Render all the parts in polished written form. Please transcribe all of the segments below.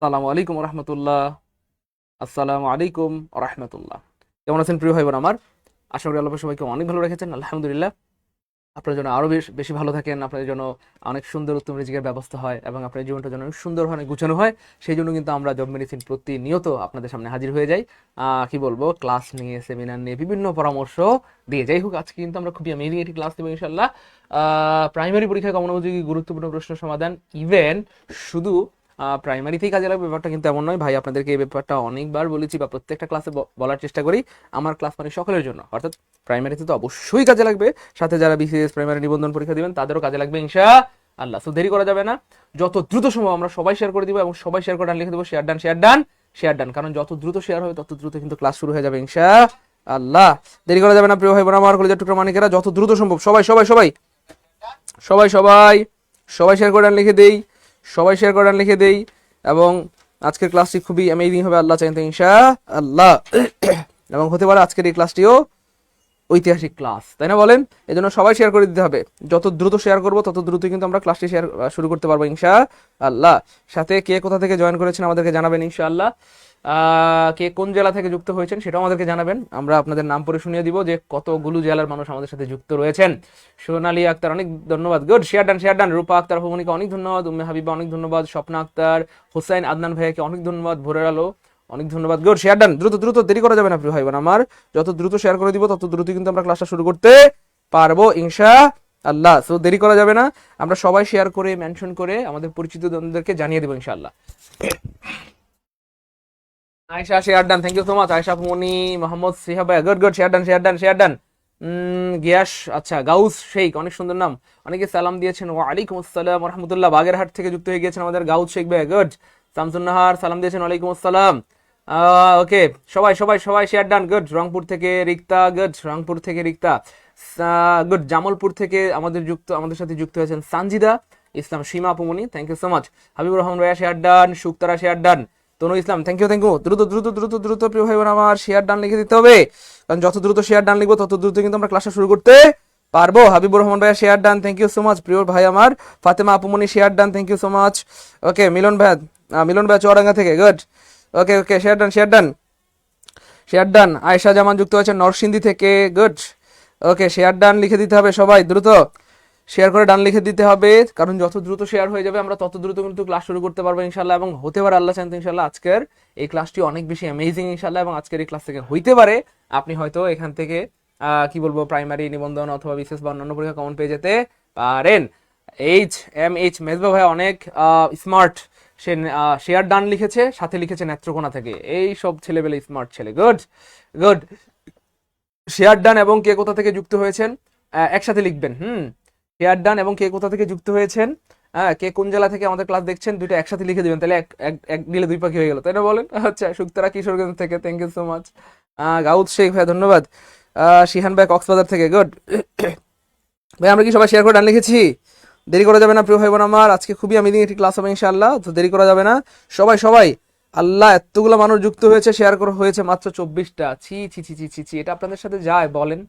আসসালামু আলাইকুম রহমতুল্লাহ। আসসালামু আলাইকুম রহমতুল্লাহ। কেমন আছেন প্রিয় ভাই বোন আমার? আশা করি আল্লাহ সবাইকে অনেক ভালো রেখেছেন, আলহামদুলিল্লাহ। আপনার জন্য আরো বেশি ভালো থাকেন, আপনার জন্য অনেক সুন্দর উত্তম রিজিকের ব্যবস্থা হয় এবং আপনার জীবনটা যেন অনেক সুন্দর হয়, অনেক গুছানো হয়। সেই জন্য কিন্তু আমরা জব মেডিসিন প্রতিনিয়ত আপনাদের সামনে হাজির হয়ে যাই। কি বলবো, ক্লাস নিয়ে, সেমিনার নিয়ে, বিভিন্ন পরামর্শ দিয়ে। যাই হোক, আজকে কিন্তু আমরা খুবই অ্যামেজিং একটি ক্লাস দেবো ইনশাল্লাহ। প্রাইমারি পরীক্ষায় কমন উপযোগী গুরুত্বপূর্ণ প্রশ্ন সমাধান। ইভেন শুধু প্রাইমারিতেই কাজে লাগবে ব্যাপারটা কিন্তু এমন নয় ভাই। আপনাদেরকে এই ব্যাপারটা অনেকবার বলেছি বা প্রত্যেকটা ক্লাসে বলার চেষ্টা করি। আমার ক্লাস মানে সকলের জন্য, অর্থাৎ প্রাইমারিতে তো অবশ্যই কাজে লাগবে, সাথে যারা বিসিএস প্রাইমারি নিবন্ধন পরীক্ষা দিবেন তাদেরও কাজে লাগবে ইনশা আল্লাহ। তো দেরি করা যাবে না, যত দ্রুত সম্ভব আমরা সবাই শেয়ার করে দিব এবং সবাই শেয়ার করে ডান লিখে দেবো, share done share done share ডান। কারণ যত দ্রুত শেয়ার হবে তত দ্রুত কিন্তু ক্লাস শুরু হয়ে যাবে ইনশা আল্লাহ। দেরি করা যাবে না প্রিয় ভাই বোন আমার, কলেজের টুকরা মানিকেরা, যত দ্রুত সম্ভব সবাই সবাই সবাই সবাই সবাই সবাই শেয়ার করে ডান লিখে দেই, সবাই শেয়ার করে ডান লিখে দেই। এবং আজকের ক্লাসটি খুবই অ্যামেজিং হবে আল্লাহ চাইতে ইনশা আল্লাহ। এবং হতে পারে আজকের এই ক্লাসটিও ঐতিহাসিক ক্লাস, তাই না বলেন? এই জন্য সবাই শেয়ার করে দিতে হবে। যত দ্রুত শেয়ার করবো তত দ্রুত কিন্তু আমরা ক্লাসটি শেয়ার শুরু করতে পারবো ইনশা আল্লাহ। সাথে কে কোথা থেকে জয়েন করেছেন আমাদেরকে জানাবেন ইনশা আল্লাহ। কে কোন জেলা থেকে যুক্ত হয়েছেন সেটাও আমাদেরকে জানাবেন, আমরা আপনাদের নাম পরে শুনিয়ে দিব যে কতগুলো জেলার মানুষ আমাদের সাথে যুক্ত রয়েছেন। সোনালী আক্তার অনেক ধন্যবাদ, good, share done share done. Rupa Akter Bhowmika অনেক ধন্যবাদ, উম্মে হাবিবা অনেক ধন্যবাদ, স্বপ্না আক্তার, হোসাইন আদনান ভাইয়াকে অনেক ধন্যবাদ, ভোরের আলো অনেক ধন্যবাদ, গুড, শেয়ার ডান। দ্রুত দ্রুত, দেরি করা যাবে না প্রিয় ভাই বোন আমার, যত দ্রুত শেয়ার করে দিব তত দ্রুত কিন্তু আমরা ক্লাসটা শুরু করতে পারবো ইনশা আল্লাহ। সো দেরি করা যাবে না, আমরা সবাই শেয়ার করে মেনশন করে আমাদের পরিচিত জনদেরকে জানিয়ে দেবো ইনশাআল্লাহ। Ayesha share done, thank you so much. Ayesha Moni, Mohammad Sihab ভাই, good good, share done share done share done. Gias, আচ্ছা, গাউস শেখ অনেক সুন্দর নাম, অনেকে সালাম দিয়েছেন। ওয়ালাইকুম আসসালাম রহমতুল্লাহ, বাগেরহাট থেকে যুক্ত হয়ে গিয়েছেন আমাদের গাউস শেখ ভাই, গুড। শামসুন নাহার সালাম দিয়েছেন, ওয়ালাইকুম আসসালাম। ওকে, সবাই সবাই সবাই শেয়ার ডান, গুড। রংপুর থেকে রিক্তা, গুড, রংপুর থেকে রিক্তা, গুড। জামালপুর থেকে আমাদের সাথে যুক্ত হয়েছেন সানজিদা ইসলাম, সীমা আপুমনি, thank you so much. Habibur Rahman ভাইয়া share done, Shuktara share done, Tonu Islam, thank you thank you. দ্রুত দ্রুত দ্রুত দ্রুত প্রিয় ভাই বোন আমার, শেয়ার ডান লিখে দিতে হবে, কারণ যত দ্রুত শেয়ার ডান লিখবো তত দ্রুত কিন্তু আমরা ক্লাসটা শুরু করতে পারবো। হাবিবুর রহমান ভাইয়া share done, thank you so much প্রিয় ভাই আমার। ফাতেমা আপুমনি share done, thank you so much. Okay, Milon ভাই চুয়াডাঙ্গা থেকে, good. Okay okay, share done share done share done. Ayesha Zaman যুক্ত হয়েছে নরসিংদী থেকে, গুড। ওকে, শেয়ার ডান লিখে দিতে হবে সবাই, দ্রুত শেয়ার করে ডান লিখে দিতে হবে, কারণ যত দ্রুত শেয়ার হয়ে যাবে আমরা তত দ্রুত কিন্তু ক্লাস শুরু করতে পারবো ইনশাল্লাহ। এবং হতে পারে আল্লাহ চান ইনশাল্লাহ আজকের এই ক্লাসটি অনেক বেশি অ্যামেজিং ইনশাল্লাহ, এবং আজকের এই ক্লাস থেকে হইতে পারে আপনি হয়তো এখান থেকে কি বলবো, প্রাইমারি নিবন্ধন অথবা বিশেষ বা অন্যান্য পরীক্ষা কমন পেয়ে যেতে পারেন। এইচ মেজবা ভাই অনেক স্মার্ট, সে শেয়ার ডান লিখেছে, সাথে লিখেছে নেত্রকোনা থেকে। এই সব ছেলেবেলে স্মার্ট ছেলে, গুড গুড। শেয়ার ডান এবং কে কোথা থেকে যুক্ত হয়েছেন একসাথে লিখবেন। শেয়ার ডান এবং কে কোথা থেকে যুক্ত হয়েছেন, কে কোন জেলা থেকে আমাদের ক্লাস দেখছেন, দুটো একসাথে লিখে দিবেন, তাহলে এক এক- এক দিলে দুই পাখি হয়ে গেল, তাই না বলেন? আচ্ছা, শুক্তারা কিশোরগঞ্জ থেকে, thank you so much. Gaud Sheikh ভাই ধন্যবাদ। শিহান ভাই কক্সবাজার থেকে, গুড। ভাই আমরা কি সবাই শেয়ার করে ডান লিখেছি? দেরি করা যাবে না প্রিয় ভাই বোন আমার, আজকে খুবই অ্যামেজিং একটি ক্লাস হবে ইনশাআল্লাহ, তো দেরি করা যাবে না। সবাই সবাই, আল্লাহ, এতগুলো মানুষ যুক্ত হয়েছে, শেয়ার করা হয়েছে মাত্র 24টা। ছি ছি ছি ছি ছি ছি, এটা আপনাদের সাথে যায় বলেন?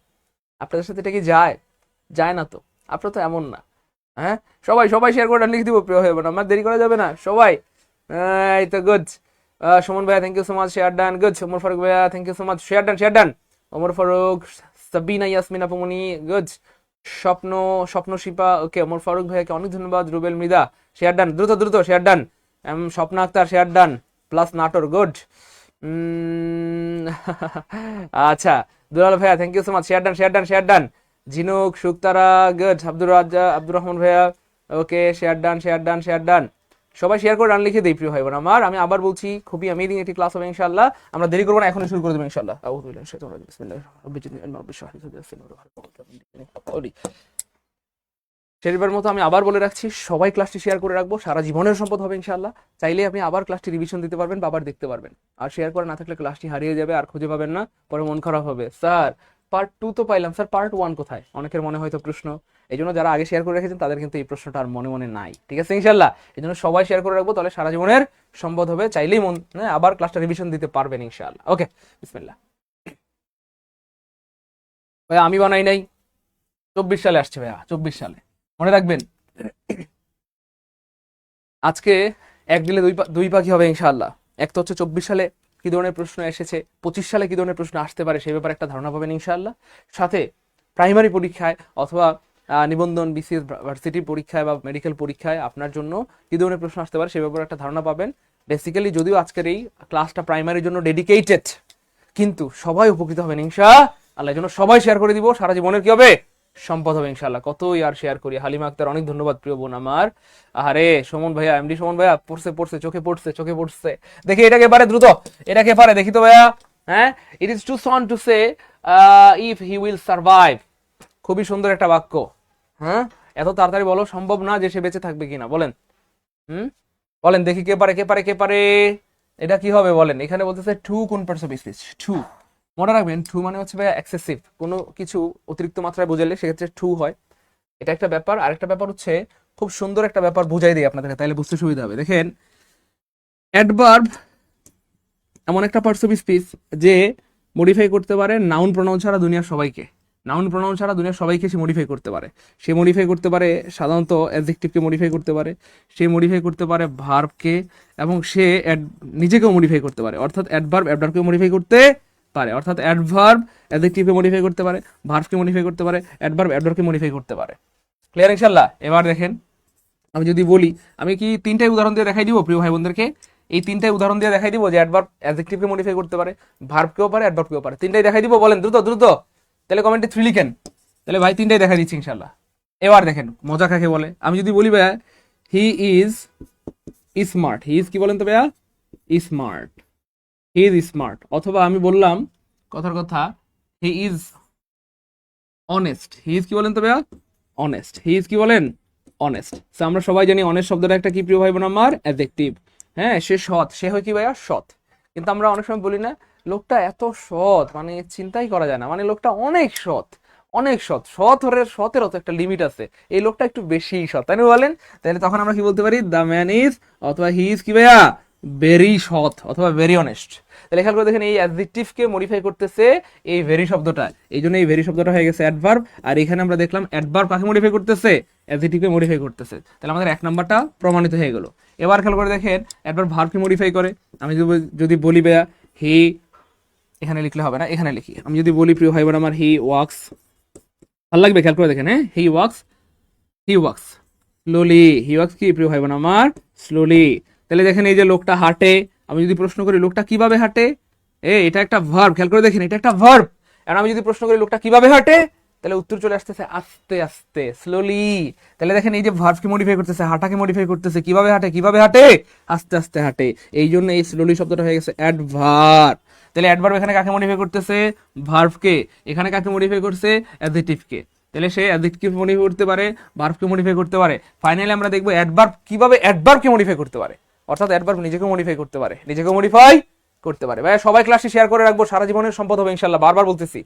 আপনাদের সাথে এটা কি যায়? যায় না তো, আপনারা তো এমন না। হ্যাঁ, সবাই সবাই শেয়ার করে লিখে দিব প্রিয় হয়ে বোন আমার, দেরি করা যাবে না সবাই। এই তো, গুড। সুমন ভাইয়া, thank you so much, share done, good. Omar Faruk ভাইয়া, thank you so much, share done share done. Omar Faruk, Sabina Yasmin আপুমনি, গুড। স্বপ্ন স্বপ্ন শিপা, ওকে। ওমর ফারুক ভাইয়াকে অনেক ধন্যবাদ। রুবেল মৃদা শেয়ার ডান, দ্রুত দ্রুত share done. Swapna Akter share done, plus Natore, good. আচ্ছা, দুলাল ভাইয়া, thank you so much, share done share done share done. Jhinuk, Shuktara, good. Abdur Rahman ভাইয়া, okay, share done share done share done. সবাই শেয়ার করে ডান লিখে দেই প্রিয় ভাই বোন আমার, আমি আবার বলছি খুবই অ্যামেজিং একটি ক্লাস হবে ইনশাআল্লাহ। আমরা দেরি করবো না, এখনই শুরু করে দেবো ইনশাআল্লাহ। আউযু বিল্লাহি মিনাশ শাইতানির রাজিম, বিসমিল্লাহির রহমানির রহিম। শেষবার মতো আমি আবার বলে রাখছি, সবাই ক্লাসটি শেয়ার করে রাখবো, সারা জীবনের সম্পদ হবে ইনশাআল্লাহ। চাইলে আপনি আবার ক্লাসটি রিভিশন দিতে পারবেন বা আবার দেখতে পারবেন। আর শেয়ার করা না থাকলে ক্লাসটি হারিয়ে যাবে, আর খুঁজে পাবেন না, পরে মন খারাপ হবে। স্যার, পার্ট 2 তো পাইলাম, স্যার পার্ট 1 কোথায়? অনেকের মনে হয়তো প্রশ্ন। এই জন্য যারা আগে শেয়ার করে রেখেছেন তাদের কিন্তু এই প্রশ্নটা আর মনে মনে নাই, ঠিক আছে ইনশাআল্লাহ। এই জন্য সবাই শেয়ার করে রাখবো, তাহলে সারা জীবনের সম্পদ হবে, চাইলেই আবার ক্লাসটা রিভিশন দিতে পারবেন ইনশাআল্লাহ। ওকে, বিসমিল্লাহ। ভাই আমি বানাই নাই, 24 সালে আসছে ভাইয়া, 24 সালে, মনে রাখবেন। আজকে এক দিলে দুই পাখি হবে ইনশাআল্লাহ। এক তো হচ্ছে 24 সালে কি ধরনের প্রশ্ন এসেছে, 25 সালে কি ধরনের প্রশ্ন আসতে পারে সেই ব্যাপারে একটা ধারণা পাবেন ইনশাআল্লাহ। সাথে প্রাইমারি পরীক্ষায় অথবা নিবন্ধন বিসিএস ভার্সিটি পরীক্ষায় বা মেডিকেল পরীক্ষায় আপনার জন্য কি ধরনের প্রশ্ন আসতে পারে সেই ব্যাপারে একটা ধারণা পাবেন। বেসিক্যালি যদিও আজকের এই ক্লাসটা প্রাইমারির জন্য ডেডিকেটেড, কিন্তু সবাই উপকৃত হবেন ইনশাআল্লাহ। এই জন্য সবাই শেয়ার করে দিব, সারা জীবনের কি হবে সম্পদ হবে ইনশাআল্লাহ। কতই আর শেয়ার করি। হালিমা আক্তার অনেক ধন্যবাদ প্রিয় বোন আমার। আরে সুমন ভাইয়া, এমডি সুমন ভাইয়া পড়ছে চোখে পড়ছে। দেখি এটাকে পারে দ্রুত, এটাকে পারে দেখি তো ভাইয়া। হ্যাঁ, it is too soon to say if he will survive. খুবই সুন্দর একটা বাক্য। হ্যাঁ, এত তাড়াতাড়ি বলো সম্ভব না যে সে বেঁচে থাকবে কিনা, বলেন। বলেন দেখি কে পারে। এটা কি হবে বলেন। এখানে বলতেছে টু কোন পার্টস অফ স্পিচ। টু মনে রাখবেন, টু মানে হচ্ছে ভাই এক্সেসিভ, কোনো কিছু অতিরিক্ত মাত্রায় বোঝালে সেক্ষেত্রে টু হয়। এটা একটা ব্যাপার। আরেকটা ব্যাপার হচ্ছে, খুব সুন্দর একটা ব্যাপার বুঝাই দিই আপনাদেরকে, তাইলে বুঝতে সুবিধা হবে। দেখেন, অ্যাডভার্ব এমন একটা পার্টস অফ স্পিচ যে মডিফাই করতে পারে নাউন প্রোনাউন ছাড়া দুনিয়ার সবাইকে। নাউন প্রোনাউন ছাড়া দুনিয়ার সবাইকে সে মডিফাই করতে পারে। সে মডিফাই করতে পারে সাধারণত অ্যাডজেক্টিভকে মডিফাই করতে পারে, সে মডিফাই করতে পারে ভার্বকে, এবং সে নিজেকেও মডিফাই করতে পারে। অর্থাৎ অ্যাডভার্ব অ্যাডভার্বকে মডিফাই করতে পারে, অর্থাৎ অ্যাডভার্ব অ্যাডজেক্টিভকে মডিফাই করতে পারে, ভার্বকে মডিফাই করতে পারে, অ্যাডভার্ব অ্যাডভার্বকে মডিফাই করতে পারে। ক্লিয়ার ইনশাআল্লাহ? এবার দেখেন, আমি যদি বলি, আমি কি তিনটাই উদাহরণ দিয়ে দেখাই দিব প্রিয় ভাই বোনদেরকে। এই তিনটাই উদাহরণ দিয়ে দেখাই দিব যে অ্যাডভার্ব অ্যাডজেক্টিভকে মডিফাই করতে পারে, ভার্বকেও পারে, অ্যাডভার্বকেও পারে। তিনটাই দেখাই দিব, বলেন দ্রুত। তাহলে কমেন্টে 3 লিখেন। তাহলে ভাই তিনটাই দেখা দিচ্ছি ইনশাআল্লাহ। এবার দেখেন মজা কাকে বলে। আমি যদি বলি ভাইয়া he is smart, he is কি বলেন তো ভাইয়া? Smart, he is smart. অথবা আমি বললাম কথার কথা, he is honest, he is কি বলেন তো ভাইয়া? অনেস্ট, হি ইজ কি বলেন? অনেস্ট। সো আমরা সবাই জানি অনেস্ট শব্দটা একটা কি প্রিয় ভাই বোন আমার? অ্যাডজেক্টিভ। হ্যাঁ, সে সৎ, সে হয় কি ভাইয়া? সৎ। কিন্তু আমরা অনেক সময় বলি না, লোকটা এত সৎ, মানে চিন্তাই করা যায় না, মানে লোকটা অনেক সৎ, অনেক সৎ। সতেরও তো একটা লিমিট আছে, এই লোকটা একটু বেশি সৎ, তাই না বলেন? তাহলে তখন আমরা কি বলতে পারি? দ্য ম্যান ইজ, অথবা হি ইজ কি ভাইয়া? ভেরি সৎ, অথবা ভেরি অনেস্ট। তাহলে খেয়াল করে দেখেন, এই অ্যাডজেক্টিভকে মডিফাই করতেছে এই ভেরি শব্দটা, এই জন্য এই ভেরি শব্দটা হয়ে গেছে অ্যাডভার্ব। আর এখানে আমরা দেখলাম অ্যাডভার্ব কাকে মডিফাই করতেছে? অ্যাডজেক্টিভকে মডিফাই করতেছে। তাহলে আমাদের 1 নাম্বারটা প্রমাণিত হয়ে গেল। এবার খেয়াল করে দেখেন, অ্যাডভার্ব ভার্বকে মডিফাই করে। আমি যদি বলি ভাইয়া হি, এখানে লিখলে হবে না, এখানে লিখি। আমি যদি বলি প্রিয় ভাই বোন আমার, হি ওয়াক্স, ভালো লাগবে, খেয়াল করে দেখেন। হ্যাঁ, হি ওয়াক্স স্লোলি, হি ওয়াক্স কি প্রিয় ভাই বোন আমার? স্লোলি। তাহলে দেখেন এই যে লোকটা হাঁটে, আমি যদি প্রশ্ন করি লোকটা কিভাবে হাঁটে, এটা একটা ভার্ব, খেয়াল করে দেখেন এটা একটা ভার্ব। আর আমি যদি প্রশ্ন করি লোকটা কিভাবে হাঁটে, তাহলে উত্তর চলে আসতেছে আস্তে আস্তে, স্লোলি। তাহলে দেখেন এই যে ভার্বকে মডিফাই করতেছে, হাঁটাকে মডিফাই করতেছে, কিভাবে হাঁটে? আস্তে আস্তে হাঁটে। এই জন্য এই স্লোলি শব্দটা হয়ে গেছে অ্যাডভার্ব। তাহলে অ্যাডভার্ব এখানে কাকে মডিফাই করতেছে? ভার্বকে। এখানে কাকে মডিফাই করছে? অ্যাডজেক্টিভকে। তাহলে সে অ্যাডজেক্টিভ মডিফাই করতে পারে, ভার্বকে মডিফাই করতে পারে। ফাইনালি আমরা দেখবো অ্যাডভার্ব কিভাবে অ্যাডভার্বকে মডিফাই করতে পারে। অর্থাৎ অ্যাডভার্ব নিজেকে মডিফাই করতে পারে, ভাই সবাই ক্লাসে শেয়ার করে রাখবো, সারা জীবনের সম্পদ হবে ইনশাআল্লাহ। বারবার বলতেছি,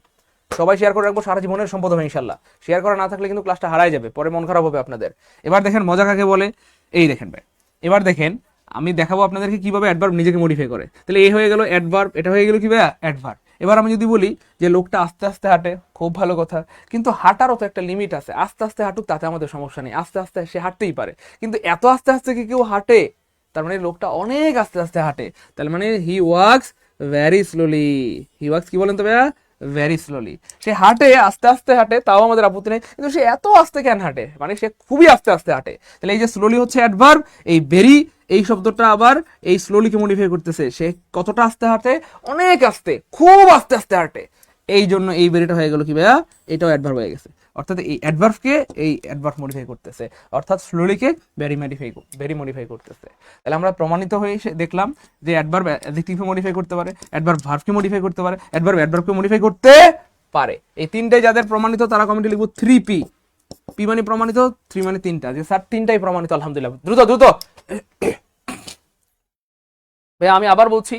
সবাই শেয়ার করে রাখবো, সারা জীবনের সম্পদ হবে ইনশাআল্লাহ। শেয়ার করা না থাকলে কিন্তু ক্লাসটা হারাই যাবে, পরে মন খারাপ হবে আপনাদের। এবার দেখেন মজা কাকে বলে। এই দেখেন ভাই, এবার দেখেন আমি দেখাবো আপনাদেরকে কিভাবে অ্যাডভার্ব নিজেকে মডিফাই করে। তাহলে এই হয়ে গেল অ্যাডভার্ব, এটা হয়ে গেল কি ভাই? অ্যাডভার্ব। এবার আমি যদি বলি যে লোকটা আস্তে আস্তে হাঁটে, খুব ভালো কথা, কিন্তু হাঁটারও তো একটা লিমিট আছে। আস্তে আস্তে হাঁটুক, তাতে আমাদের সমস্যা নেই, আস্তে আস্তে সে হাঁটতেই পারে। কিন্তু এত আস্তে আস্তে কি কেউ হাঁটে? তার মানে লোকটা অনেক আস্তে আস্তে হাঁটে। তার মানে হি ওয়াক্স ভেরি স্লোলি, হি ওয়াক্স কি বলেন তো ভাইয়া? Very slowly. সে হাঁটে, আস্তে আস্তে হাঁটে, তাও আমাদের আপত্তি নেই, কিন্তু সে এত আস্তে কেন হাঁটে? মানে সে খুবই আস্তে আস্তে হাঁটে। তাহলে এই যে স্লোলি হচ্ছে অ্যাডভার্ব, এই ভেরি এই শব্দটা আবার এই স্লোলিকে মডিফাই করতেছে। সে কতটা আস্তে হাঁটে? অনেক আস্তে, খুব আস্তে আস্তে হাঁটে। এই জন্য এই ভেরিটা হয়ে গেল কি ভাইয়া? এটাও অ্যাডভার্ব হয়ে গেছে। অর্থাৎ এই অ্যাডভার্বকে এই অ্যাডভার্ব মডিফাই করতেছে, অর্থাৎ স্লোলিকে ভেরি মডিফাই করতেছে। তাহলে আমরা প্রমাণিত হয়ে দেখলাম যে অ্যাডভার্ব অ্যাডজেক্টিভকে মডিফাই করতে পারে, অ্যাডভার্ব ভার্বকে মডিফাই করতে পারে, অ্যাডভার্ব অ্যাডভার্বকে মডিফাই করতে পারে। এই তিনটাই যাদের প্রমাণিত তারা কমেন্টে লিখবো 3P। পি মানে প্রমাণিত, 3 মানে তিনটা, যে স্যার তিনটাই প্রমাণিত আলহামদুলিল্লাহ। দ্রুত ভাই আমি আবার বলছি,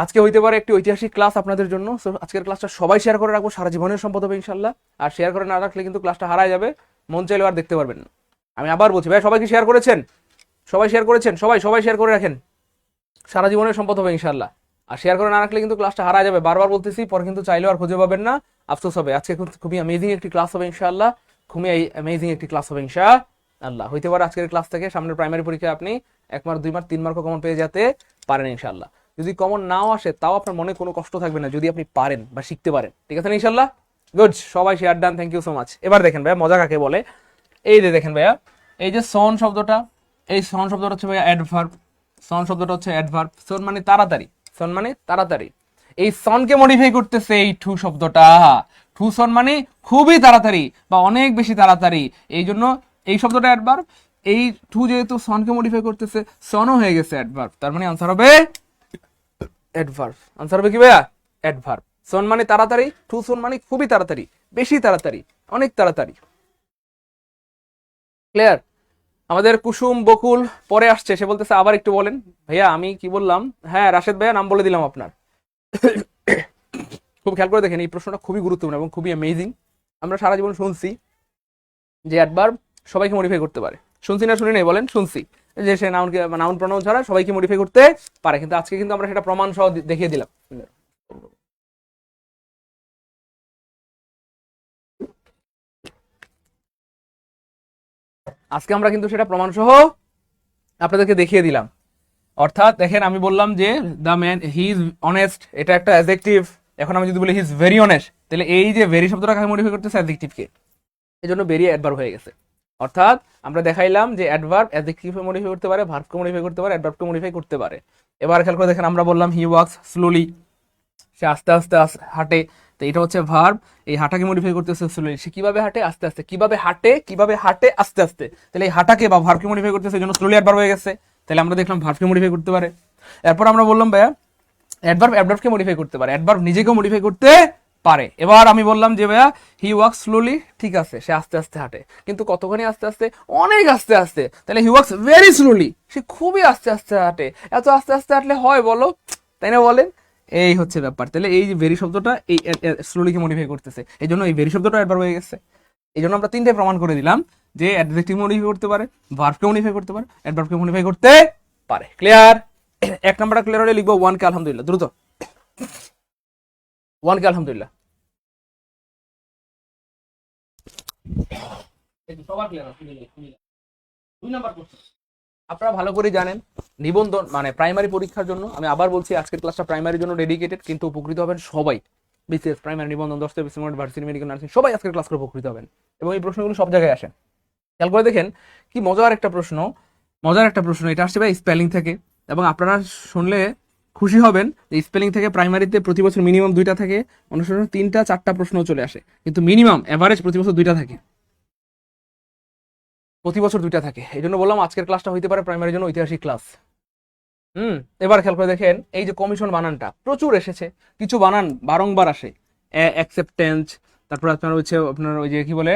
আজকে হইতে পারে একটি ঐতিহাসিক ক্লাস আপনাদের জন্য। আজকের ক্লাসটা সবাই শেয়ার করে রাখবো, সারা জীবনের সম্পদ হবে ইনশাল্লাহ। আর শেয়ার করে না রাখলে কিন্তু ক্লাসটা হারায় যাবে, মন চাইলে আর দেখতে পারবেন না। আমি আবার বলছি ভাই, সবাই কি শেয়ার করেছেন? সবাই শেয়ার করে রাখেন, সারা জীবনের সম্পদ হবে ইনশাল্লাহ। আর শেয়ার করে না রাখলে কিন্তু ক্লাসটা হারায় যাবে, বারবার বলতেছি, পরে কিন্তু চাইলেও আর খুঁজে পাবেন না, আফসোস হবে। আজকে খুবই অ্যামেজিং একটি ক্লাস হবে ইনশাআল্লাহ, খুবই অ্যামেজিং একটি ক্লাস হবে ইনশাআল্লাহ। আল্লাহ, হইতে পারে আজকের ক্লাস থেকে সামনের প্রাইমারি পরীক্ষায় আপনি 1 মার্ক 2 মার্ক 3 মার্কও কমন পেয়ে যেতে পারেন ইনশাআল্লাহ। যদি কমন নাও আসে তাও আপনার মনে কোনো কষ্ট থাকবে না যদি আপনি পারেন বা শিখতে পারেন। ঠিক আছে না ইনশাআল্লাহ? গুড, সবাই share done, thank you so much. এবার দেখেন ভাইয়া মজা কাকে বলে। এই যে দেখেন ভাইয়া, এই যে সন শব্দটা, এই সন শব্দটা হচ্ছে ভাইয়া অ্যাডভার্ব। সন শব্দটা হচ্ছে অ্যাডভার্ব। সন মানে তাড়াতাড়ি, সন মানে তাড়াতাড়ি। এই সনকে মডিফাই করতেছে এই টু শব্দটা। টু সন মানে খুবই তাড়াতাড়ি বা অনেক বেশি তাড়াতাড়ি, এই জন্য এই শব্দটা অ্যাডভার্ব। এই টু যেহেতু সনকে মডিফাই করতেছে, সনও হয়ে গেছে অ্যাডভার্ব, তার মানে আনসার হবে অ্যাডভার্ব। আনসার হবে কি ভাইয়া? অ্যাডভার্ব। সন মানে তাড়াতাড়ি, টু সন মানে খুবই তাড়াতাড়ি, বেশি তাড়াতাড়ি, অনেক তাড়াতাড়ি। ক্লিয়ার? আমাদের কুসুম বকুল পরে আসছে, সে বলতেছে আবার একটু বলেন। ভাইয়া আমি কি বললাম? হ্যাঁ রাশেদ ভাইয়া নাম বলে দিলাম আপনার। খুব খেয়াল করে দেখেন, এই প্রশ্নটা খুবই গুরুত্বপূর্ণ এবং খুবই অ্যামেজিং। আমরা সারা জীবন শুনছি যে অ্যাডভার্ব সবাইকে মডিফাই করতে পারে। শুনছি না শুনি নাই বলেন? শুনছি যে সে নাউন প্রনাউন ছাড়া সবাইকে মডিফাই করতে পারে, কিন্তু আজকে কিন্তু আমরা সেটা প্রমাণ সহ দেখিয়ে দিলাম। আজকে আমরা কিন্তু সেটা প্রমাণ সহ আপনাদেরকে দেখিয়ে দিলাম। অর্থাৎ দেখেন, আমি বললাম যে the man he is honest, এটা একটা অ্যাডজেক্টিভ। এখন আমি যদি বলি হি ইজ ভেরি অনেস্ট, তাহলে এই যে ভেরি শব্দটা কাকে মডিফাই করতেছে? অ্যাডজেক্টিভকে। এই জন্য ভেরি অ্যাডভার্ব হয়ে গেছে। অর্থাৎ আমরা দেখাইলাম যে অ্যাডভার্ব অ্যাডজেক্টিভকে মডিফাই করতে পারে, ভার্বকে মডিফাই করতে পারে, অ্যাডভার্বকে মডিফাই করতে পারে। এবার খেয়াল করে দেখেন, আমরা বললাম হি ওয়াকস স্লোলি, সে আস্তে আস্তে হাঁটে। তো এটা হচ্ছে ভার্ব, এই হাঁটাকে মডিফাই করতেছে স্লোলি। সে কিভাবে হাঁটে? আস্তে আস্তে। কিভাবে হাঁটে? কিভাবে হাঁটে? আস্তে আস্তে। তাহলে এই হাঁটাকে বা ভার্বকে মডিফাই করতেছে, এই জন্য স্লোলি অ্যাডভার্ব হয়ে গেছে। তাহলে আমরা দেখলাম ভার্বকে মডিফাই করতে পারে। এরপর আমরা বললাম ভাইয়া অ্যাডভার্ব অ্যাডভার্বকে মডিফাই করতে পারে, অ্যাডভার্ব নিজেকেও মডিফাই করতে পারে। এবার আমি বললাম যে ভাইয়া হি ওয়াক্স স্লোলি, ঠিক আছে সে আস্তে আস্তে হাঁটে, কিন্তু কতখানি আস্তে আস্তে? অনেক আস্তে আস্তে। তাহলে হি ওয়াক্স ভেরি স্লোলি, সে খুবই আস্তে আস্তে হাঁটে। এত আস্তে আস্তে হাঁটলে হয় বলো? তাই না বলেন? এই হচ্ছে ব্যাপার। তাহলে এই যে ভেরি শব্দটা এই স্লোলিকে মডিফাই করতেছে, এই জন্য এই ভেরি শব্দটা অ্যাডভার্ব হয়ে গেছে। এই জন্য আমরা তিনটে প্রমাণ করে দিলাম যে অ্যাডজেক্টিভ মডিফাই করতে পারে, ভার্বকে মডিফাই করতে পারে, অ্যাডভার্বকে মডিফাই করতে পারে। ক্লিয়ার? এক নাম্বারটা ক্লিয়ার হলে লিখবো 1 কে আলহামদুলিল্লাহ। দ্রুত 1 কে আলহামদুলিল্লাহ। সবার ক্লিয়ার? 2 নাম্বার প্রশ্ন। আপনারা ভালো করে জানেন নিবন্ধন মানে প্রাইমারি পরীক্ষার জন্য, আমি আবার বলছি আজকের ক্লাসটা প্রাইমারির জন্য ডেডিকেটেড, কিন্তু উপকৃত হবেন সবাই। বিসিএস, প্রাইমারি, নিবন্ধন, 10 ভার্সিটি, মেডিকেল, নার্সিং, সবাই আজকের ক্লাস করে উপকৃত হবেন। এবং এই প্রশ্নগুলো সব জায়গায় আসে। খেয়াল করে দেখেন কি মজার একটা প্রশ্ন, মজার একটা প্রশ্ন। এটা আসছে ভাই স্পেলিং থেকে, এবং আপনারা শুনলে খুশি হবেন যে স্পেলিং থেকে প্রাইমারিতে প্রতি বছর মিনিমাম 2টা থাকে, অন্য সময় 3টা 4টা প্রশ্ন চলে আসে, কিন্তু মিনিমাম এভারেজ প্রতি বছর 2টা থাকে। প্রতি বছর 2টা থাকে। এই জন্য বললাম আজকের ক্লাসটা হইতে পারে প্রাইমারির জন্য ঐতিহাসিক ক্লাস। এবার খেয়াল করে দেখেন, এই যে কমিশন বানানটা প্রচুর এসেছে, কিছু বানান বারংবার আসে। অ্যাকসেপ্টেন্স, তারপর আপনার হচ্ছে আপনার ওই যে কি বলে,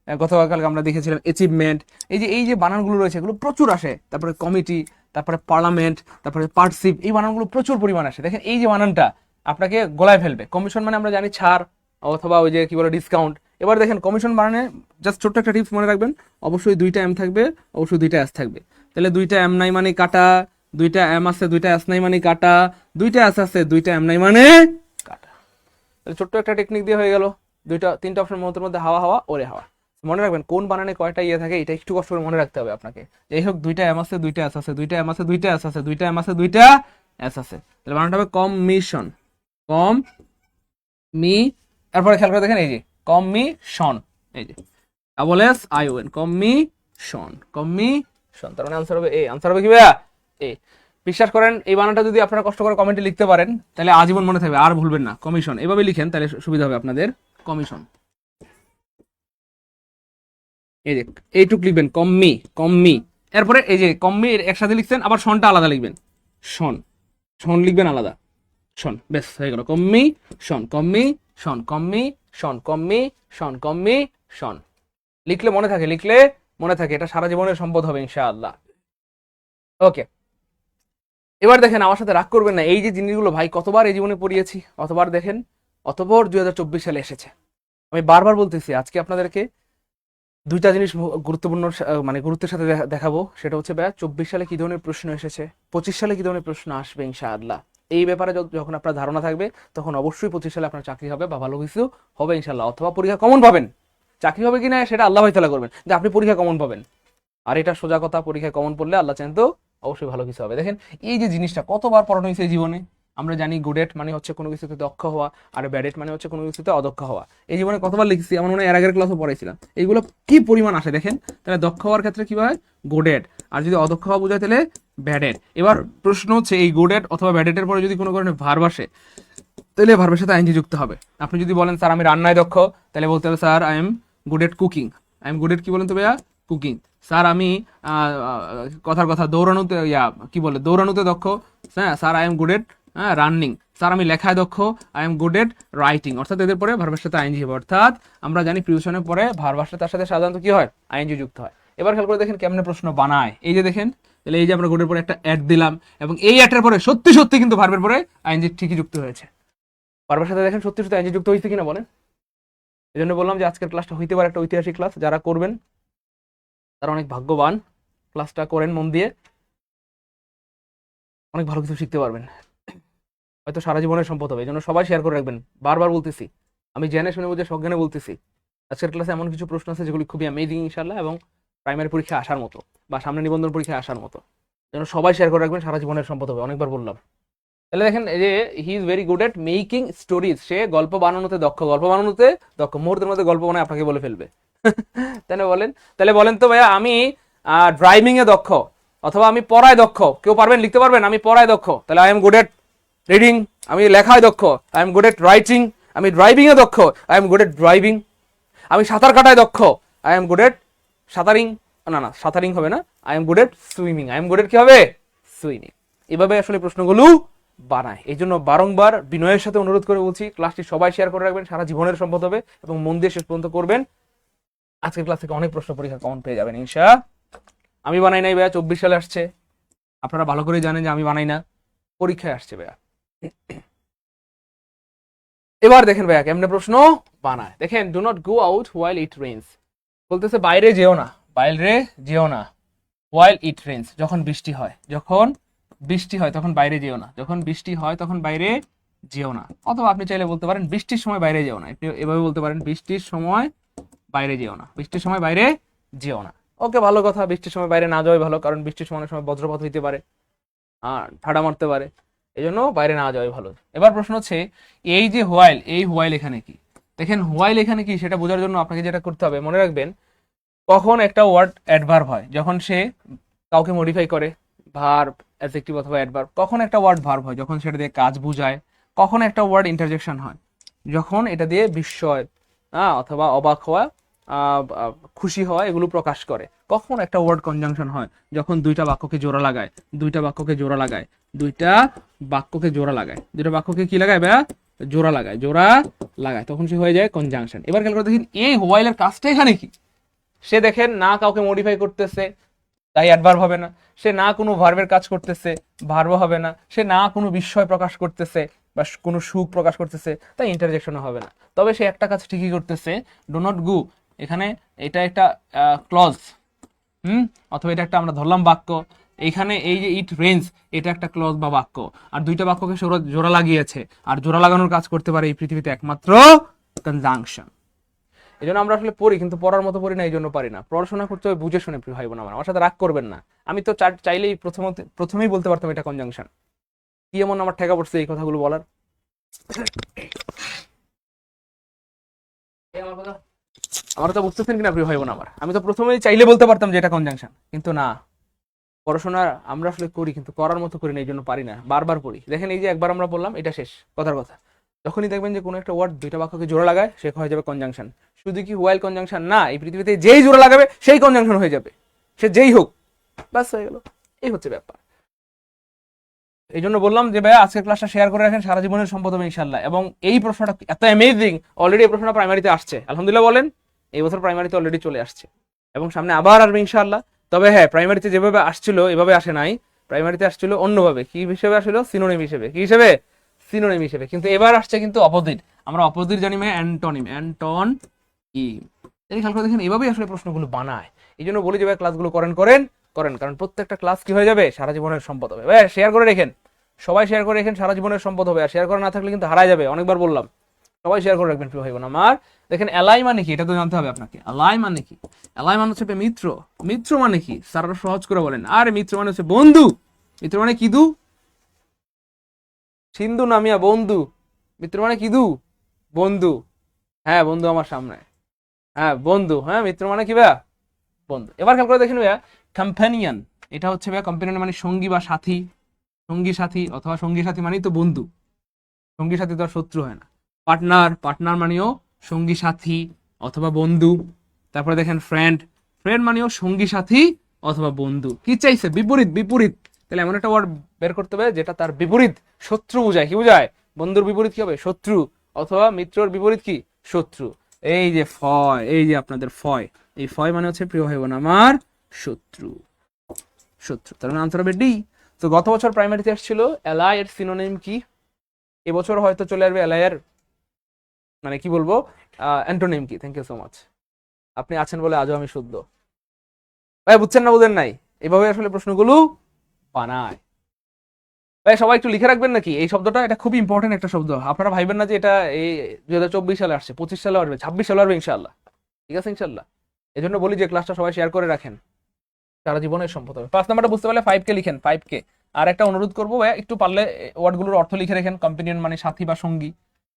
গতকালকে আমরা দেখেছিলাম অ্যাচিভমেন্ট। এই যে বানানগুলো রয়েছে এগুলো প্রচুর আসে। তারপরে কমিটি, তারপরে পার্লামেন্ট, তারপরে পার্টসিপ, এই বানানগুলো প্রচুর পরিমাণ আসে। দেখেন এই যে বানানটা আপনাকে গলায় ফেলবে। কমিশন মানে আমরা জানি ছাড় অথবা ওই যে কি বলে ডিসকাউন্ট। এবার দেখেন কমিশন বানানে জাস্ট ছোট্ট একটা টিপস মনে রাখবেন, অবশ্যই 2টা এম থাকবে, অবশ্যই 2টা এস থাকবে। তাহলে 2টা এম নাই মানে কাটা, 2টা এম আছে 2টা এস নাই মানে কাটা, 2টা এস আছে 2টা এম নাই মানে কাটা। তাহলে ছোট্ট একটা টেকনিক দিয়ে হয়ে গেল। 3টা অপশন মধ্যে হাওয়া হাওয়া ওরে হাওয়া। মনে রাখবেন কোন বানানে কয়টা ইয়ে থাকে, এটা একটু কষ্ট করে মনে রাখতে হবে আপনাকে। যাই হোক, 2টা এম আছে 2টা এস আছে, 2টা এম আছে 2টা এস আছে, 2টা এম আছে 2টা এস আছে। তাহলে বানানটা হবে কমিশন, কম মি। এরপরে খেয়াল করে দেখেন এই যে কমিশন, এই যে double S I O N, commission, commission. তার মানে আনসার হবে এ। আনসার হবে কি ভাইয়া? এ। বিশ্বাস করেন এই বানানটা যদি আপনারা কষ্ট করে কমেন্টে লিখতে পারেন তাহলে আজীবন মনে থাকবে, আর ভুলবেন না। কমিশন এভাবে লিখেন তাহলে সুবিধা হবে আপনাদের। কমিশন, এই যে এইটুক লিখবেন কম্মি, কম্মি। এরপরে এই যে কম্মি একসাথে লিখছেন, আবার শনটা আলাদা লিখবেন, শন, শন লিখবেন আলাদা, শন। বেশ হয়ে গেল কম্মি শন, কম্মি শন, কম্মি শন, কম্মি শন, কম্মি শন। লিখলে মনে থাকে, লিখলে মনে থাকে, এটা সারা জীবনের সম্পদ হবে ইনশাআল্লাহ। ওকে, এবার দেখেন আমার সাথে রাগ করবেন না, এই যে জিনিসগুলো ভাই কতবার এই জীবনে পড়িয়েছি, অতবার দেখেন, অতবার 2024 সালে এসেছে। আমি বারবার বলতেছি আজকে আপনাদেরকে 2টা জিনিস গুরুত্বপূর্ণ মানে গুরুত্বের সাথে দেখাবো। সেটা হচ্ছে ভাইয়া 24 সালে কি ধরনের প্রশ্ন এসেছে, 25 সালে কি ধরনের প্রশ্ন আসবে ইনশাআল্লাহ। এই ব্যাপারে যখন আপনার ধারণা থাকবে তখন অবশ্যই 25 সালে আপনার চাকরি হবে বা ভালো কিছু হবে ইনশাআল্লাহ, অথবা পরীক্ষা কমন পাবেন। চাকরি হবে কিনা সেটা আল্লাহ ফায়সালা করবেন, যে আপনি পরীক্ষা কমন পাবেন। আর এটা সোজা কথা, পরীক্ষায় কমন পড়লে আল্লাহ চান তো অবশ্যই ভালো কিছু হবে। দেখেন এই যে জিনিসটা কতবার পড়ানো হয়েছে এই জীবনে। আমরা জানি গুডেট মানে হচ্ছে কোনো কিছুতে দক্ষ হওয়া, আর ব্যাডেট মানে হচ্ছে কোনো কিছুতে অদক্ষ হওয়া। এই জীবনে কতবার লিখছি, আমার মনে হয় এর আগের ক্লাসও পড়াইছিলাম। এইগুলো কি পরিমাণ আসে দেখেন। তাহলে দক্ষ হওয়ার ক্ষেত্রে কি হয়, গুডেট, আর যদি অদক্ষ হওয়া বোঝায় তাহলে ব্যাডেট। এবার প্রশ্ন হচ্ছে এই গুডেট অথবা ব্যাডেটের পরে যদি কোনো কারণে ভার্ব আসে, তাহলে ভার্বের সাথে আইএনজি যুক্ত হবে। আপনি যদি বলেন স্যার আমি রান্নায় দক্ষ, তাহলে বলতে হবে sir I am good at cooking. I am good at কি বলেন তো ভাইয়া, কুকিং। স্যার আমি কথার কথা দৌড়ানোতে কি বলে দৌড়ানোতে দক্ষ, হ্যাঁ sir I am good at running. Sir আমি লেখায় দক্ষ, I am good at writing. অর্থাৎ এদের পরে ভার্বের সাথে আইএনজি হবে। অর্থাৎ আমরা জানি প্রিপোজিশনের পরে ভার্ব আসলে তার সাথে সাধারণত কি হয়, আইএনজি যুক্ত হয়। এবার খেয়াল করে দেখেন কেমনে প্রশ্ন বানায়। এই যে দেখেন, তাহলে এই যে আমরা গুডের পরে একটা অ্যাড দিলাম, এবং এই অ্যাডের পরে সত্যি সত্যি কিন্তু ভার্বের পরে আইএনজি ঠিকই যুক্ত হয়েছে। ভার্বের সাথে দেখেন সত্যি সত্যি আইএনজি যুক্ত হয়েছে কিনা বলেন। এই জন্য বললাম যে আজকের ক্লাসটা হইতে পারে একটা ঐতিহাসিক ক্লাস। যারা করবেন তারা অনেক ভাগ্যবান। ক্লাসটা করেন মন দিয়ে, অনেক ভালো কিছু শিখতে পারবেন, হয়তো সারা জীবনের সম্পদ হবে। এই জন্য সবাই শেয়ার করে রাখবেন। বারবার বলতেছি, আমি জেনে শুনে বুঝে সজ্ঞানে বলতেছি, আজকের ক্লাসে এমন কিছু প্রশ্ন আছে যেগুলি খুবই অ্যামেজিং ইনশাল্লাহ, এবং প্রাইমারি পরীক্ষায় আসার মতো বা সামনে নিবন্ধন পরীক্ষায় আসার মতো। এই জন্য সবাই শেয়ার করে রাখবেন, সারা জীবনের সম্পদ হবে, অনেকবার বললাম। তাহলে দেখেন এই যে he is very good at making stories, সে গল্প বানানোতে দক্ষ। গল্প বানানোতে দক্ষ, মুহূর্তের মধ্যে গল্প বানায় আপনাকে বলে ফেলবে। তাহলে বলেন তো ভাইয়া আমি ড্রাইভিং এ দক্ষ, অথবা আমি পড়ায় দক্ষ। কেউ পারবেন, লিখতে পারবেন আমি পড়ায় দক্ষ, তাহলে I am good at reading. আমি লেখায় দক্ষ, I am good at writing. আমি ড্রাইভিং এ দক্ষ, I am good at driving. আমি সাঁতার কাটায় দক্ষ, আই এম গুড এট সাঁতারিং। না সাঁতারিং হবে না, I am good at swimming. I am good at কি হবে, সুইমিং। এভাবে আসলে প্রশ্নগুলো বানায়। এই জন্য বারংবার বিনয়ের সাথে অনুরোধ করে বলছি, ক্লাসটি সবাই শেয়ার করে রাখবেন, সারা জীবনের সম্পদ হবে, এবং মন দিয়ে শেষ পর্যন্ত করবেন। আজকের ক্লাস থেকে অনেক প্রশ্ন পরীক্ষা কমন পেয়ে যাবেন ইনশা। আমি বানাই নাই ভাইয়া, 24 সালে আসছে, আপনারা ভালো করে জানেন যে আমি বানাই না, পরীক্ষায় আসছে ভাইয়া। এবার দেখেন ভাইয়া কেমনে প্রশ্ন বানায়। দেখেন, do not go out while it rains, বলতেছে বাইরে যেও না, বাইরে যেও না। হোয়াইল ইট রেইনস, যখন বৃষ্টি হয়, যখন বৃষ্টি হয় তখন বাইরে যেও না, যখন বৃষ্টি হয় তখন বাইরে যেও না। অথবা আপনি চাইলে বলতে পারেন বৃষ্টির সময় বাইরে যেও না। আপনি এভাবে বলতে পারেন বৃষ্টির সময় বাইরে যেও না, বৃষ্টির সময় বাইরে যেও না। ওকে, ভালো কথা, বৃষ্টির সময় বাইরে না যাওয়াই ভালো, কারণ বৃষ্টির সময় অনেক সময় বজ্রপাত হইতে পারে, ঠাডা মারতে পারে, এই জন্য বাইরে না যাওয়াই ভালো। এবার প্রশ্ন হচ্ছে এই যে হোয়াইল, এই হোয়াইল এখানে কি। দেখেন হোয়াইল এখানে কি সেটা বোঝার জন্য আপনাকে যেটা করতে হবে, মনে রাখবেন কখন একটা ওয়ার্ড অ্যাডভার্ব হয়, যখন সে কাউকে মডিফাই করে, ভার্ব, অ্যাডজেক্টিভ অথবা অ্যাডভার্ব। কখন একটা ওয়ার্ড ভার্ব হয়, যখন সেটা দিয়ে কাজ বোঝায়। কখন একটা ওয়ার্ড ইন্টারজেকশন হয়, যখন এটা দিয়ে বিস্ময় অথবা অবাক হওয়া, খুশি হওয়া এগুলো প্রকাশ করে। কখন একটা ওয়ার্ড কনজাংশন হয়, যখন দুইটা বাক্যকে জোড়া লাগায়, দুইটা বাক্যকে জোড়া লাগায়, দুইটা বাক্যকে জোড়া লাগায়, দুইটা বাক্যকে কি লাগায় ভাইয়া, জোড়া লাগায়, জোড়া লাগায়, তখন সে হয়ে যায় কনজাংশন। এবার খেয়াল করে দেখেন এই হোয়াইলের কাজটা এখানে কি। সে দেখেন না কাউকে মডিফাই করতেছে, তাই অ্যাডভার্ব হবে না। সে না কোনো ভার্বের কাজ করতেছে, ভার্ব হবে না। সে না কোনো বিস্ময় প্রকাশ করতেছে বা কোনো সুখ প্রকাশ করতেছে, তাই ইন্টারজেকশনও হবে না। তবে সে একটা কাজ ঠিকই করতেছে, ডো নট গো, এখানে এটা একটা ক্লজ, অথবা এটা একটা আমরা ধরলাম বাক্য। এইখানে এই যে ইট রেঞ্জ, এটা একটা ক্লজ বা বাক্য, আর দুইটা বাক্যকে জোড়া লাগিয়েছে। আর জোড়া লাগানোর কাজ করতে পারে এই পৃথিবীতে একমাত্র কনজাংশন। এই জন্য আমরা আসলে পড়ি, কিন্তু পড়ার মতো পড়ি না, এই জন্য পারি না। পড়াশোনা করতে হবে বুঝে শুনে, প্রিয় ভাই বোন আমার সাথে রাগ করবেন না। আমি তো চাইলেই প্রথমেই বলতে পারতাম এটা কনজাংশন। কি এমন আমার ঠেকা পড়ছে এই কথাগুলো বলার। আমার তো বুঝতেছেন কিনা প্রিয় ভাই বোন আমার, আমি তো প্রথমেই চাইলে বলতে পারতাম যে এটা কনজাংশন, কিন্তু না। পড়াশোনা আমরা আসলে করি, কিন্তু করার মতো করি না, এই জন্য পারি না, বারবার পড়ি। দেখেন এই যে একবার আমরা বললাম, এটা শেষ, কথার কথা। যখনই দেখবেন যে কোনো একটা ওয়ার্ড দুইটা বাক্যকে জোড়া লাগায়, সে হয়ে যাবে কনজাংশন। শুধু কি হোয়াইল কনজাংশন না, এই পৃথিবীতে যেই জোড়া লাগাবে সেই কনজাংশন হয়ে যাবে, সে যেই হোক, ব্যাস হয়ে গেল। এই হচ্ছে ব্যাপার। এই জন্য বললাম যে ভাই আজকের ক্লাসটা শেয়ার করে রাখেন, সারা জীবনের সম্পদ হবে ইনশাল্লাহ। এবং এই প্রশ্নটা এত অ্যামেজিং, অলরেডি এই প্রশ্নটা প্রাইমারিতে আসছে, আলহামদুলিল্লাহ বলেন। এই বছর প্রাইমারিতে অলরেডি চলে আসছে, এবং সামনে আবার আসবে ইনশাল্লাহ। তবে হ্যাঁ, প্রাইমারিতে যেভাবে আসছিল এভাবে আসে নাই, প্রাইমারিতে আসছিল অন্যভাবে। কি হিসেবে আসছিল, সিনোনিম হিসেবে। কি হিসেবে, সিনোনিম হিসেবে। কিন্তু এবার আসছে কিন্তু অপোজিট। আমরা অপোজিট জানি মানে অ্যান্টনিম, অ্যান্টনিম। এই খেয়াল করে দেখেন, এভাবেই আসলে প্রশ্নগুলো বানায়। এই জন্য বলি যে ভাই ক্লাসগুলো করেন, কারণ প্রত্যেকটা ক্লাস কি হয়ে যাবে, সারা জীবনের সম্পদ হবে। ভাই শেয়ার করে রেখেন, সবাই শেয়ার করে রেখেন, সারা জীবনের সম্পদ হবে। আর শেয়ার করা না থাকলে কিন্তু হারায় যাবে, অনেকবার বললাম। সবাই শেয়ার করে রাখবেন প্রিয় ভাই বোন আমার। দেখেন এলাই মানে কি এটা তো জানতে হবে আপনাকে। এলাই মানে কি? এলাই মানে হচ্ছে মিত্র। মিত্র মানে কি স্যার সহজ করে বলেন। আরে মিত্র মানে হচ্ছে বন্ধু। মিত্র মানে কি দু সিন্ধু নামিয়া বন্ধু। মিত্র মানে কি দু বন্ধু। হ্যাঁ বন্ধু আমার সামনে। হ্যাঁ বন্ধু, হ্যাঁ মিত্র মানে কি ভাইয়া বন্ধু। এবার খেয়াল করে দেখেন ভাইয়া কম্প্যানিয়ন, এটা হচ্ছে ভাইয়া কম্প্যানিয়ন মানে সঙ্গী বা সাথী। সঙ্গী সাথী অথবা সঙ্গী সাথী মানেই তো বন্ধু, সঙ্গী সাথী তো আর শত্রু হয় না। পার্টনার, পার্টনার মানেও সঙ্গী সাথী অথবা বন্ধু। তারপরে দেখেন ফ্রেন্ড, ফ্রেন্ড মানেও সঙ্গী সাথী অথবা বন্ধু। কি চাইছে? বিপরীত, বিপরীত। তাহলে এমন একটা ওয়ার্ড বের করতে হবে যেটা তার বিপরীত। শত্রু বোঝায়, কি বোঝায়? বন্ধুর বিপরীত কি হবে? শত্রু। অথবা মিত্রর বিপরীত কি? শত্রু। এই যে ফয়, এই যে আপনাদের ফয়, এই ফয় মানে হচ্ছে প্রিয় ভাই বোন আমার শত্রু। শত্রু, তার মানে আনসার হবে ডি। তো গত বছর প্রাইমারিতে আসছিল এলাই এর সিনোনিম কি? এবছর হয়তো চলে আসবে এলাই এর মানে কি বলবো অ্যান্টোনিম কি? Thank you so much. আপনি আছেন বলে আজও আমি শুদ্ধ। ভাই বুঝছেন না বুঝেন নাই? এভাবে আসলে প্রশ্নগুলো বানায়। ভাই সবাই একটু লিখে রাখবেন নাকি এই শব্দটা? এটা খুবই ইম্পর্টেন্ট একটা শব্দ। আপনারা ভাইবেন না যে এটা এই 2024 সালে আসছে, 25 সালে আসবে, 26 সালে আসবে ইনশাআল্লাহ। ঠিক আছে ইনশাআল্লাহ। এই জন্য বলি যে ক্লাসটা সবাই শেয়ার করে রাখেন, সারা জীবনের সম্পদ হবে। 5 নাম্বারটা বুঝতে পারলে 5K লিখেন, 5K। আর একটা অনুরোধ করবো ভাই, একটু পারলে ওয়ার্ডগুলোর অর্থ লিখে রাখেন। কম্পেনিয়ন মানে সাথী বা সঙ্গী,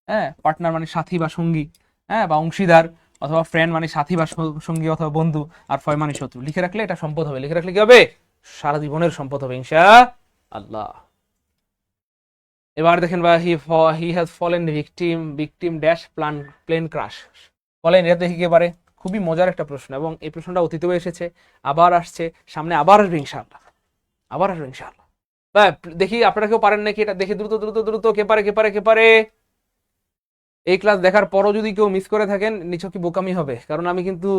হ্যাঁ। পার্টনার মানে সাথী বা সঙ্গী, হ্যাঁ, বা অংশীদার। অথবা ফ্রেন্ড মানে সাথী বা সঙ্গী অথবা বন্ধু। আর ফয় মানে শত্রু। লিখে রাখলে এটা সম্পদ হবে। লিখে রাখলে কি হবে? সারা জীবনের সম্পদ হবে ইনশাআল্লাহ। এবার দেখেন ভাই he has fallen victim dash plane crash. বলেন এটা দেখি এবারে খুবই মজার একটা প্রশ্ন, এবং এই প্রশ্নটা অতীতেও এসেছে, আবার আসছে, সামনে আবার আসবে ইনশাআল্লাহ। আবার আসবে ইনশাআল্লাহ। ভাই দেখি আপনারা কেউ পারেন নাকি এটা? দেখি দ্রুত দ্রুত দ্রুত, কে পারে কে পারে কে পারে? এই ক্লাস দেখার পরও যদি কেউ মিস করে থাকেন নিছকই বোকামি হবে, কারণ আমি কিন্তু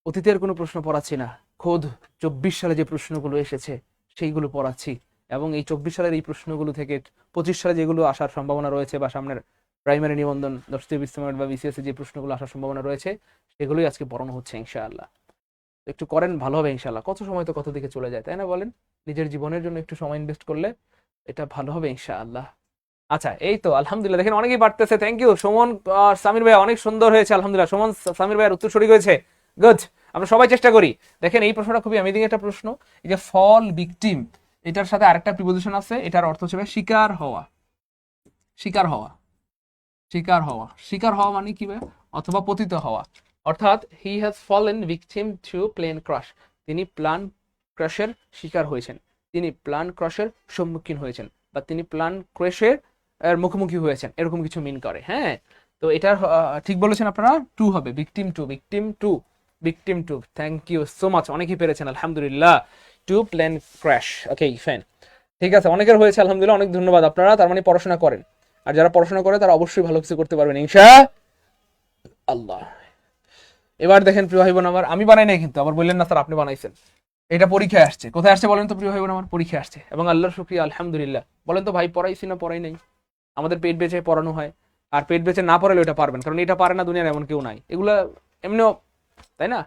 অতীতের কোনো প্রশ্ন পড়াচ্ছি না, খোদ 24 সালে যে প্রশ্নগুলো এসেছে সেইগুলো পড়াচ্ছি। এবং এই 24 সালের এই প্রশ্নগুলো থেকে 25 সালে যেগুলো আসার সম্ভাবনা রয়েছে, বা সামনের প্রাইমারি নিবন্ধন 10 বা বিসিএস যে প্রশ্নগুলো আসার সম্ভাবনা রয়েছে, সেগুলোই আজকে পড়ানো হচ্ছে ইনশাআল্লাহ। একটু করেন, ভালো হবে ইনশাআল্লাহ। কত সময় তো কত দিকে চলে যায়, তাই না বলেন? নিজের জীবনের জন্য একটু সময় ইনভেস্ট করলে এটা ভালো হবে ইনশাআল্লাহ। আচ্ছা এই তো আলহামদুলিল্লাহ, দেখেন অনেকেই পারতেছে। থ্যাংক ইউ সুমন সামির ভাই, অনেক সুন্দর হয়েছে আলহামদুলিল্লাহ। সুমন সামির ভাইয়ের উত্তর সঠিক হয়েছে, গুড। আমরা সবাই চেষ্টা করি। দেখেন এই প্রশ্নটা খুবই অ্যামেজিং একটা প্রশ্ন। এই যে ফল ভিকটিম, এটার সাথে আরেকটা প্রিপোজিশন আছে, এটার অর্থ হচ্ছে শিকার হওয়া। শিকার হওয়া, শিকার হওয়া, শিকার হওয়া মানে কি ভাই? অথবা পতিত হওয়া। অর্থাৎ he has fallen victim to plane crash, তিনি প্লান ক্রাশের শিকার হয়েছেন, তিনি প্লান ক্রাশের সম্মুখীন হয়েছেন, বা তিনি প্লান ক্রাশের মুখোমুখি হয়েছেন, এরকম কিছু মিন করে। হ্যাঁ, তো এটা ঠিক বলেছেন আপনারা, টু হবে, victim to, victim to, victim to. Thank you so much, অনেকেই পেরেছেন আলহামদুলিল্লাহ। To plane crash, okay fine, ঠিক আছে, অনেকের হয়েছে আলহামদুলিল্লাহ, অনেক ধন্যবাদ। আপনারা তার মানে পড়াশোনা করেন, আর যারা পড়াশোনা করে তারা অবশ্যই ভালো কিছু করতে পারবেন ইনশাআল্লাহ। এবার দেখেন প্রিয় ভাই বোন আমার, আমি বানাই নাই কিন্তু, আবার বললেন না স্যার আপনি বানাইছেন। এটা পরীক্ষায় আসছে, কোথায় আসছে বলেন তো প্রিয় ভাই বোন আমার? পরীক্ষায় আসছে, এবং আল্লাহর শুকরিয়া আলহামদুলিল্লাহ। বলেন তো ভাই পড়াইছি না পড়াই নাই? আমাদের পেট বেঁচে পড়ানো হয়, আর পেট বেঁচে না পড়ালে ওটা পারবেন, কারণ এটা পারে না দুনিয়ার এমন কেউ নাই। এগুলো এমনিও, তাই না?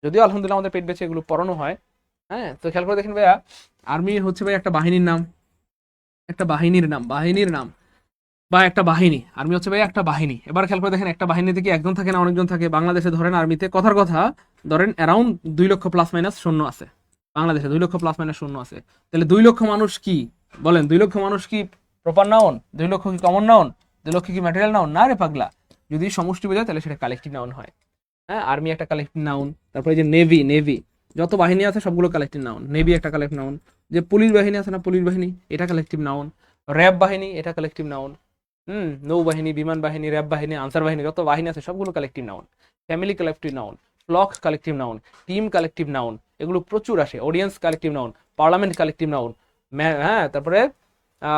যদিও আলহামদুলিল্লাহ আমাদের পেট বেঁচে এগুলো পড়ানো হয়। হ্যাঁ, তো খেয়াল করে দেখেন ভাইয়া, আর্মি হচ্ছে ভাই একটা বাহিনীর নাম, একটা বাহিনীর নাম, বাহিনীর নাম, বা একটা বাহিনী। আর্মি হচ্ছে ভাই একটা বাহিনী। এবার খেয়াল করে দেখেন, একটা বাহিনীতে কি একজন থাকে না অনেকজন থাকে? বাংলাদেশে ধরেন আর্মিতে কথার কথা ধরেন অ্যারাউন্ড 2 লক্ষ প্লাস মাইনাস সৈন্য আছে। বাংলাদেশে 2 লক্ষ প্লাস মাইনাস সৈন্য আছে। তাহলে 2 লক্ষ মানুষ কি বলেন? 2 লক্ষ মানুষ কি প্রপার নাউন? 2 লক্ষ কি কমন নাউন? 2 লক্ষ কি ম্যাটেরিয়াল নাউন? না রে পাগলা, যদি সমষ্টি বোঝায় তাহলে সেটা কালেক্টিভ নাউন হয়। হ্যাঁ, আর্মি একটা কালেক্টিভ নাউন। তারপরে যে নেভি, নেভি যত বাহিনী আছে সবগুলো কালেক্টিভ নাউন। নেভি একটা কালেক্টিভ নাউন। যে পুলিশ বাহিনী আছে না, পুলিশ বাহিনী, এটা কালেক্টিভ নাউন। র্যাব বাহিনী, এটা কালেক্টিভ নাউন। নৌবাহিনী, বিমান বাহিনী, র্যাব বাহিনী, আনসার বাহিনী, যত বাহিনী আছে সবগুলো collective noun. Family collective noun, flock collective noun, team collective noun, এগুলো প্রচুর আসে। Audience collective noun, parliament collective noun, হ্যাঁ, তারপরে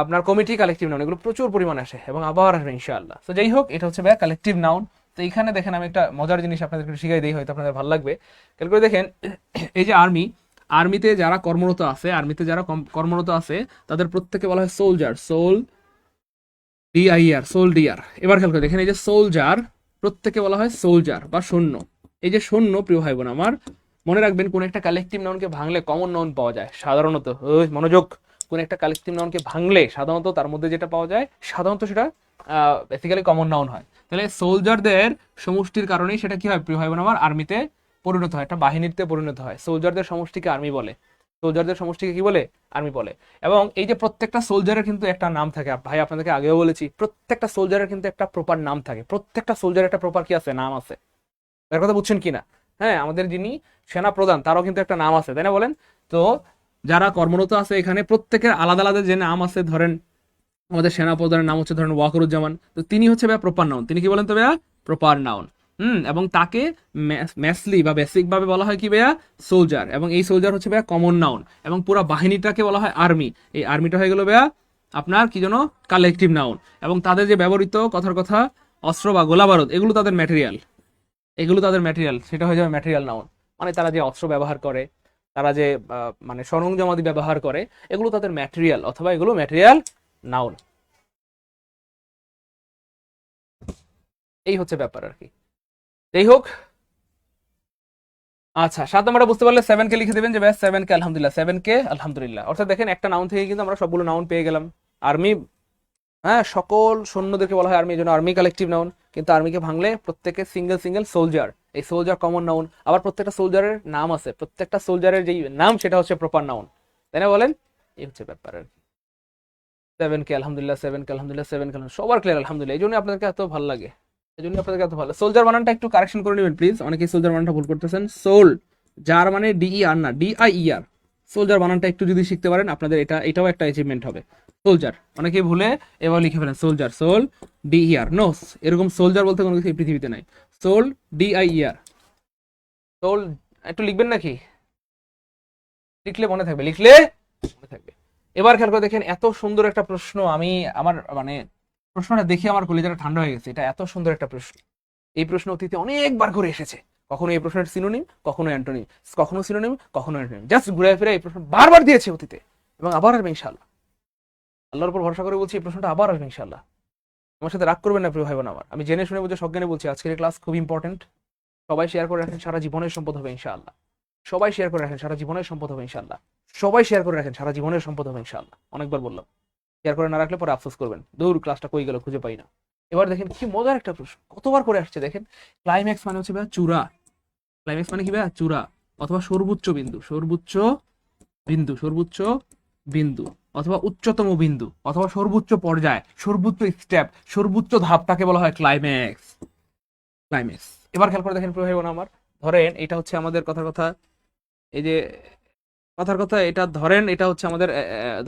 আপনার কমিটি কালেক্টিভ নাউন, এগুলো প্রচুর পরিমাণে আসে, এবং আবার আসবে ইনশাআল্লাহ। তো যাই হোক, এটা হচ্ছে কালেক্টিভ নাউন। তো এইখানে দেখেন আমি একটা মজার জিনিস আপনাদেরকে শিখাই দিই, হয়তো আপনাদের ভালো লাগবে। খেয়াল করে দেখেন, এই যে আর্মি, আর্মিতে যারা কর্মরত আছে, আর্মিতে যারা কর্মরত আছে তাদের প্রত্যেকে বলা হয় সোলজার, সোল ডিআইআর, সোলডিয়ার। এবার খেয়াল করে দেখেন, এই যে সোলজার, প্রত্যেকে বলা হয় সোলজার বা সৈন্য। এই যে সৈন্য, প্রিয় ভাই বোন আমার, মনে রাখবেন কোন একটা কালেকটিভ নাউনকে ভাঙলে কমন নাউন পাওয়া যায় সাধারণত। মনোযোগ, কোন একটা কালেকটিভ নাউনকে ভাঙলে সাধারণত তার মধ্যে যেটা পাওয়া যায়, সাধারণত সেটা বেসিক্যালি কমন নাউন হয়। তাহলে সোলজারদের সমষ্টির কারণেই সেটা কি হয় প্রিয় ভাই বোন আমার, আর্মিতে পরিণত হয়, একটা বাহিনীতে পরিণত হয়। সোলজারদের সমষ্টিকে আর্মি বলে, সোলজারদের সমষ্টিকে কি বলে, আর্মি বলে। এবং এই যে প্রত্যেকটা সোলজারের কিন্তু একটা নাম থাকে, ভাই আপনাদেরকে আগেও বলেছি, প্রত্যেকটা সোলজারের কিন্তু একটা প্রপার নাম থাকে, প্রত্যেকটা সোলজারের একটা প্রপার কি আছে, নাম আছে। এর কথা বুঝছেন কিনা? হ্যাঁ, আমাদের যিনি সেনা প্রধান তারও কিন্তু একটা নাম আছে, তাই না বলেন? তো যারা কর্মরত আছে এখানে প্রত্যেকের আলাদা আলাদা যে নাম আছে, ধরেন আমাদের সেনা প্রধানের নাম হচ্ছে ধরেন ওয়াকরুজ্জামান, তো তিনি হচ্ছে ভাইয়া প্রপার নাউন, তিনি কি বলেন তো ভাইয়া, প্রপার নাউন। এবং তাকে ম্যাসলি বা বেসিক ভাবে বলা হয় কি ভাইয়া, সোলজার, এবং এই সোলজার হচ্ছে ভাইয়া কমন নাউন, এবং পুরো বাহিনীটাকে বলা হয় আর্মি। এই আর্মিটা হয়ে গেল ভাইয়া আপনার কি যেন কালেকটিভ নাউন, এবং তাদের যে ব্যবহৃত কথার কথা অস্ত্র বা গোলা বারুদ, এগুলো তাদের ম্যাটেরিয়াল, এগুলো তাদের ম্যাটেরিয়াল, সেটা হয়ে যাবে ম্যাটেরিয়াল নাউন। মানে তারা যে অস্ত্র ব্যবহার করে, তারা যে মানে সরঞ্জামাদি ব্যবহার করে, এগুলো তাদের ম্যাটেরিয়াল, অথবা এগুলো ম্যাটেরিয়াল নাউন। এই হচ্ছে ব্যাপার আর কি। যাই হোক, আচ্ছা 7 নম্বরটা বুঝতে পারলে 7 কে লিখে দেবেন যে ব্যাস 7 কে আলহামদুলিল্লাহ, 7 কে আলহামদুলিল্লাহ। অর্থাৎ দেখেন একটা নাউন থেকে কিন্তু আমরা সবগুলো নাউন পেয়ে গেলাম। আর্মি, হ্যাঁ, সকল সৈন্যদেরকে বলা হয় আর্মি, এই জন্য আর্মি কালেকটিভ নাউন। কিন্তু আর্মিকে ভাঙলে প্রত্যেকে সিঙ্গেল সিঙ্গেল সোলজার, এই সোলজার কমন নাউন। আবার প্রত্যেকটা সোলজারের নাম আছে, প্রত্যেকটা সোলজারের যেই নাম সেটা হচ্ছে প্রপার নাউন, তাই না বলেন? এই হচ্ছে ব্যাপার আর কি। 7 কে আলহামদুলিল্লাহ, 7 কে আলহামদুলিল্লাহ, 7 কে আলহামদুলিল্লাহ, সবার ক্লিয়ার আলহামদুলিল্লাহ। এই জন্য আপনাদেরকে এত ভালো লাগে, এই জন্য আপনাদেরকে এত ভালো। সোলজার বানানটা একটু কারেকশন করে নেবেন প্লিজ, অনেকেই সোলজার বানানটা ভুল করতেছেন। সোল যার মানে ডিই আর না, ডিআইইআর। সোলজার বানানটা একটু যদি শিখতে পারেন আপনাদের এটাও একটা অ্যাচিভমেন্ট হবে। সোলজার অনেকেই ভুলে এবার লিখে ফেলেন সোলজার, সোল ডিইআর, নো, এরকম সোলজার বলতে কোনো কিছু এই পৃথিবীতে নাই। Soul DIER, soul. একটু লিখবেন নাকি? লিখলে মনে থাকবে, লিখলে মনে থাকবে। এবার খেয়াল করে দেখেন, এত সুন্দর একটা প্রশ্ন, আমি আমার মানে প্রশ্নটা দেখে আমার কলিজাটা ঠান্ডা হয়ে গেছে। এটা এত সুন্দর একটা প্রশ্ন, এই প্রশ্ন অতীতে অনেকবার করে এসেছে। কখনো এই প্রশ্নের সিনোনিম, কখনো অ্যান্টোনিম, কখনো সিনোনিম, কখনো অ্যান্টোনিম, জাস্ট ঘুরে ফিরে এই প্রশ্ন বারবার দিয়েছে অতীতে, এবং আবার আসবে ইনশাআল্লাহ। আল্লাহর উপর ভরসা করে বলছি, এই প্রশ্নটা আবার আসবে ইনশাআল্লাহ। আমার সাথে রাগ করবেন না প্রিয় ভাই বোন আমার, আমি জেনে শুনে বুঝে সজ্ঞানে বলছি, আজকের ক্লাস খুব ইম্পর্টেন্ট। সবাই শেয়ার করে রাখেন, সারা জীবনের সম্পদ হবে ইনশাআল্লাহ। সবাই শেয়ার করে রাখেন, সারা জীবনের সম্পদ হবে ইনশাআল্লাহ। সবাই শেয়ার করে রাখেন, সারা জীবনের সম্পদ হবে ইনশাআল্লাহ। অনেকবার বললাম, শেয়ার করে না রাখলে পরে আফসোস করবেন, দূর ক্লাসটা কই গেল খুঁজে পাই না। এবার দেখেন কি মজার একটা প্রশ্ন, কতবার করে আসছে দেখেন। ক্লাইম্যাক্স মানে হচ্ছে ভাই চূড়া, ক্লাইম্যাক্স মানে কি ভাই চূড়া, অথবা সর্বোচ্চ বিন্দু, সর্বোচ্চ বিন্দু, সর্বোচ্চ বিন্দু, অথবা উচ্চতম বিন্দু, অথবা সর্বোচ্চ পর্যায়, সর্বোচ্চ স্টেপ, সর্বোচ্চ ধাপটাকে বলা হয় ক্লাইম্যাক্স, ক্লাইম্যাক্স। এবার খেয়াল করে দেখেন প্রিয় ভাই বোন আমার, ধরেন এটা হচ্ছে আমাদের কথার কথা, এই যে কথার কথা এটা ধরেন, এটা হচ্ছে আমাদের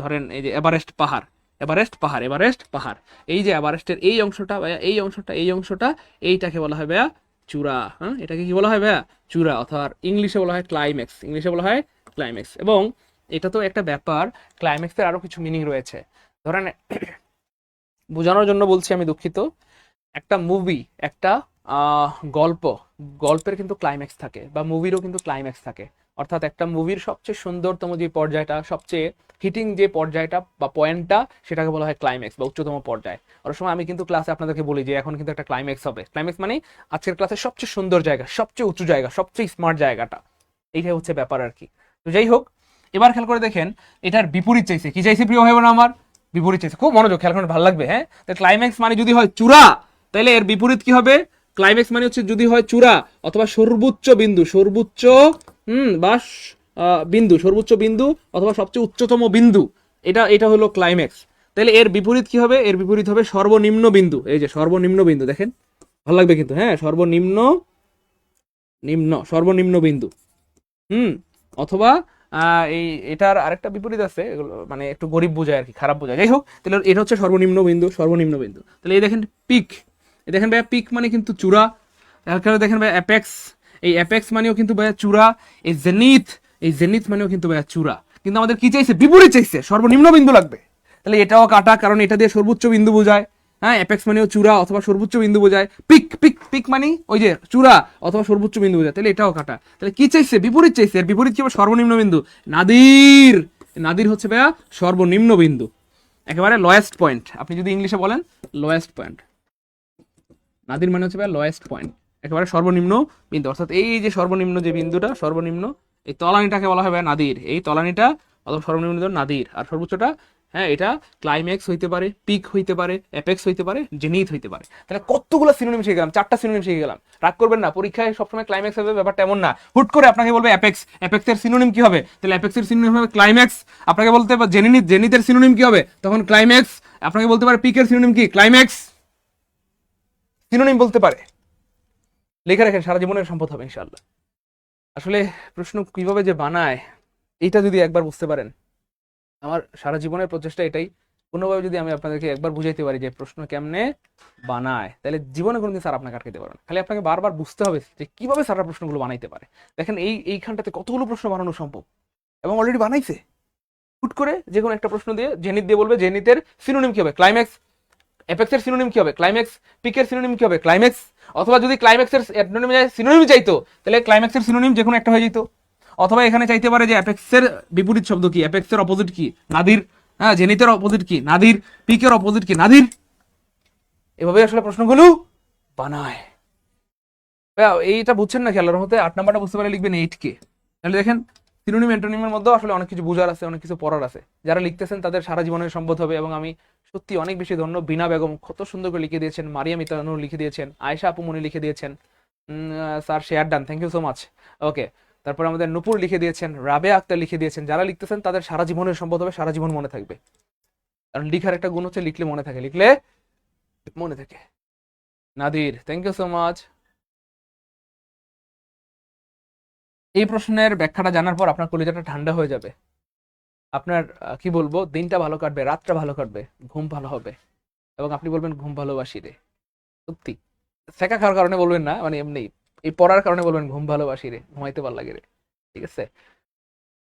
ধরেন এই যে এভারেস্ট পাহাড়, এভারেস্ট পাহাড়, এভারেস্ট পাহাড়। এই যে এভারেস্টের এই অংশটা ভাইয়া, এই অংশটা, এই অংশটা, এইটাকে বলা হয় ভাইয়া চূড়া। হ্যাঁ, এটাকে কি বলা হয় ভাইয়া? চূড়া, অথবা ইংলিশে বলা হয় ক্লাইম্যাক্স, ইংলিশে বলা হয় ক্লাইম্যাক্স। এবং এটা তো একটা ব্যাপার, ক্লাইম্যাক্সের আরো কিছু মিনিং রয়েছে। ধরেন বোঝানোর জন্য বলছি, আমি দুঃখিত। একটা মুভি, একটা গল্প, গল্পের কিন্তু ক্লাইম্যাক্স থাকে, বা মুভিরও কিন্তু ক্লাইম্যাক্স থাকে। অর্থাৎ একটা মুভির সবচেয়ে সুন্দরতম যে পর্যায়টা, সবচেয়ে হিটিং যে পর্যায়টা বা পয়েন্টটা, সেটাকে বলা হয় ক্লাইম্যাক্স বা উচ্চতম পর্যায়। অনেক সময় আমি কিন্তু ক্লাসে আপনাদেরকে বলি যে এখন কিন্তু একটা ক্লাইম্যাক্স হবে। ক্লাইম্যাক্স মানে আজকের ক্লাসের সবচেয়ে সুন্দর জায়গা, সবচেয়ে উঁচু জায়গা, সবচেয়ে স্মার্ট জায়গাটা, এইটাই হচ্ছে ব্যাপার আর কি। তো যাই হোক, এবার খেয়াল করে দেখেন, এটার বিপরীত চাইছে, কি চাইছে প্রিয় ভাই বোন আমার? বিপরীত চাইছে, খুব মনোযোগ, খেয়াল করে ভালো লাগবে। হ্যাঁ, তো ক্লাইম্যাক্স মানে যদি হয় চূড়া, তাহলে এর বিপরীত কি হবে? ক্লাইম্যাক্স মানে হচ্ছে যদি হয় চূড়া অথবা সর্বোচ্চ বিন্দু, সর্বোচ্চ বা বিন্দু, সর্বোচ্চ বিন্দু অথবা সবচেয়ে উচ্চতম বিন্দু, এটা এটা হলো ক্লাইম্যাক্স। তাহলে এর বিপরীত কি হবে? এর বিপরীত হবে সর্বনিম্ন বিন্দু। এই যে সর্বনিম্ন বিন্দু, দেখেন ভালো লাগবে কিন্তু। হ্যাঁ, সর্বনিম্ন, সর্বনিম্ন বিন্দু। অথবা এই এটার আরেকটা বিপরীত আছে, এগুলো মানে একটু গরিব বোঝায় আর কি, খারাপ বোঝায়। যাই হোক, তাহলে এটা হচ্ছে সর্বনিম্ন বিন্দু, সর্বনিম্ন বিন্দু। তাহলে এই দেখেন পিক, এই দেখেন ভাইয়া পিক মানে কিন্তু চূড়া। দেখেন ভাইয়া অ্যাপেক্স, এই অ্যাপেক্স মানেও কিন্তু ভাইয়া চূড়া। এই জেনিথ, এই জেনিথ মানেও কিন্তু ভাইয়া চূড়া। কিন্তু আমাদের কি চাইছে? বিপরীত চাইছে, সর্বনিম্ন বিন্দু লাগবে। তাহলে এটাও কাটা, কারণ এটা দিয়ে সর্বোচ্চ বিন্দু বোঝায়। হ্যাঁ, অ্যাপেক্স মানেও চূড়া অথবা সর্বোচ্চ বিন্দু বোঝায়। পিক, পিক, পিক মানে ওই যে চূড়া অথবা সর্বোচ্চ বিন্দু বোঝায়। তাহলে এটাও কাটা। তাহলে কি চাইছে? বিপরীত চাইছে। এর বিপরীত কি হবে? সর্বনিম্ন বিন্দু। নাদির, নাদির হচ্ছে ভাইয়া সর্বনিম্ন বিন্দু, একেবারে লয়েস্ট পয়েন্ট। আপনি যদি ইংলিশে বলেন লয়েস্ট পয়েন্ট, নাদির মানে হচ্ছে ভাইয়া লয়েস্ট পয়েন্ট, একেবারে সর্বনিম্ন বিন্দু। অর্থাৎ এই যে সর্বনিম্ন যে বিন্দুটা, সর্বনিম্ন এই তলানিটাকে বলা হয় ভাইয়া নাদির। এই তলানিটা অথবা সর্বনিম্ন নাদির, আর সর্বোচ্চটা হ্যাঁ, এটা ক্লাইম্যাক্স হইতে পারে, পিক হইতে পারে, অ্যাপেক্স হইতে পারে, জেনিথ হইতে পারে। তাহলে কতগুলো সিনোনিম শিখে গেলাম, 4টা সিনোনিম শিখে গেলাম। রাগ করবেন না, পরীক্ষায় সবসময় ক্লাইম্যাক্স হবে ব্যাপারটা এমন না। হুট করে আপনাকে বলবে অ্যাপেক্স, অ্যাপেক্সের সিনোনিম কি হবে? তাহলে অ্যাপেক্সের সিনোনিম হবে ক্লাইম্যাক্স। আপনাকে বলতে পারে জেনিথ, জেনিথের সিনোনিম কি হবে? তখন ক্লাইম্যাক্স। আপনাকে বলতে পারে পিকের সিনোনিম কি? ক্লাইম্যাক্স। সিনোনিম বলতে পারে। লেখা রাখেন, সারা জীবনের সম্পদ হবে ইনশাআল্লাহ। আসলে প্রশ্ন কিভাবে যে বানায়, এইটা যদি একবার বুঝতে পারেন, আমার সারা জীবনের প্রচেষ্টা এটাই, কোনোভাবে যদি আমি আপনাদেরকে একবার বুঝাইতে পারি যে প্রশ্ন কেমনে বানায়, তাহলে জীবনে কোনোদিন স্যার আপনাকে আটকাতে পারবেন। খালি আপনাকে বারবার বুঝতে হবে যে কিভাবে স্যাররা প্রশ্নগুলো বানাইতে পারে। দেখেন এইখানটাতে কতগুলো প্রশ্ন বানানো সম্ভব, এবং অলরেডি বানাইছে। হুট করে যে কোনো একটা প্রশ্ন দিয়ে জেনিথ দিয়ে বলবে জেনিথের সিনোনিম কি হবে? ক্লাইম্যাক্স। অ্যাপেক্সের সিনোনিম কি হবে? ক্লাইম্যাক্স। পিকের সিনোনিম কি হবে? ক্লাইম্যাক্স। অথবা যদি ক্লাইম্যাক্সের সিনোনিম চাইতো, তাহলে ক্লাইম্যাক্সের সিনোনিম যে কোনো একটা হয়ে যেত। অথবা এখানে চাইতে পারে যে অ্যাপেক্সের বিপরীত শব্দ কি, অ্যাপেক্সের অপোজিট কি, নাদির। হ্যাঁ, জেনিথের অপোজিট কি, নাদির। পিকের অপোজিট কি, নাদির। এভাবে আসলে প্রশ্নগুলো বানায়। এইটা বুঝছেন না, খেলার মধ্যে 8 নাম্বারটা বুঝতে পারে লিখবেন 8K। তাহলে দেখেন সিনোনিম অ্যান্টোনিমের মধ্যে আসলে অনেক কিছু বোঝার আছে, অনেক কিছু পড়ার আছে। যারা লিখতেছেন তাদের সারা জীবনের সম্পদ হবে। এবং আমি সত্যি অনেক বেশি ধন্য, বিনা বেগম কত সুন্দর করে লিখে দিয়েছেন, মারিয়াম ইতানুর লিখে দিয়েছেন, আয়েশা আপু মনি লিখে দিয়েছেন, sir share done, thank you so much. Okay, তারপর আমাদের নূপুর লিখে দিয়েছেন, রাবেয়া আক্তার লিখে দিয়েছেন। যারা লিখতেছেন তাদের সারা জীবনের সম্পদ হবে, সারা জীবন মনে থাকবে। কারণ লিখার একটা গুণ হচ্ছে লিখলে মনে থাকে, লিখলে মনে থাকে। Nadir, thank you so much. এই প্রশ্নের ব্যাখ্যাটা জানার পর আপনার কলিজাটা ঠান্ডা হয়ে যাবে। আপনার কি বলবো, দিনটা ভালো কাটবে, রাতটা ভালো কাটবে, ঘুম ভালো হবে, এবং আপনি বলবেন ঘুম ভালোবাসি রে। সত্যি শেখা খাওয়ার কারণে বলবেন না, মানে এমনি এই পড়ার কারণে বলবেন ঘুম ভালোবাসি রে, ঘুমাইতে ভালো লাগে রে। ঠিক আছে,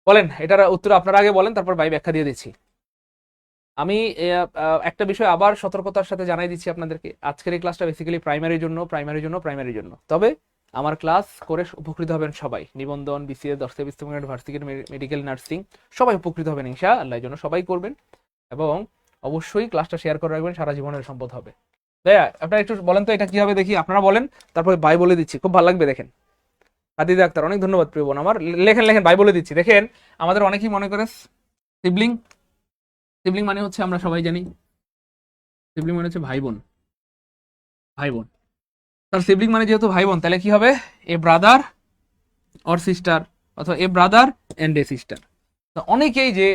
বলেন এটার উত্তর আপনার আগে বলেন, তারপর ভাই ব্যাখ্যা দিয়ে দিচ্ছি। আমি একটা বিষয় আবার সতর্কতার সাথে জানাই দিচ্ছি আপনাদেরকে, আজকের এই ক্লাসটা বেসিক্যালি প্রাইমারির জন্য। তবে আমার ক্লাস করে উপকৃত হবেন সবাই, নিবন্ধন, বিসিএস, দর্শক বিস্তার, ভার্সিটি, মেডিকেল, নার্সিং, সবাই উপকৃত হবেন ইনশাআল্লাহ। এই জন্য সবাই করবেন, এবং অবশ্যই ক্লাসটা শেয়ার করে রাখবেন, সারা জীবনের সম্পদ হবে। ভাইয়া আপনারা একটু বলেন তো এটা কি হবে দেখি, আপনারা বলেন, তারপরে ভাই বলে দিচ্ছি, খুব ভালো লাগবে। দেখেন হাদিদা আক্তার, অনেক ধন্যবাদ প্রিয় বোন আমার। লেখেন লেখেন, ভাই বলে দিচ্ছি। দেখেন আমাদের অনেকেই মনে করে সিবলিং, সিবলিং মানে হচ্ছে আমরা সবাই জানি, সিবলিং মানে হচ্ছে ভাই বোন, ভাই বোন। তার সিবলিং মানে যেহেতু ভাই বোন, তাহলে কি হবে? এ ব্রাদার অর সিস্টার, অথবা a brother and a sister. তো অনেকেই যে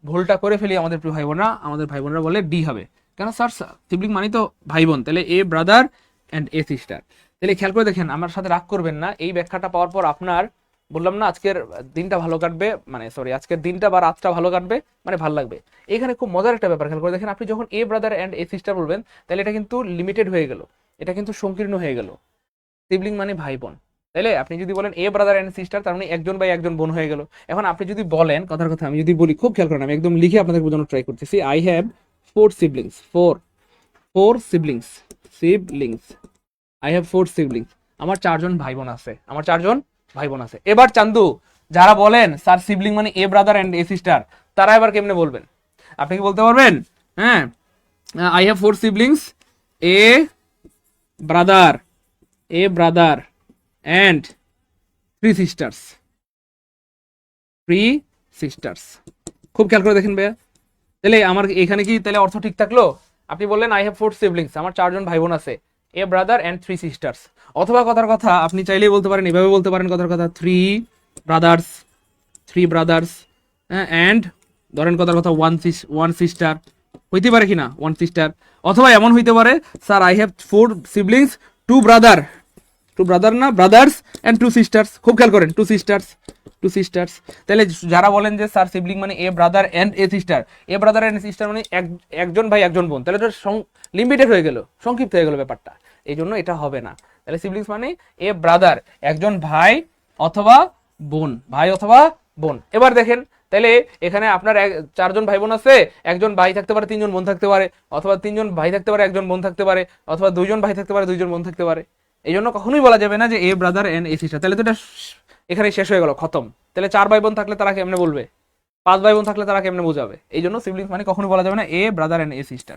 ভুলটা করে ফেলি আমাদের প্রিয় ভাই বোনরা, আমাদের ভাই বোনরা বলে ডি হবে। কেন স্যার, সিবলিং মানে তো ভাই বোন, তাহলে a brother and a sister. তাহলে খেয়াল করে দেখেন, আমার সাথে রাগ করবেন না, এই ব্যাখ্যাটা পাওয়ার পর আপনার বললাম না আজকের দিনটা ভালো কাটবে, মানে সরি আজকের দিনটা বা রাতটা ভালো কাটবে, মানে ভালো লাগবে। এখানে খুব মজার একটা ব্যাপার, খেয়াল করে দেখেন, আপনি যখন a brother and a sister বলবেন, তাহলে এটা কিন্তু লিমিটেড হয়ে গেল, এটা কিন্তু সংকীর্ণ হয়ে গেল। সিবলিং মানে ভাই বোন, তাইলে আপনি যদি বলেন এ ব্রাদার এন্ড সিস্টার, তার মানে একজন ভাই একজন বোন হয়ে গেল। এখন আপনি যদি বলেন, কথার কথা আমি যদি বলি, খুব খেয়াল করেন, আমি একদম লিখে আপনাদের বোঝানোর ট্রাই করতেছি। I have 4 siblings, four siblings, I have 4 siblings, আমার 4জন ভাই বোন আছে, আমার 4জন ভাই বোন আছে। এবার চান্দু, যারা বলেন স্যার সিবলিং মানে a brother and a sister, তারা এবার কেমনে বলবেন? আপনি কি বলতে পারবেন? হ্যাঁ, I have 4 siblings, a brother, and 3 sisters, খুব খেয়াল করে দেখেন ভাইয়া। তাহলে আমার এখানে কি তাহলে অর্থ ঠিক থাকলো? আপনি বললেন আই হ্যাভ 4 siblings, আমার 4জন ভাই বোন আছে, এ ব্রাদার এন্ড 3 sisters। অথবা কথার কথা আপনি চাইলেই বলতে পারেন, এভাবে বলতে পারেন, কথার কথা 3 brothers, হ্যাঁ, অ্যান্ড ধরেন কথার কথা 1 sister, হইতে পারে কিনা 1 sister। অথবা এমন হইতে পারে, sir I have 4 siblings, 2 brother না, ব্রাদার্স এন্ড 2 sisters। খুব খেয়াল করেন, 2 sisters। তাহলে যারা বলেন যে স্যার সিবলিং মানে a brother and a sister, a brother and sister মানে একজন ভাই একজন বোন, তাহলে এটা লিমিটেড হয়ে গেল, সংক্ষিপ্ত হয়ে গেল ব্যাপারটা। এই জন্য এটা হবে না। তাহলে সিবলিংস মানে এ ব্রাদার, একজন ভাই অথবা বোন, ভাই অথবা বোন। এবার দেখেন, তাহলে এখানে আপনার 4জন ভাই বোন আছে, একজন ভাই থাকতে পারে, 3জন বোন থাকতে পারে, অথবা 3জন ভাই থাকতে পারে, একজন বোন থাকতে পারে, অথবা 2জন ভাই থাকতে পারে, 2জন বোন থাকতে পারে। এই জন্য কখনোই বলা যাবে না যে a brother and a sister, তাহলে তো এটা এখানে শেষ হয়ে গেল, খতম। তাহলে 4 ভাই বোন থাকলে তারা কেমনে বলবে? 5 ভাই বোন থাকলে তারা কেমনে বোঝাবে? এই জন্য সিবলিংস মানে কখনোই বলা যাবে না a brother and a sister.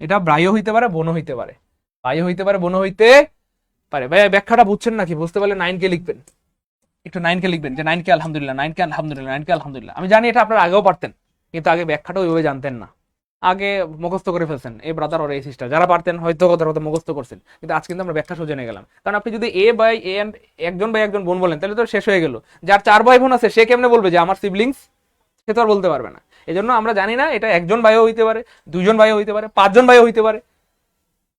এটা ভাইও হইতে পারে, বোনও হইতে পারে, ভাইও হইতে পারে, বোনও হইতে পারে। ভাই ব্যাখ্যাটা বুঝছেন নাকি? বুঝতে পারলে 9K লিখবেন, একটু 9K লিখবেন, যে 9K আলহামদুলিল্লাহ, 9K আলহামদুলিল্লাহ, 9K আলহামদুলিল্লাহ। আমি জানি এটা আপনারা আগেও পারতেন, কিন্তু আগে ব্যাখ্যাটা ওইভাবে জানতেন না, আগে মুখস্থ করে ফেলছেন এই ব্রাদার আর এই সিস্টার, যারা পারতেন হয়তো কথা কথা মুখস্থ করছেন, কিন্তু আজ কিন্তু আমরা ব্যাখ্যা সহ জেনে গেলাম। কারণ আপনি যদি এ বাই এ এন্ড একজন বাই একজন বোন বলেন তাহলে তো শেষ হয়ে গেল। যার 4 ভাই বোন আছে সে কেমনে বলবে যে আমার সিবলিংস, সে তো আর বলতে পারবে না। এই জন্য আমরা জানি না এটা একজন ভাইও হইতে পারে, 2জন ভাইও হইতে পারে, 5জন ভাইও হইতে পারে,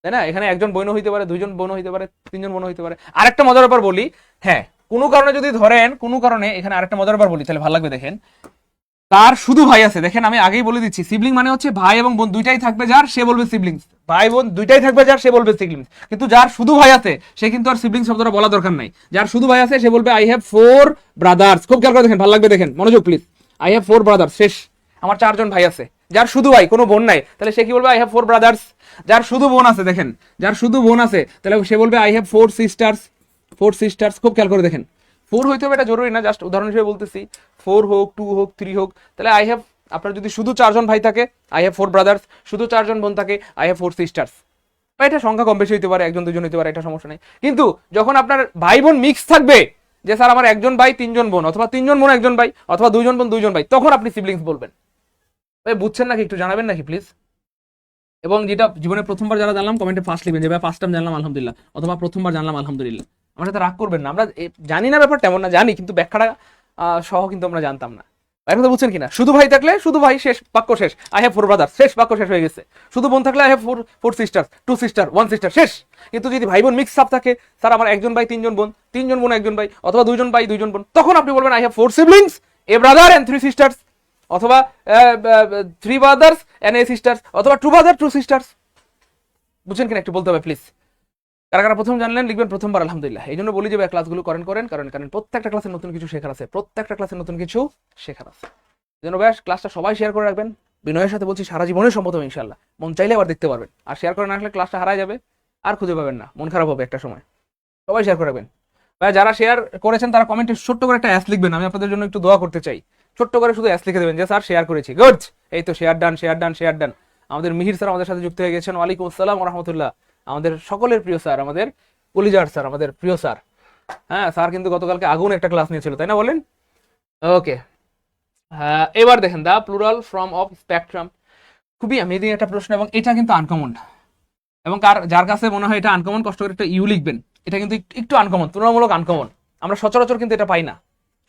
তাই না? এখানে একজন বোনও হইতে পারে, 2জন বোনও হইতে পারে, 3জন বোনও হইতে পারে। আরেকটা মজার ব্যাপার বলি, হ্যাঁ কোনো কারণে যদি ধরেন, কোনো কারণে এখানে আরেকটা মজার ব্যাপার বলি তাহলে ভালো লাগবে। দেখেন তার শুধু ভাই আছে, দেখেন আমি আগেই বলে দিচ্ছি, সিবলিং মানে হচ্ছে ভাই এবং বোন দুইটাই থাকবে যার, সে বলবে সিবলিংস। ভাই বোন দুইটাই থাকবে যার, সে বলবে সিবলিংস। কিন্তু যার শুধু ভাই আছে সে কিন্তু আর সিবলিংস শব্দটা বলা দরকার নাই। যার শুধু ভাই আছে সে বলবে আই হ্যাভ 4 ব্রাদার্স। খুব খেয়াল করে দেখেন, ভালো লাগবে, দেখেন মনোযোগ প্লিজ। আই হ্যাভ 4 ব্রাদার্স, শেষ, আমার 4জন ভাই আছে। যার শুধু ভাই, কোনো বোন নাই, তাহলে সে কি বলবে? I have 4 brothers. যার শুধু বোন আছে, দেখেন যার শুধু বোন আছে তাহলে সে বলবে আই হ্যাভ 4 সিস্টার্স। 4 সিস্টার্স, খুব খেয়াল করে দেখেন। 4 হইতে হবে এটা জরুরি না, জাস্ট উদাহরণ হিসেবে বলতেছি। 4 হোক, 2 হোক, 3 হোক, তাহলে আই হ্যাভ, আপনার যদি শুধু 4জন ভাই থাকে আই হ্যাভ 4 ব্রাদার্স, শুধু 4জন বোন থাকে আই হ্যাভ 4 সিস্টার্স। এটা সংখ্যা কম বেশি হইতে পারে, 1জন 2জন হইতে পারে, এটা সমস্যা নেই। কিন্তু যখন আপনার ভাই বোন মিক্স থাকবে, যে স্যার আমার 1জন ভাই 3জন বোন, অথবা 3জন বোন 1জন ভাই, অথবা 2জন বোন 2জন ভাই, তখন আপনি সিবলিংস বলবেন। ভাই বুঝছেন নাকি? একটু জানাবেন নাকি প্লিজ। এবং যেটা জীবনে প্রথমবার যারা জানলাম কমেন্টে ফার্স্ট লিখবেন, যে ভাই ফার্স্ট টাইম জানলাম আলহামদুলিল্লাহ, অথবা প্রথমবার জানলাম আলহামদুলিল্লাহ। আমার সাথে রাগ করবেন না, আমরা জানি না ব্যাপার তেমন না, জানি কিন্তু ব্যাখ্যাটা সহ কিন্তু আমরা জানতাম না। এখন তো বুঝছেন কিনা? শুধু ভাই থাকলে শুধু ভাই, শেষ, বাক্য শেষ। আই হ্যাভ 4 ব্রাদার্স, শেষ, বাক্য শেষ হয়ে গেছে। শুধু বোন থাকলে I have 4 sisters, 2 sister, 1 sister, শেষ। কিন্তু যদি ভাই বোন মিক্স আপ থাকে, স্যার আমার 1জন ভাই 3জন বোন, 3জন বোন 1জন ভাই, অথবা 2জন ভাই 2জন বোন, তখন আপনি বলবেন I have 4 siblings, a brother and 3 sisters, অথবা 3 ব্রাদার্স এন্ড এ সিস্টার্স, অথবা 2 ব্রাদার 2 সিস্টার্স। বুঝছেন কিনা একটু বলতে হবে প্লিজ। কারা কারা প্রথম জানলেন লিখবেন প্রথমবার আলহামদুলিল্লাহ। এই জন্য বলি যে ক্লাসগুলো করেন কারণ প্রত্যেকটা ক্লাসে নতুন কিছু শেখার আছে, প্রত্যেকটা ক্লাসে নতুন কিছু শেখার আছে। এই জন্য ব্যাস ক্লাসটা সবাই শেয়ার করে রাখবেন। বিনয়ের সাথে বলছি সারা জীবনের সম্পদ হবে ইনশাল্লাহ, মন চাইলে আবার দেখতে পারবেন। আর শেয়ার করে না আসলে ক্লাসটা হারায় যাবে, আর খুঁজে পাবেন না, মন খারাপ হবে একটা সময়। সবাই শেয়ার করে রাখবেন। ভাই যারা শেয়ার করেছেন তারা কমেন্টে ছোট্ট করে একটা অ্যাস লিখবেন, আমি আপনাদের জন্য একটু দোয়া করতে চাই। ছোট্ট করে শুধু অ্যাস লিখে দেবেন যে স্যার শেয়ার করেছি, গুড। এই তো share done, share done, share ডান। আমাদের মিহির স্যার আমাদের সাথে যুক্ত হয়ে গেছেন, ওয়ালাইকুম আসসালাম ওয়া রাহমাতুল্লাহ। আমাদের সকলের প্রিয় স্যার, আমাদের কলিজার স্যার, আমাদের প্রিয় স্যার। হ্যাঁ, স্যার কিন্তু গতকালকে আগুন একটা ক্লাস নিয়েছিল, তাই না বলেন? ওকে, হ্যাঁ এবার দেখেন দা প্লুরাল ফর্ম অফ স্পেকট্রাম। খুবই অ্যামেজিং একটা প্রশ্ন, এবং এটা কিন্তু আনকমন। এবং যার কাছে মনে হয় এটা আনকমন, কষ্ট করে একটা ইউ লিখবেন। এটা কিন্তু একটু আনকমন, তুলনামূলক আনকমন। আমরা সচরাচর কিন্তু এটা পাই না,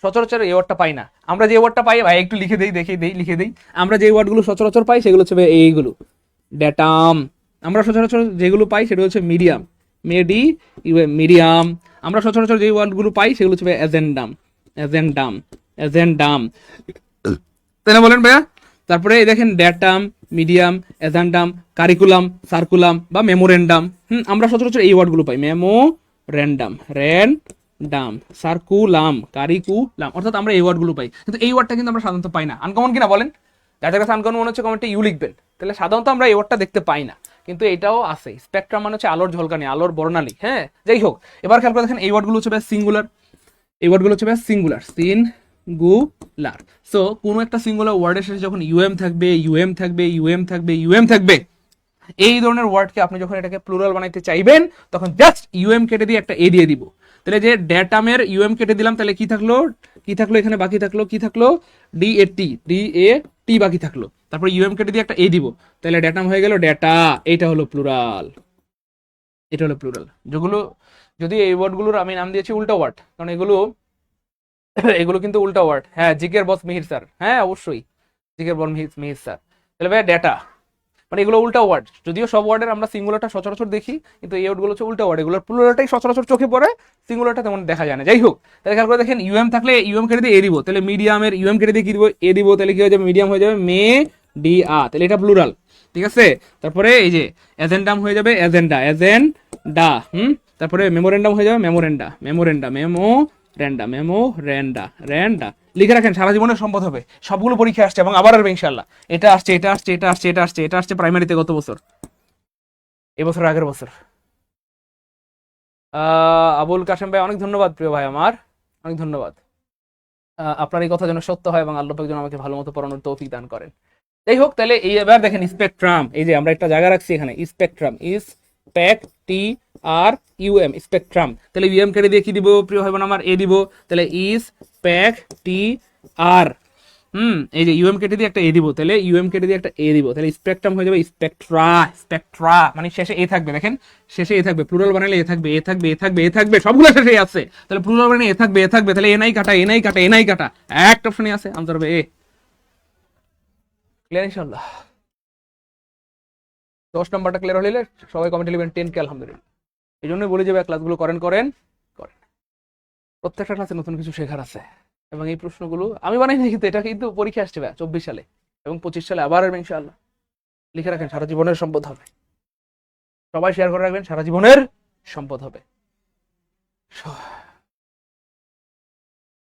সচরাচর এই ওয়ার্ডটা পাই না। আমরা যে ওয়ার্ডটা পাই, ভাই একটু লিখে লিখে দেই। আমরা যে ওয়ার্ডগুলো সচরাচর পাই সেগুলো হচ্ছে এইগুলো, ডেটাম। আমরা সচরাচর যেগুলো পাই সেটা হচ্ছে মিডিয়াম, মিডিয়াম। আমরা সচরাচর যে ওয়ার্ডগুলো পাই সেগুলো হচ্ছে এজেন্ডাম, এজেন্ডাম, তাই না বলেন ভাইয়া? তারপরে দেখেন ডেটাম, মিডিয়াম, এজেন্ডাম, কারিকুলাম, সার্কুলাম বা মেমোরেন্ডাম। আমরা সচরাচর এই ওয়ার্ডগুলো পাই, রেন্ডাম, সার্কুলাম, কারিকুলাম, অর্থাৎ আমরা এই ওয়ার্ডগুলো পাই। কিন্তু এই ওয়ার্ডটা কিন্তু আমরা সাধারণত পাই না। আনকমন কিনা বলেন? যাদের কাছে আনকমন মনে হচ্ছে কমেন্টে ইউ লিখবেন। তাহলে সাধারণত আমরা এই ওয়ার্ডটা দেখতে পাই না, কিন্তু এটাও আছে। স্পেকট্রাম মানে হচ্ছে আলোর ঝলকানি, আলোর বর্ণালী। হ্যাঁ, যাই হোক, এবার খেয়াল করে দেখেন এই ওয়ার্ডগুলো হচ্ছে সিঙ্গুলার। এই ওয়ার্ডগুলো হচ্ছে সিঙ্গুলার, সিঙ্গুলার। সো কোনো একটা সিঙ্গুলার ওয়ার্ডের সাথে যখন ইউএম থাকবে, এই ধরনের ওয়ার্ডকে আপনি যখন এটাকে প্লুরাল বানাইতে চাইবেন, তখন জাস্ট ইউএম কেটে দিয়ে একটা এ দিয়ে দিব। তাহলে যে ডেটামের ইউএম কেটে দিলাম, তাহলে কি থাকলো এখানে বাকি থাকলো, ডি এ টি বাকি থাকলো। তারপর ইউএম কেটে দিয়ে একটা এ দিব, তাহলে ডেটাম হয়ে গেল ডেটা। এটা হলো প্লুরাল, যেগুলো যদি এই ওয়ার্ডগুলোর আমি নাম দিয়েছি উল্টা ওয়ার্ড, কারণ এগুলো কিন্তু উল্টা ওয়ার্ড। হ্যাঁ, জিকের বস মিহির স্যার, হ্যাঁ অবশ্যই জিকের বস মিহির স্যার। তাহলে ভাই ডেটা মানে এগুলো উল্টা ওয়ার্ড। যদিও সব ওয়ার্ডের আমরা সিঙ্গুলারটা সচরাচর দেখি, কিন্তু এই ওয়ার্ডগুলো হচ্ছে উল্টা ওয়ার্ড। এগুলোর প্লুরালটাই সচরাচর চোখে পড়ে, সিঙ্গুলারটা তেমন দেখা যায় না। যাই হোক, তাহলে খেয়াল করে দেখেন ইউএম থাকলে ইউএম কেটে দিয়ে এ দিব, তাহলে মিডিয়ামের ইউএম কেটে দিয়ে কি দিব? এ দিব। তাহলে কি হয়ে যাবে? মিডিয়াম হয়ে যাবে ডিআ। তাহলে এটা প্লুরাল, ঠিক আছে। তারপরে এই যে এজেন্ডাম হয়ে যাবে এজেন্ডা। তারপরে মেমোরেন্ডাম হয়ে যাবে মেমোরেন্ডা। লিখে রাখেন, সারা জীবনের সম্পদ হবে। সবগুলো পরীক্ষা আসছে এবং আবার আসবে ইনশাল্লাহ। এটা আসছে প্রাইমারিতে গত বছর, এবছর, আগের বছর। আবুল কাশেম ভাই অনেক ধন্যবাদ, প্রিয় ভাই আমার, অনেক ধন্যবাদ। আপনার এই কথা যেন সত্য হয় এবং আল্লাহ পাক যেন আমাকে ভালো মতো পড়ানোর তৌফিক দান করেন। যাই হোক, তাহলে এই এবার দেখেন স্পেকট্রাম। এই যে আমরা একটা জায়গা রাখছি এখানে, স্পেকট্রাম, স্পেকট্রাম। তাহলে ইউএম কেটে দিয়ে কি দিব প্রিয় ভাই বোন আমার? এ দিব। তাহলে স্পেকটিআর, এই যে ইউএম কেটে দিয়ে একটা এ দিব, তাহলে ইউএম কেটে দিয়ে একটা এ দিব, তাহলে স্পেকট্রাম হয়ে যাবে স্পেকট্রা। স্পেকট্রা মানে শেষে এ থাকবে, দেখেন শেষে এ থাকবে, প্লুরাল বানালে এ থাকবে, এ থাকবে, এ থাকবে, এ থাকবে, সবগুলো শেষে আছে, তাহলে প্লুরাল বানালে এ থাকবে, এ থাকবে, তাহলে এ নাই কাটা, এ নাই কাটা, এ নাই কাটা, একটা অপশনই আছে, আনসার হবে এ। ক্লিয়ার ইনশাআল্লাহ? 10 নম্বরটা ক্লিয়ার হলে সবাই কমেন্ট লিখবেন 10 কে আলহামদুলিল্লাহ। এই জন্যই বলে যাবে ক্লাসগুলো করেন করেন করেন, প্রত্যেকটা ক্লাসে নতুন কিছু শেখার আছে। এবং এই প্রশ্নগুলো আমি বানাইনি, কিন্তু এটা কিন্তু পরীক্ষা আসছে 24 সালে এবং 25 সালে আবার আসবে ইনশাআল্লাহ। লিখে রাখেন, সারা জীবনের সম্পদ হবে। সবাই শেয়ার করে রাখবেন, সারা জীবনের সম্পদ হবে।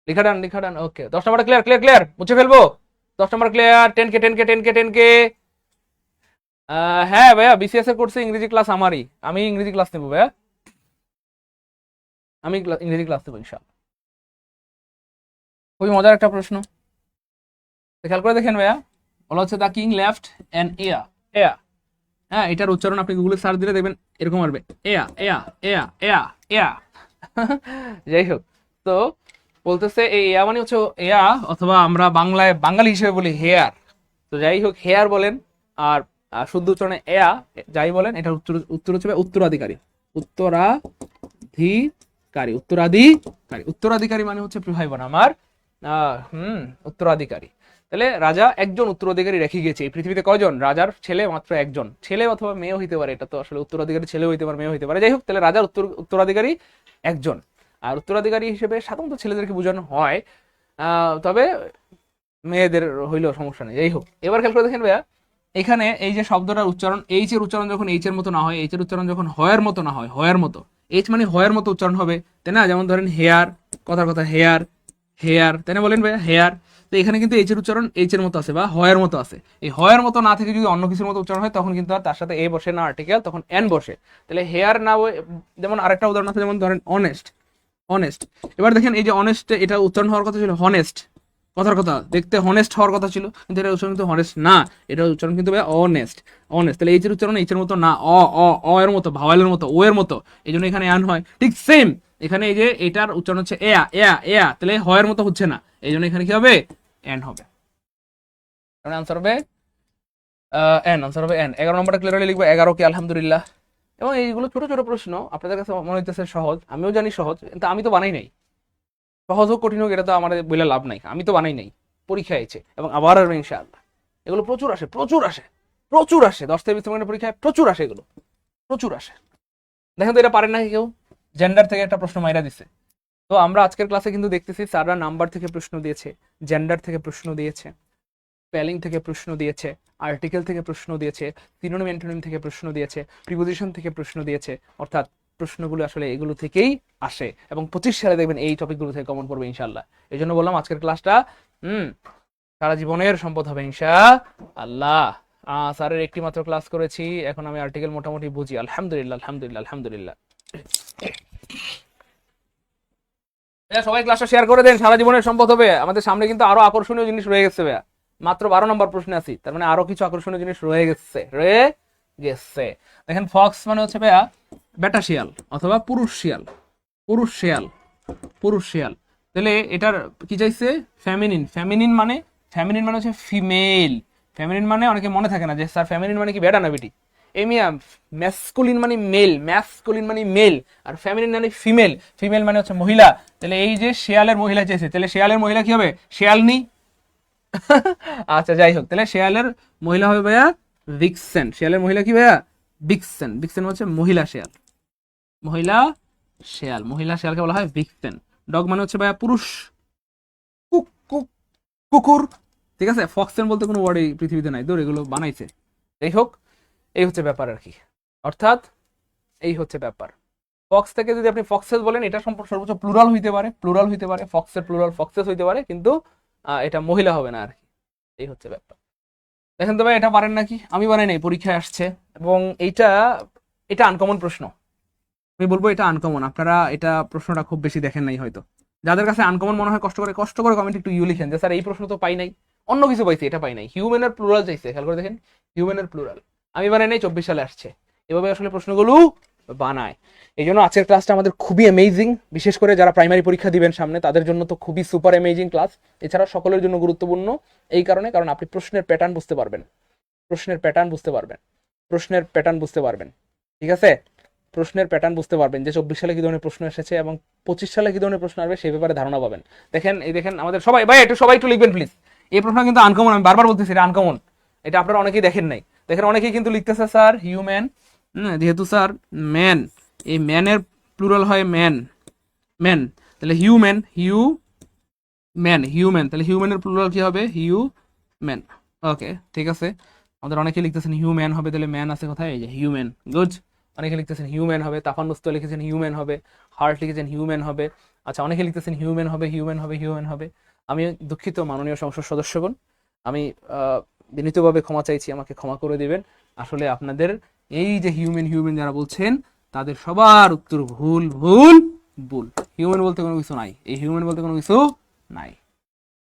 লিখা ডান, লিখা ডান। ওকে, 10 নম্বর ক্লিয়ার, ক্লিয়ার, ক্লিয়ার, মুছে ফেলবো। 10 নম্বর ক্লিয়ার। 10 কে 10 কে 10 কে 10 কে। হ্যাঁ ভাইয়া, বিসিএস এর কোর্সে ইংরেজি ক্লাস আমারই, আমি ইংরেজি ক্লাস নেবো ভাইয়া, আমি ইংরেজি ক্লাস নেবো ইনশাআল্লাহ। খুবই মজার একটা প্রশ্ন, খেয়াল করে দেখেন ভাইয়া। বলা হচ্ছে দ্য কিং লেফট অ্যান এয়া। এয়া, হ্যাঁ, এটার উচ্চারণ আপনি গুগলে সার্চ দিলে দেখবেন এরকম আসবে, এয়া এয়া এয়া এয়া এয়া। যাই হোক, তো বলতেছে এই এয়া মানে হচ্ছে এয়া, অথবা আমরা বাংলায় বাঙালি হিসেবে বলি হেয়ার। তো যাই হোক, হেয়ার বলেন আর শুদ্ধ উচ্চারণে এয়া যাই বলেন, এটার উত্তর হচ্ছে উত্তরাধিকারী। উত্তরাধিকারী, উত্তরাধিকারী, উত্তরাধিকারী মানে হচ্ছে ভাই বোন আমার উত্তরাধিকারী। তাহলে রাজা একজন উত্তরাধিকারী রেখে গিয়েছে। এই পৃথিবীতে কয়জন? রাজার ছেলে মাত্র একজন, ছেলে অথবা মেয়েও হইতে পারে, এটা তো আসলে উত্তরাধিকারী ছেলেও হইতে পারে, মেয়েও হইতে পারে। যাই হোক, তাহলে রাজার উত্তরাধিকারী একজন। আর উত্তরাধিকারী হিসেবে সাধারণত ছেলেদেরকে বোঝানো হয়, তবে মেয়েদের হইলেও সমস্যা নেই। যাই হোক, এবার খেয়াল করে দেখেন ভাইয়া, এখানে এই যে শব্দটার উচ্চারণ, এইচ এর উচ্চারণ যখন এইচ এর মতো না হয়, এইচ এর উচ্চারণ যখন হয়ের মতো না হয়, হয়ের মতো, এইচ মানে হয়ের মতো উচ্চারণ হবে, তাই না? যেমন ধরেন হেয়ার, কথার কথা হেয়ার, হেয়ার, তাই না? বলেন ভাইয়া হেয়ার। তো এখানে কিন্তু এইচ এর উচ্চারণ এইচ এর মতো আছে বা হয়ের মতো আছে। এই হয়ের মতো না থেকে যদি অন্য কিছুর মতো উচ্চারণ হয়, তখন কিন্তু আর তার সাথে এ বসে না আর্টিকেল, তখন এন বসে। তাহলে হেয়ার না, যেমন আরেকটা উদাহরণ আছে, যেমন ধরেন অনেস্ট। অনেস্ট, এবার দেখেন এই যে অনেস্ট, এটা উচ্চারণ হওয়ার কথা ছিল হনেস্ট, কথার কথা, দেখতে হনেস্ট হওয়ার কথা ছিল, কিন্তু এটা উচ্চারণ কিন্তু হনেস্ট না, এটা উচ্চারণ কিন্তু অনেস্ট। অনেস্ট, তাহলে এইচের উচ্চারণ এইচের মতো না, অ এর মতো, ভাওয়ালের মতো, ও এর মতো, এই জন্য এখানে অ্যান হয়। ঠিক সেম এখানে এই যে এটার উচ্চারণ হচ্ছে এয়া এয়া এয়া, তাহলে হয়ের মতো হচ্ছে না, এই জন্য এখানে কি হবে? অ্যান হবে। আনসার হবে এন, আনসার হবে এন। 11 নম্বরটা ক্লিয়ারলি লিখবো, 11 কে আলহামদুলিল্লাহ। এবং এইগুলো ছোট ছোট প্রশ্ন, আপনাদের কাছে মনে হইতেছে সহজ, আমিও জানি সহজ, কিন্তু আমি তো বানাই নাই। সহজ হোক কঠিন হোক, এটা তো আমাদের বলে লাভ নাই, আমি তো বানাই নাই, পরীক্ষা হয়েছে এবং আবার আসবে ইনশাআল্লাহ। এগুলো প্রচুর আসে, প্রচুর আসে, প্রচুর আসে, 10 থেকে 20 মিনিটের পরীক্ষায় প্রচুর আসে, এগুলো প্রচুর আসে। দেখেন তো এটা পারেন নাকি কেউ? জেন্ডার থেকে একটা প্রশ্ন মাইরা দিছে। তো আমরা আজকের ক্লাসে কিন্তু দেখতেছি স্যাররা নাম্বার থেকে প্রশ্ন দিয়েছে, জেন্ডার থেকে প্রশ্ন দিয়েছে, স্পেলিং থেকে প্রশ্ন দিয়েছে, আর্টিকেল থেকে প্রশ্ন দিয়েছে, সিনোনিম অ্যান্টোনিম থেকে প্রশ্ন দিয়েছে, প্রিপোজিশন থেকে প্রশ্ন দিয়েছে। অর্থাৎ প্রশ্নগুলো আসলে এগুলো থেকেই আসে এবং 25 সালে দেখবেন এই টপিকগুলো থেকে কমন পড়বে ইনশাআল্লাহ। এই জন্য বললাম আজকের ক্লাসটা সারা জীবনের সম্পদ হবে ইনশাআল্লাহ। স্যারের একটি মাত্র ক্লাস করেছি, এখন আমি আর্টিকেল মোটামুটি বুঝি, আলহামদুলিল্লাহ আলহামদুলিল্লাহ আলহামদুলিল্লাহ। সবাই ক্লাসটা শেয়ার করে দেন, সারা জীবনের সম্পদ হবে। আমাদের সামনে কিন্তু আরো আকর্ষণীয় জিনিস রয়ে গেছে ভাইয়া, মাত্র 12 নম্বর প্রশ্নে আছি, তার মানে আরো কিছু আকর্ষণীয় জিনিস রয়ে গেছে। দেখেন ফক্স মানে হচ্ছে ভাইয়া বেটা শিয়াল অথবা পুরুষ শিয়াল, পুরুষ শিয়াল, পুরুষ শিয়াল। তাহলে এটার কি চাইছে? ফেমিনিন। ফেমিনিন মানে হচ্ছে ফিমেল। ফেমিনিন মানে অনেকে মনে থাকে না যে স্যার ফেমিনিন মানে কি বেটা না বেটি। এমিয়া ম্যাসকুলিন মানে মেল, ম্যাসকুলিন মানে মেল, আর ফেমিনিন মানে ফিমেল, ফিমেল মানে হচ্ছে মহিলা। তাহলে এই যে শেয়ালের মহিলা চাইছে, তাহলে শেয়ালের মহিলা কি হবে? শেয়ালনি। আচ্ছা যাই হোক, তাহলে শেয়ালের মহিলা হবে ভাইয়া ভিক্সেন। শেয়ালের মহিলা কি ভাইয়া? ভিক্সেন। ভিক্সেন হচ্ছে মহিলা শেয়াল, মহিলা শেয়াল, মহিলা শেয়ালকে বলা হয় ভিক্সেন। ডগ মানে হচ্ছে ভাইয়া পুরুষ কুকুর, ঠিক আছে? ফক্সেন বলতে কোনো ওয়ার্ড এই পৃথিবীতে নাই, দৌড় এগুলো বানাইছে। যাই হোক, এই হচ্ছে ব্যাপার আর কি, অর্থাৎ এই হচ্ছে ব্যাপার। ফক্স থেকে যদি আপনি ফক্সেস বলেন, এটা সর্বোচ্চ প্লুরাল হইতে পারে, প্লুরাল হইতে পারে, ফক্সের প্লুরাল ফক্সেস হইতে পারে, কিন্তু এটা মহিলা হবে না আর কি। এই হচ্ছে ব্যাপার। দেখেন তো ভাই, এটা পারেন নাকি? আমি বানাই নাই, পরীক্ষায় আসছে এবং এটা আনকমন প্রশ্ন। আমি বলবো এটা আনকমন, আপনারা এটা প্রশ্নটা খুব বেশি দেখেন নাই হয়তো। যাদের কাছে আনকমন মনে হয় কষ্ট করে কমেন্ট একটু লিখেন যে স্যার এই প্রশ্ন তো পাই নাই, অন্য কিছু পাইছি, এটা পাই নাই। হিউম্যানের প্লুরাল চাইছে, খেয়াল করে দেখেন, হিউম্যানের প্লুরাল আমি বানাই নাই, 24 সালে আসছে। এভাবে আসলে প্রশ্নগুলো বানায়। এই জন্য আজকের ক্লাসটা আমাদের খুবই অ্যামেজিং, বিশেষ করে যারা প্রাইমারি পরীক্ষা দিবেন সামনে তাদের জন্য তো খুবই সুপার অ্যামেজিং ক্লাস। এছাড়া সকলের জন্য গুরুত্বপূর্ণ এই কারণে, কারণ আপনি প্রশ্নের প্যাটার্ন বুঝতে পারবেন, প্রশ্নের প্যাটার্ন বুঝতে পারবেন, প্রশ্নের প্যাটার্ন বুঝতে পারবেন, ঠিক আছে? প্রশ্নের প্যাটার্ন বুঝতে পারবেন যে 24 সালে কি ধরনের প্রশ্ন এসেছে এবং 25 সালে কি ধরনের প্রশ্ন আসবে সেই ব্যাপারে ধারণা পাবেন। দেখেন এই দেখেন আমাদের সবাই ভাই সবাই একটু লিখবেন প্লিজ। এই প্রশ্ন কিন্তু আনকমন, আমি বারবার বলতেছি এটা আনকমন, এটা আপনারা অনেকেই দেখেন নাই। দেখেন অনেকেই কিন্তু লিখতেছে স্যার হিউম্যান, যেহেতু স্যার ম্যান, এই ম্যানের প্লুরাল হয় ম্যান, ম্যান, তাহলে হিউম্যান, হিউম্যান, তাহলে হিউম্যানের প্লুরাল কি হবে? হিউম্যান। ওকে ঠিক আছে, আমাদের অনেকে লিখতেছেন হিউম্যান হবে, তাহলে ম্যান আছে কোথায়? এই যে হিউম্যান, গুড। অনেকে লিখতেছেন হিউম্যান হবে, তাফান্নুস্ত লিখেছেন হিউম্যান হবে, হার্ট লিখেছেন হিউম্যান হবে। আচ্ছা অনেকে লিখতেছেন হিউম্যান হবে, হিউম্যান হবে, হিউম্যান হবে। আমি দুঃখিত মাননীয় সংসদ সদস্যগণ, আমি বিনীতভাবে ক্ষমা চাইছি, আমাকে ক্ষমা করে দিবেন। আসলে আপনাদের এই যে হিউম্যান হিউম্যান যারা বলছেন তাদের সবার উত্তর ভুল ভুল ভুল। হিউম্যান বলতে কোনো কিছু নাই, এই হিউম্যান বলতে কোনো কিছু নাই।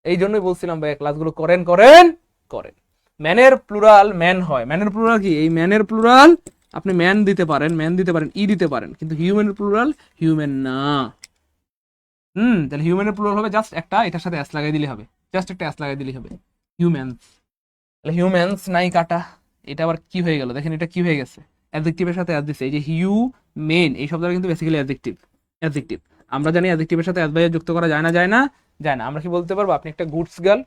এই জন্যই বলছিলাম ভাই ক্লাসগুলো করেন করেন করেন। ম্যানের প্লুরাল ম্যান হয়, ম্যানের প্লুরাল কি? এই ম্যানের প্লুরাল আপনি ম্যান দিতে পারেন, ম্যান দিতে পারেন, ই দিতে পারেন, কিন্তু হিউম্যানের প্লুরাল হিউম্যান না। তাহলে হিউম্যানের প্লুরাল হবে জাস্ট একটা, এটার সাথে অ্যাস লাগাই দিলে হবে, জাস্ট একটা অ্যাস লাগাই দিলে হবে, হিউম্যানস। তাহলে হিউম্যানস নাই কাটা, এটা আবার কি হয়ে গেল? দেখেন এটা কি হয়ে গেছে? অ্যাডজেক্টিভের সাথে অ্যাস দিছে। এই যে মেন, এই শব্দটা কিন্তু বেসিক্যালি অ্যাডজেক্টিভ, অ্যাডজেক্টিভ। আমরা জানি অ্যাডজেক্টিভের সাথে অ্যাস বাইরে যুক্ত করা যায় না, যায় না, যায় না। আমরা কি বলতে পারবো? আপনি একটা গুডস গার্ল,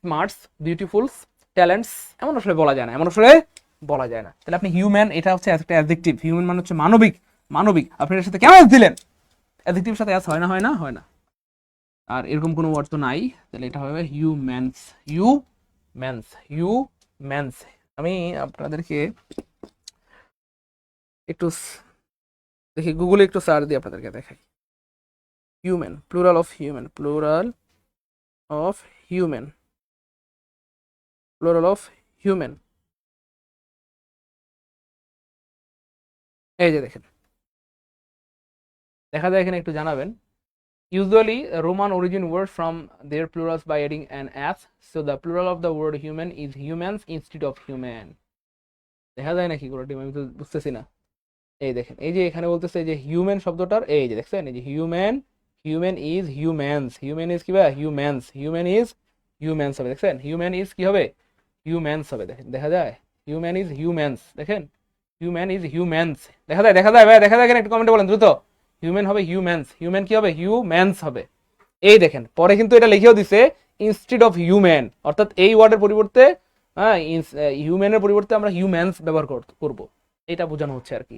স্মার্টস, বিউটিফুলস, ট্যালেন্টস, এমন আসলে বলা যায় না, এমন আসলে বলা যায় না। তাহলে আপনি হিউম্যান, এটা হচ্ছে একটা অ্যাডজেক্টিভ, হিউম্যান মানে হচ্ছে মানবিক, মানবিক। আপনি এর সাথে কেন অ্যাস দিলেন? অ্যাডজেক্টিভের সাথে অ্যাস হয় না, হয় না, হয় না। আর এরকম কোনো ওয়ার্ড তো নাই, তাহলে এটা হবে হিউম্যানস, হিউম্যানস, হিউম্যানস। আমি আপনাদেরকে একটু দেখি গুগলে একটু সার্চ দিয়ে আপনাদেরকে দেখাই। Human, plural of human, plural of human, plural of human. এই যে দেখেন, দেখা যায় এখানে, একটু জানাবেন। Usually, Roman origin words from their plurals by adding an s, so the plural of the word human is humans instead of human. দেখা যায় নাকি কোনো টিম? আমি তো বুঝতেছি না। এই দেখেন, এই যে এখানে বলতেছে যে হিউম্যান শব্দটার, এই যে দেখছেন, এই যে human, human is humans, human is কি? হিউম্যানস, হিউম্যান ইজ হিউম্যানস হবে। দেখছেন, হিউম্যান ইজ কি হবে? হিউম্যানস হবে। দেখেন দেখা যায়, হিউম্যান ইজ হিউম্যানস, দেখেন হিউম্যান ইজ হিউম্যানস, দেখা যায়, দেখা যায় ভাই, দেখা যায়। এখানে একটু কমেন্টে বলেন দ্রুত। হিউম্যান হবে হিউম্যানস, হিউম্যান কি হবে? হিউম্যানস হবে। এই দেখেন, পরে কিন্তু এটা লিখেও দিছে ইনস্টিড অফ হিউম্যান, অর্থাৎ এই ওয়ার্ডের পরিবর্তে, হ্যাঁ, হিউম্যানের পরিবর্তে আমরা হিউম্যানস ব্যবহার করব, এটা বোঝানো হচ্ছে আর কি,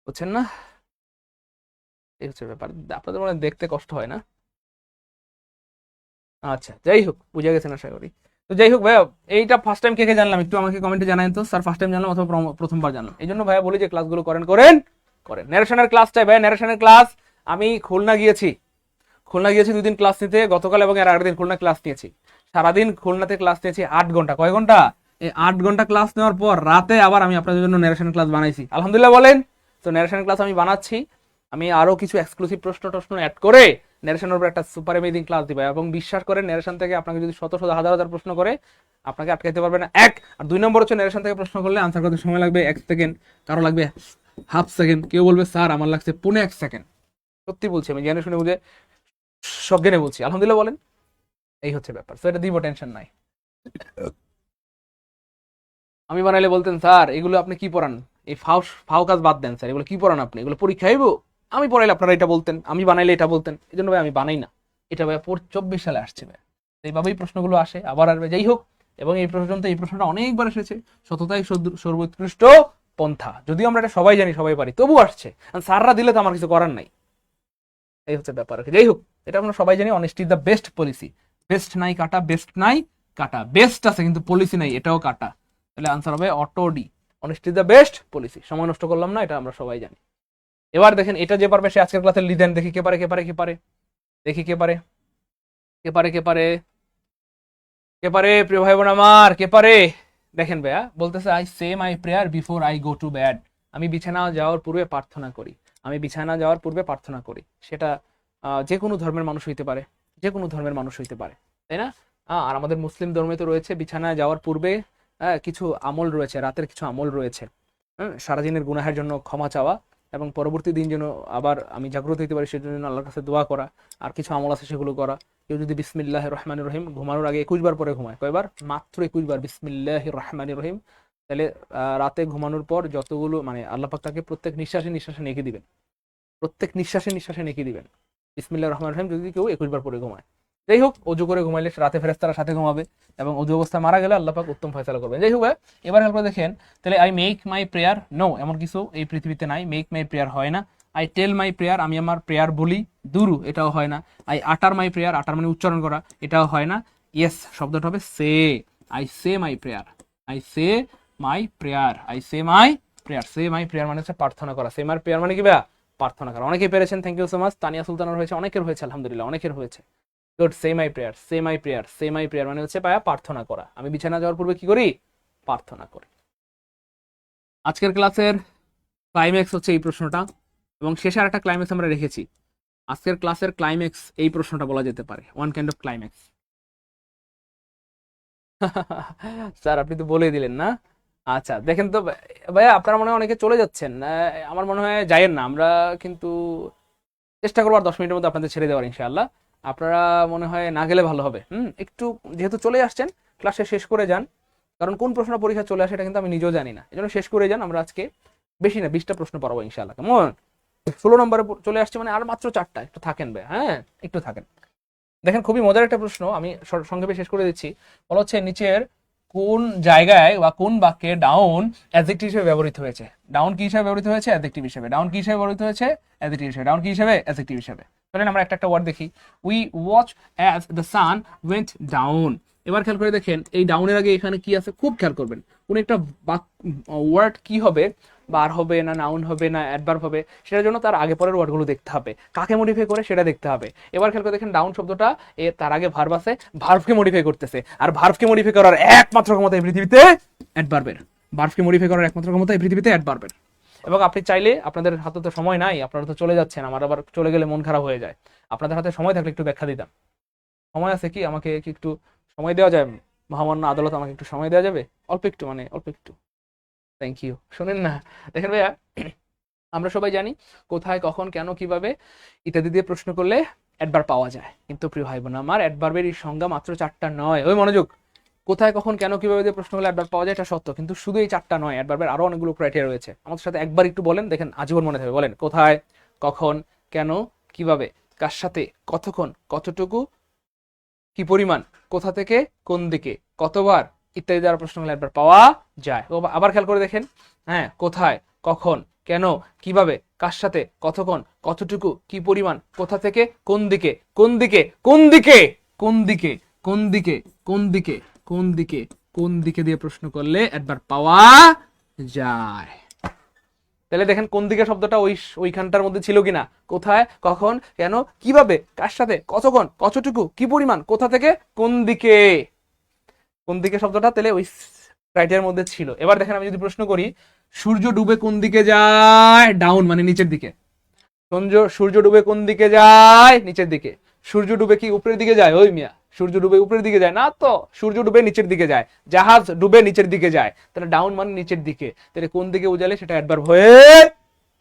বুঝছেন না? এই হচ্ছে ব্যাপার। আপনাদের মনে হয় দেখতে কষ্ট হয় না? আচ্ছা যাই হোক, বুঝে গেছেন আশা করি। তো যাই হোক ভাইয়া, এইটা ফার্স্ট টাইম কে কে জানলাম একটু আমাকে কমেন্টে জানাই তো। স্যার ফার্স্ট টাইম জানলাম অথবা প্রথমবার জানলাম, এই জন্য ভাইয়া বলি যে ক্লাসগুলো করেন করেন করেন। ন্যারেশনের ক্লাসটাই ভাইয়া, ন্যারেশনের ক্লাস আমি খুলনা গিয়েছি, 2 দিন ক্লাস নিতে, গতকাল এবং এর আগের দিন খুলনা ক্লাস নিয়েছি। সারাদিন খুলনাতে ক্লাস নিয়েছি 8 ঘন্টা। কয় ঘন্টা? এই 8 ঘন্টা ক্লাস নেওয়ার পর রাতে আবার আমি আপনাদের জন্য ন্যারেশন ক্লাস বানাইছি, আলহামদুলিল্লাহ বলেন। তো ন্যারেশন ক্লাস আমি বানাচ্ছি, আমি আরো কিছু এক্সক্লুসিভ প্রশ্ন অ্যাড করে ন্যারেশনের উপর একটা সুপার অ্যামেজিং ক্লাস দিব, এবং বিশ্বাস করেন ন্যারেশন থেকে আপনাকে যদি শত শত হাজার হাজার প্রশ্ন করে আপনাকে আটকাইতে পারবে না। আর 2 নম্বর হচ্ছে ন্যারেশন থেকে প্রশ্ন করলে আনসার করতে সময় লাগবে 1 সেকেন্ড, কারো লাগবে হাফ সেকেন্ড, কেউ বলবে স্যার আমার লাগছে 1.5 সেকেন্ড। সত্যি বলছি, আমি জেনে শুনে বুঝে সব জেনে বলছি, আলহামদুলিল্লাহ বলেন। এই হচ্ছে ব্যাপার, তো এটা দিব, টেনশন নাই। আমি বানাইলে বলতেন স্যার এগুলো আপনি কি পড়ান, এই ফাও কাজ বাদ দেন স্যার, এগুলো কি পড়ান আপনি, এগুলো পরীক্ষা হইব? আমি পড়াইলে আপনারা এটা বলতেন, আমি বানাইলে এটা বলতেন। এই জন্য ভাই আমি বানাই না, এটা ভাই 24 সালে আসছে ভাই, এইভাবেই প্রশ্নগুলো আসে, আবার আসবে। যাই হোক, এবং এই পর্যন্ত এই প্রশ্নটা অনেকবার এসেছে, সততাই সর্বোৎকৃষ্ট পন্থা। যদিও আমরা এটা সবাই জানি, সবাই পারি, তবু আসছে। স্যাররা দিলে তো আমার কিছু করার নাই, এই হচ্ছে ব্যাপার। যাই হোক, এটা আমরা সবাই জানি, honesty is the best policy. Best নাই কাটা, বেস্ট নাই কাটা, বেস্ট আছে কিন্তু পলিসি নাই, এটাও কাটা। তাহলে আনসার হবে auto D, honesty is the best policy. সময় নষ্ট করলাম না, এটা আমরা সবাই জানি। এবার দেখেন, এটা যে পারবে সে আজকের ক্লাসে লিদেন, দেখি কে পারে, কে পারে, কে পারে, দেখি কে পারে, কে পারে, কে পারে, কে পারে, প্রিয় ভাই বোন আমার, কে পারে? দেখেন ভাইয়া বলতেছে, I say my prayer before I go to bad. আমি বিছানা যাওয়ার পূর্বে প্রার্থনা করি, আমি বিছানা যাওয়ার পূর্বে প্রার্থনা করি। সেটা যে কোনো ধর্মের মানুষ হইতে পারে, যে কোনো ধর্মের মানুষ হইতে পারে, তাই না? আর আমাদের মুসলিম ধর্মে তো রয়েছে বিছানা যাওয়ার পূর্বে কিছু আমল রয়েছে, রাতের কিছু আমল রয়েছে, সারাদিনের গুনাহের জন্য ক্ষমা চাওয়া, এবং পরবর্তী দিন যেন আবার আমি জাগ্রত হতে পারি সেজন্য আল্লাহর কাছে দোয়া করা, আর কিছু আমল আছে সেগুলো করা। কেউ যদি বিসমিল্লাহির রহমানির রহিম ঘুমানোর আগে 21 বার পরে ঘুমায়, কয়বার? মাত্র 21 বার বিসমিল্লাহির রহমানির রহিম, তাহলে রাতে ঘুমানোর পর যতগুলো মানে আল্লাহ পাক তাকে প্রত্যেক নিঃশ্বাসে নিঃশ্বাসে নেকি দিবেন, প্রত্যেক নিঃশ্বাসে নিঃশ্বাসে নেকি দিবেন বিসমিল্লাহির রহমানির রহিম যদি কেউ 21 বার পরে ঘুমায়। যাই হোক, অজু করে ঘুমাইলে রাতে ফেরেশতারা সাথে ঘুমাবে, এবং অজু অবস্থায় মারা গেলে আল্লাহ পাক উত্তম ফয়সালা করবেন। যাই হোক, এবার হেল্প করে দেখেন, তাহলে I make my prayer, no, এমন কিছু এই পৃথিবীতে নাই। মেক মাই প্রেয়ার হয় না। আই টেল মাই প্রেয়ার, আমি আমার প্রেয়ার বলি, দুরু, এটাও হয় না। আই আটার মাই প্রেয়ার, আটার মানে উচ্চারণ করা, এটাও হয় না। ইয়েস শব্দটা হবে say, I say my prayer, I say my prayer, I say my prayer. Say my prayer মানে হচ্ছে প্রার্থনা করা, সে মাই প্রেয়ার মানে কি ভাইয়া? প্রার্থনা করা। অনেকেই পেরেছেন, thank you so much. Tania সুলতানের হয়েছে, অনেকের হয়েছে, আলহামদুলিল্লাহ, অনেকের হয়েছে। Good, say my prayer, say my prayer, say my prayer মানে হচ্ছে ভাইয়া প্রার্থনা করা। আমি বিছানা যাওয়ার পূর্বে কি করি? প্রার্থনা করি। আজকের ক্লাসের ক্লাইম্যাক্স হচ্ছে এই প্রশ্নটা, এবং শেষে আরেকটা ক্লাইম্যাক্স আমরা রেখেছি। আজকের ক্লাসের ক্লাইম্যাক্স এই প্রশ্নটা বলা যেতে পারে, one kind of climax. Sir আপনি তো বলে দিলেন না। আচ্ছা দেখেন তো ভাইয়া, আপনারা মনে হয় অনেকে চলে যাচ্ছেন, আমার মনে হয় যাইয়েন না। আমরা কিন্তু চেষ্টা করবো আর 10 মিনিটের মধ্যে আপনাদের ছেড়ে দেওয়ার, ইনশাআল্লাহ। আপনারা মনে হয় না গেলে ভালো হবে। একটু যেহেতু চলে আসছেন, ক্লাসে শেষ করে যান, কারণ কোন প্রশ্ন পরীক্ষা চলে আসে এটা কিন্তু আমি নিজেও জানি না, এই জন্য শেষ করে যান। আমরা আজকে বেশি না 20টা প্রশ্ন পড়াবো ইনশাআল্লাহ। কেমন? 16 নম্বরে চলে আসছে মানে আর মাত্র 4টা, একটু থাকেন ভাই, হ্যাঁ একটু থাকেন। দেখেন খুবই মজার একটা প্রশ্ন, আমি সংক্ষেপে শেষ করে দিচ্ছি। বলা হচ্ছে নিচের কোন জায়গায় বা কোন বাক্যে ডাউন অ্যাডজেক্টিভ হিসেবে ব্যবহৃত হয়েছে? ডাউন কি হিসেবে ব্যবহৃত হয়েছে? অ্যাডজেক্টিভ হিসেবে। ডাউন কি হিসেবে ব্যবহৃত হয়েছে? অ্যাডজেক্টিভ হিসেবে। ডাউন কি হিসেবে? অ্যাডজেক্টিভ হিসেবে। চলেন আমরা একটা একটা ওয়ার্ড দেখি। We watch as the sun went down. এবার খেয়াল করে দেখেন, এই ডাউনের আগে এখানে কি আছে খুব খেয়াল করবেন। কোন একটা ওয়ার্ড কি হবে, বার হবে না নাউন হবে না অ্যাডভার্ব হবে, সেটার জন্য তার আগে পরের ওয়ার্ডগুলো দেখতে হবে, কাকে মডিফাই করে সেটা দেখতে হবে। এবার খেয়াল করে দেখেন, ডাউন শব্দটা তার আগে ভার্ব আছে, ভার্বকে মডিফাই করতেছে, আর ভার্বকে মডিফাই করার একমাত্র ক্ষমতা এই পৃথিবীতে অ্যাডভার্বের। ভার্বকে মডিফাই করার একমাত্র ক্ষমতা এই পৃথিবীতে অ্যাডভার্বের। এবং আপনি চাইলে, আপনাদের হাতে তো সময় নাই, আপনারা তো চলে যাচ্ছেন, আমার আবার চলে গেলে মন খারাপ হয়ে যায়। আপনাদের হাতে সময় থাকলে একটু ব্যাখ্যা দিতাম। সময় আছে কি? আমাকে কি একটু সময় দেওয়া যায়? মহামান্য আদালত, আমাকে একটু সময় দেওয়া যাবে? অল্প একটু, মানে অল্প একটু। Thank you. শোনেন না, দেখেন ভাইয়া, আমরা সবাই জানি কোথায়, কখন, কেন, কিভাবে ইত্যাদি দিয়ে প্রশ্ন করলে অ্যাডভার্ব পাওয়া যায়। কিন্তু প্রিয় ভাই বোন আমার, অ্যাডভার্বের সংজ্ঞা মাত্র 4টা নয়। ওই মনোযোগ। কোথায়, কখন, কেন, কিভাবে দিয়ে প্রশ্ন করলে অ্যাডভার্ব পাওয়া যায় এটা সত্য, কিন্তু শুধু এই 4টা নয়, অ্যাডভার্বের আরো অনেকগুলো ক্রাইটেরিয়া রয়েছে। আমাদের সাথে একবার একটু বলেন, দেখেন আজীবন মনে থাকবে। বলেন, কোথায়, কখন, কেন, কিভাবে, কার সাথে, কতক্ষণ, কতটুকু, কি পরিমাণ, কোথা থেকে, কোন দিকে, কতবার ইত্যাদি দ্বারা প্রশ্ন করলে অ্যাডভার্ব পাওয়া যায়। আবার খেয়াল করে দেখেন, হ্যাঁ, কোথায়, কখন, কেন, কিভাবে, কার সাথে, কতক্ষণ, কতটুকু, কি পরিমাণ, কোথা থেকে, কোন দিকে, কোন দিকে, কোন দিকে, কোন দিকে, কোন দিকে, কোন দিকে, কোন দিকে, কোন দিকে দিয়ে প্রশ্ন করলে অ্যাডভার্ব পাওয়া যায়। তাহলে দেখেন কোন দিকে শব্দটা ওইখানটার মধ্যে ছিল কিনা। কোথায়, কখন, কেন, কিভাবে, কার সাথে, কতক্ষণ, কতটুকু, কি পরিমাণ, কোথা থেকে, কোন দিকে, কোন দিকে শব্দটা তাহলে ওই ক্রাইটেরিয়ার মধ্যে ছিল। এবার দেখেন আমি যদি প্রশ্ন করি, সূর্য ডুবে কোন দিকে যায়? ডাউন মানে নিচের দিকে। সূর্য ডুবে কোন দিকে যায়? নিচের দিকে। সূর্য ডুবে কি উপরের দিকে যায়? ওই মিয়া, সূর্য ডুবে উপরের দিকে যায় না তো, সূর্য ডুবে নিচের দিকে যায়, জাহাজ ডুবে নিচের দিকে যায়, তাহলে ডাউন মানে নিচের দিকে। তাহলে কোন দিকে উজালে সেটা অ্যাডভার্ব হয়ে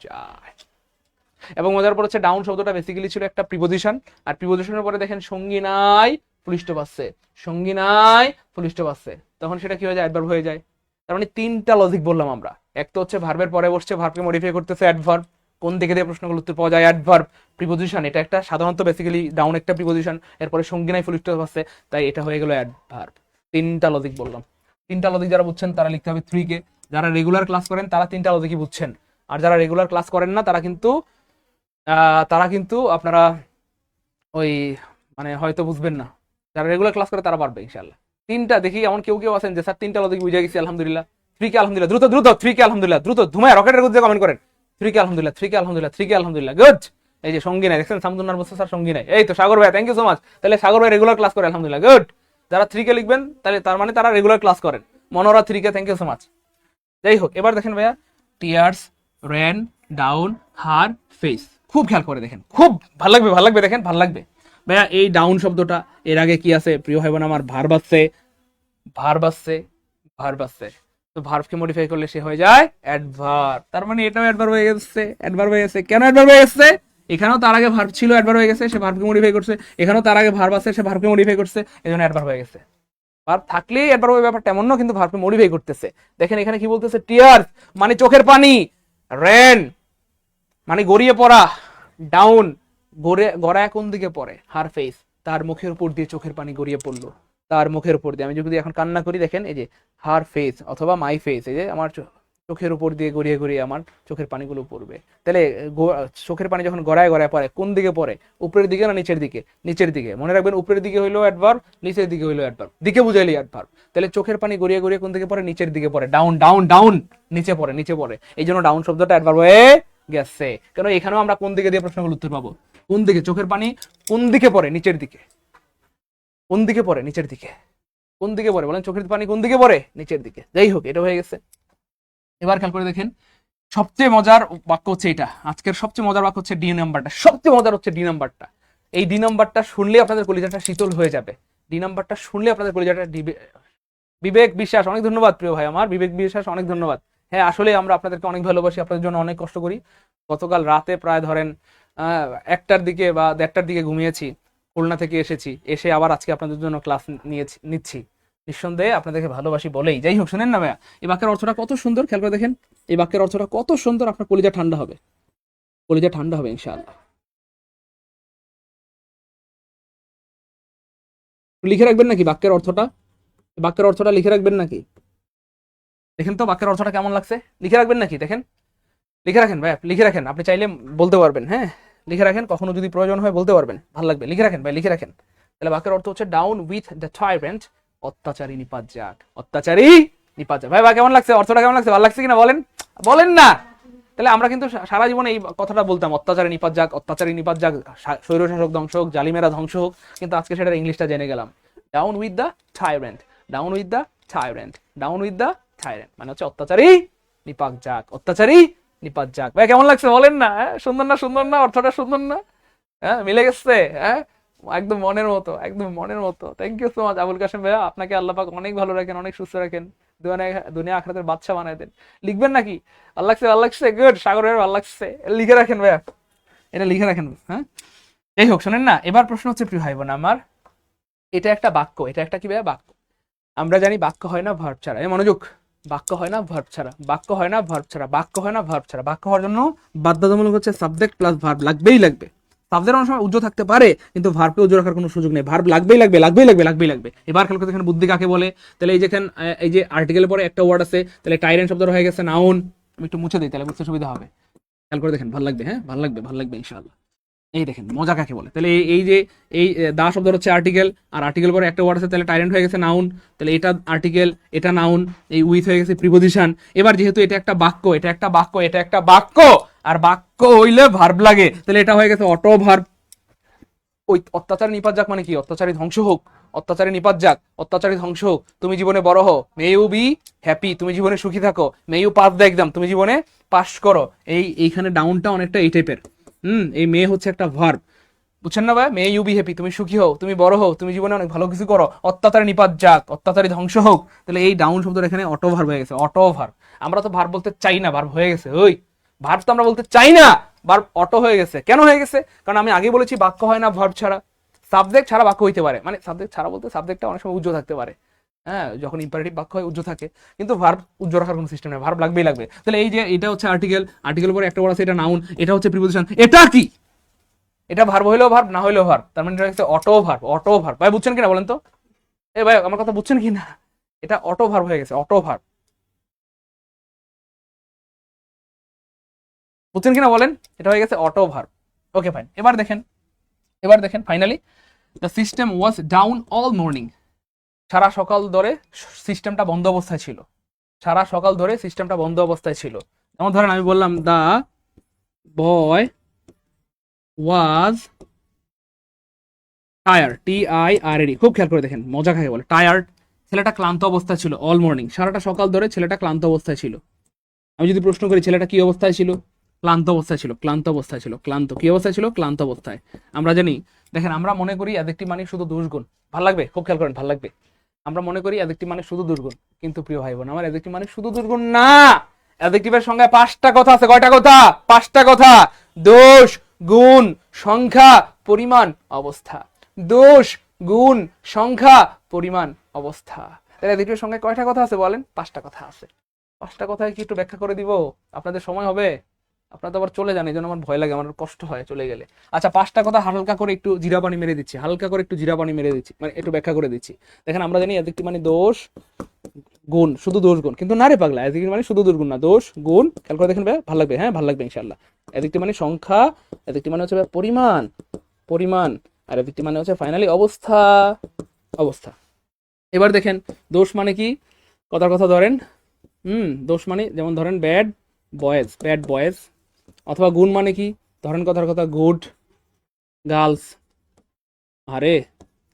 যায়। এবং মজার পর হচ্ছে, ডাউন শব্দটা বেসিক্যালি ছিল একটা প্রিপোজিশন, আর প্রিপোজিশনের পরে দেখেন সঙ্গী নাই পুলিষ্ট পাচ্ছে, সঙ্গী নাই পুলিষ্ট পাচ্ছে, তখন সেটা কি হয়ে যায়? অ্যাডভার্ব হয়ে যায়। তার মানে 3টা লজিক বললাম আমরা। এক তো হচ্ছে ভার্বের পরে বসছে, ভার্বকে মডিফাই করতেছে অ্যাডভার্ব। কোন দিকে দিয়ে প্রশ্নগুলো উত্তর পাওয়া যায়? অ্যাডভার্ব। প্রিপোজিশন, এটা একটা সাধারণত বেসিক্যালি ডাউন একটা প্রিপোজিশন, এরপরে সঙ্গী নাই পুলিষ্ট পাচ্ছে, তাই এটা হয়ে গেল অ্যাডভার্ব। 3টা লজিক বললাম। 3টা লজিক যারা বুঝছেন তারা লিখতে হবে 3 কে। যারা রেগুলার ক্লাস করেন তারা 3টা লজিকই বুঝছেন, আর যারা রেগুলার ক্লাস করেন না তারা কিন্তু আপনারা ওই মানে হয়তো বুঝবেন না। যারা রেগুলার ক্লাস করে তারা পারবে ইনশাআল্লাহ। 3টা দেখি, এমন কেউ কেউ আছেন যে স্যার 3টা লজিক বুঝে গেছি আলহামদুলিল্লাহ। 3 কে আলহামদুলিল্লাহ, দ্রুত দ্রুত 3 কে আলহামদুলিল্লাহ, দ্রুত ধুমায় রকেটের গতিতে কমেন্ট করেন। 3 কে আলহামদুলিল্লাহ, 3 কে আলহামদুলিল্লাহ, 3 কে আলহামদুলিল্লাহ, গুড। এই যে সঙ্গী নাই, দেখছেন সামদুন্নার বস্তু স্যার সঙ্গী নাই, এই তো সাগর ভাই, থ্যাংক ইউ সো মাচ। তাহলে সাগর ভাই রেগুলার ক্লাস করে আলহামদুলিল্লাহ, গুড। যারা 3 কে লিখবেন তাহলে তার মানে তারা রেগুলার ক্লাস করেন। মনোরা 3 কে, থ্যাংক ইউ সো মাচ। যাই হোক, এবার দেখেন ভাইয়া, tears ran down her face. খুব খেয়াল করে দেখেন, খুব ভালো লাগবে, ভালো লাগবে, দেখেন ভালো লাগবে ভাইয়া। এই ডাউন শব্দটা এর আগে কি আছে প্রিয় ভাই বোন আমার? ভার্ব আছে, ভার্ব আছে, ভার্ব আছে। তো ভার্বকে মডিফাই করলে সে হয়ে যায় অ্যাডভার্ব। তার মানে এটাও অ্যাডভার্ব হয়ে গেছে, অ্যাডভার্ব হয়ে গেছে। কেন অ্যাডভার্ব হয়ে গেছে? এখানেও তার আগে ভার্ব ছিল, অ্যাডভার্ব হয়ে গেছে, সে ভার্বকে মডিফাই করছে। এখানেও তার আগে ভার্ব আছে, সে ভার্বকে মডিফাই করছে, এজন্য অ্যাডভার্ব হয়ে গেছে। ভার্ব থাকলেই অ্যাডভার্ব হবে ব্যাপারটা এমন না, কিন্তু ভার্বকে মডিফাই করতেছে। দেখেন এখানে কি বলতেছে, টিয়ার্স মানে চোখের পানি, রেন মানে গড়িয়ে পড়া, ডাউন গড়ায় কোন দিকে পড়ে, হার ফেস, তার মুখের উপর দিয়ে চোখের পানি গড়িয়ে পড়লো, তার মুখের উপর দিয়ে। আমি যদি এখন কান্না করি, দেখেন এই যে হার ফেস অথবা মাই ফেস, এই যে আমার চোখের উপর দিয়ে গড়িয়ে গড়িয়ে আমার চোখের পানিগুলো পড়বে। তাহলে চোখের পানি যখন গড়ায় গড়ায় পড়ে, কোন দিকে পড়ে, উপরের দিকে না নিচের দিকে? নিচের দিকে। মনে রাখবেন, উপরের দিকে হইলো অ্যাডভার্ব, নিচের দিকে হইলো অ্যাডভার্ব, দিকে বুঝাইলি অ্যাডভার্ব। তাহলে চোখের পানি গড়িয়ে গড়িয়ে কোন দিকে পড়ে, নিচের দিকে পড়ে, ডাউন ডাউন ডাউন, নিচে পড়ে, নিচে পড়ে। এই জন্য ডাউন শব্দটা অ্যাডভার্ব হয়ে গেছে। কেন এখানেও আমরা কোন দিকে দিয়ে প্রশ্নগুলো উত্তর পাবো, কোন দিকে, চোখের পানি কোন দিকে পড়ে, নিচের দিকে। কোন দিকে পড়ে, নিচের দিকে। কোন দিকে পড়ে বলেন, চোখের পানি কোন দিকে পড়ে, নিচের দিকে। যাই হোক, এটা হয়ে গেছে। এবার খেয়াল করে দেখেন, সবচেয়ে মজার বাক্য হচ্ছে এটা, আজকের সবচেয়ে মজার বাক্য হচ্ছে ডি নাম্বারটা। সবচেয়ে মজার হচ্ছে ডি নাম্বারটা। এই ডি নাম্বারটা শুনলে আপনাদের কলিজাটা শীতল হয়ে যাবে। ডি নাম্বারটা শুনলে আপনাদের কলিজাটা বিবেক বিশ্বাস, অনেক ধন্যবাদ প্রিয় ভাই আমার, বিবেক বিশ্বাস অনেক ধন্যবাদ। হ্যাঁ, আসলে আমরা আপনাদেরকে অনেক ভালোবাসি, আপনাদের জন্য অনেক কষ্ট করি। গতকাল রাতে প্রায় ধরেন 1টার দিকে বা 1:30টার দিকে ঘুমিয়েছি, খুলনা থেকে এসেছি, এসে আবার আজকে আপনাদের জন্য ক্লাস নিচ্ছি। নিঃসন্দেহে আপনাদেরকে ভালোবাসি বলেই। যাই হোক, শুনেন না ভাইয়া, এই বাক্যের অর্থটা কত সুন্দর, খেয়াল করে দেখেন। এই বাক্যের অর্থটা কত সুন্দর, আপনার কলিজা ঠান্ডা হবে, কলিজা ঠান্ডা হবে ইনশাআল্লাহ। লিখে রাখবেন নাকি বাক্যের অর্থটা? বাক্যের অর্থটা লিখে রাখবেন নাকি? দেখেন তো বাক্যের অর্থটা কেমন লাগছে, লিখে রাখবেন নাকি? দেখেন, লিখে রাখেন ভাই, লিখে রাখেন। আপনি চাইলে বলতে পারবেন, হ্যাঁ লিখে রাখেন, কখনো যদি প্রয়োজন হয় বলতে পারবেন, ভালো লাগবে। লিখে রাখেন ভাই, লিখে রাখেন। তাহলে বাক্যের অর্থ হচ্ছে ডাউন উইথ দ্য টাইরেন্ট, অত্যাচারী নিপাত যাক, অত্যাচারী নিপাত যাক। ভাই ভাই কেমন লাগছে, অর্থটা কেমন লাগছে, ভালো লাগছে কিনা বলেন, বলেন না। তাহলে আমরা কিন্তু সারা জীবনে এই কথাটা বলতাম, অত্যাচারী নিপাত যাক, অত্যাচারী নিপাত যাক, স্বৈরশাসক ধ্বংস হোক, জালিমেরা ধ্বংস হোক। কিন্তু আজকে সেটার ইংলিশটা জেনে গেলাম, down with the টাইরেন্ট, down with the টাইরেন্ট, down with the টাইরেন্ট মানে হচ্ছে অত্যাচারী নিপাত যাক, অত্যাচারী নিপাত যাক। ভাই কেমন লাগছে বলেন না, সুন্দর না, সুন্দর না, অর্থটা সুন্দর না? হ্যাঁ, মিলে গেছে, হ্যাঁ একদম মনের মতো, একদম মনের মতো। Thank you so much Abul Kashem ভাইয়া, আপনাকে আল্লাহ পাক অনেক ভালো রাখেন, অনেক সুস্থ রাখেন, দুনিয়া আখিরাতের বাদশা বানায় দেন। লিখবেন নাকি? ভালো লাগছে, ভালো লাগছে, গুড। সাগর ভাইয়ের ভালো লাগছে, লিখে রাখেন ভাইয়া, এটা লিখে রাখেন। হ্যাঁ, যাই হোক, শোনেন না, এবার প্রশ্ন হচ্ছে প্রিয় ভাই বোন আমার, এটা একটা বাক্য, এটা একটা কি ভাইয়া বাক্য। আমরা জানি বাক্য হয় না ভার্ব ছাড়া, এই মনোযোগ, বাক্য হয় না ভার্ব ছাড়া, বাক্য হয় না ভার্ব ছাড়া, বাক্য হয় না ভার্ব ছাড়া। বাক্য হওয়ার জন্য বাধ্যতামূলক হচ্ছে সাবজেক্ট প্লাস ভার্ব লাগবেই লাগবে। সাবজেক্ট অনেক সময় উজ্জ্ব থাকতে পারে, কিন্তু ভার্বকে উজ্জ্ব রাখার কোনো সুযোগ নেই, ভার্ব লাগবেই লাগবে, লাগবেই লাগবে, লাগবেই লাগবে। এবার খেয়াল করতে, এখানে বুদ্ধি কাকে বলে? তাহলে এই যেখানে এই যে আর্টিকেলের পরে একটা ওয়ার্ড আছে, তাহলে টাইরেন্ট শব্দটা হয়ে গেছে নাউন। আমি একটু মুছে দিই, তাহলে বুঝতে সুবিধা হবে। খেয়াল করে দেখেন, ভালো লাগবে, হ্যাঁ ভালো লাগবে, ভালো লাগবে ইনশাআল্লাহ। এই দেখেন মজা কাকে বলে। তাহলে এই যে এই দা শব্দ হচ্ছে আর্টিকেল, আর আর্টিকেল পরে একটা ওয়ার্ড আছে, তাহলে টাইরেন্ট হয়ে গেছে নাউন। তাহলে এটা আর্টিকেল, এটা নাউন, এই উইথ হয়ে গেছে প্রিপোজিশন। এবার যেহেতু এটা একটা বাক্য, এটা একটা বাক্য, এটা একটা বাক্য, আর বাক্য হইলে ভার্ব লাগে, তাহলে এটা হয়ে গেছে অটো ভার্ব। ওই অত্যাচারী নিপাত যাক মানে কি? অত্যাচারী ধ্বংস হোক, অত্যাচারী নিপাত যাক, অত্যাচারী ধ্বংস হোক, তুমি জীবনে বড় হও, মে ইউ বি হ্যাপি, তুমি জীবনে সুখী থাকো, may you pass the exam, তুমি জীবনে পাস করো। এইখানে ডাউনটা অনেকটা এই টাইপের। এই মে হচ্ছে একটা ভার্ব, বুঝছেন না ভাই? মে ইউ বি হ্যাপি, তুমি সুখী হও, তুমি বড় হও, তুমি জীবনে অনেক ভালো কিছু করো, অত্যাচারী নিপাত যাক, অত্যাচারী ধ্বংস হোক। তাহলে এই ডাউন শব্দটা এখানে অটো ভার্ব হয়ে গেছে, অটো ভার্ব। আমরা তো ভার্ব বলতে চাই না, ভার্ব হয়ে গেছে। ওই ভার্ব তো আমরা বলতে চাই না, ভার্ব অটো হয়ে গেছে। কেন হয়ে গেছে? কারণ আমি আগে বলেছি বাক্য হয় না ভার্ব ছাড়া, সাবজেক্ট ছাড়া বাক্য হইতে পারে। মানে সাবজেক্ট ছাড়া বলতে সাবজেক্টটা অনেক সময় উজ্জ্ব থাকতে পারে, হ্যাঁ যখন ইম্পারেটিভ বাক্য হয় উজ্জ্ব থাকে, কিন্তু ভার্ব উজ্জ্ব রাখার কোনো সিস্টেম নেই, ভার্ব লাগবেই লাগবে। তাহলে এই যে এটা হচ্ছে আর্টিকেল, আর্টিকেল পরে একটা ওয়ার্ড আছে, এটা নাউন, এটা হচ্ছে প্রিপোজিশন। এটা কি? এটা ভার্ব হইলেও ভার্ব, না হইলেও ভার্ব, তার মানে এটা হচ্ছে অটো ভার্ব, অটো ভার্ব। ভাই বুঝছেন কিনা বলেন তো? এ ভাই আমার কথা বুঝছেন কিনা? এটা অটো ভার্ব হয়ে গেছে, অটো ভার্ব। বুঝছেন কিনা বলেন? এটা হয়ে গেছে অটো ভার্ব। Okay fine. এবার দেখেন, এবার দেখেন finally, the system was down all morning. সারা সকাল ধরে সিস্টেমটা বন্ধ অবস্থায় ছিল, সারা সকাল ধরে সিস্টেমটা বন্ধ অবস্থায় ছিল। যেমন ধরেন আমি বললাম দা বয় ওয়াজ টায়ার্ড, TIRED। খুব খেয়াল করে দেখেন, মজা খাকে বলে টায়ার্ড। ছেলেটা ক্লান্ত অবস্থায় ছিল, অল মর্নিং, সারাটা সকাল ধরে ছেলেটা ক্লান্ত অবস্থায় ছিল। আমি যদি প্রশ্ন করি ছেলেটা কি অবস্থায় ছিল? ক্লান্ত অবস্থায় ছিল, ক্লান্ত অবস্থায় ছিল, ক্লান্ত কি অবস্থায় ছিল? ক্লান্ত অবস্থায়। আমরা জানি, দেখেন আমরা মনে করি অ্যাডজেক্টিভ মানে শুধু দোষ গুণ। ভাল লাগবে, খুব খেয়াল করেন, ভাল লাগবে। আমরা মনে করি অ্যাডজেক্টিভ মানে শুধু দুর্গুণ, কিন্তু প্রিয় ভাই বোন আমার অ্যাডজেক্টিভ মানে শুধু দুর্গুণ না। অ্যাডজেক্টিভের সংজ্ঞায় 5টা কথা আছে। কয়টা কথা? 5টা কথা। দোষ, গুণ, সংখ্যা, পরিমাণ, অবস্থা। দোষ, গুণ, সংখ্যা, পরিমাণ, অবস্থা। তাহলে অ্যাডজেক্টিভের সংজ্ঞায় কয়টা কথা আছে বলেন? 5টা কথা আছে। 5টা কথায় কি একটু ব্যাখ্যা করে দিব? আপনাদের সময় হবে? আপনারা তো আবার চলে যান, এই জন্য আমার ভয় লাগে, আমার কষ্ট হয় চলে গেলে। আচ্ছা, 5টা কথা হালকা করে একটু জিরা পানি মেরে দিচ্ছি, হালকা করে একটু জিরা পানি মেরে দিচ্ছি, মানে একটু ব্যাখ্যা করে দিচ্ছি। দেখেন, আমরা জানি অ্যাডজেক্টিভ মানে দোষ, গুণ, শুধু দোষ গুণ, কিন্তু না রে পাগলা, অ্যাডজেক্টিভ মানে শুধু দোষ গুণ না, দোষ, গুণ। খেয়াল করে দেখেন ভাই, ভালো লাগবে, হ্যাঁ ভালো লাগবে ইনশাআল্লাহ। অ্যাডজেক্টিভ মানে সংখ্যা, অ্যাডজেক্টিভ মানে হচ্ছে পরিমাণ, পরিমাণ, আর অ্যাডজেক্টিভ মানে হচ্ছে ফাইনালি অবস্থা, অবস্থা। এবার দেখেন, দোষ মানে কি? কথার কথা ধরেন, দোষ মানে যেমন ধরেন ব্যাড বয়েজ, ব্যাড বয়েজ। অথবা গুণ মানে কি? ধরেন কথার কথা গুড গার্লস, আরে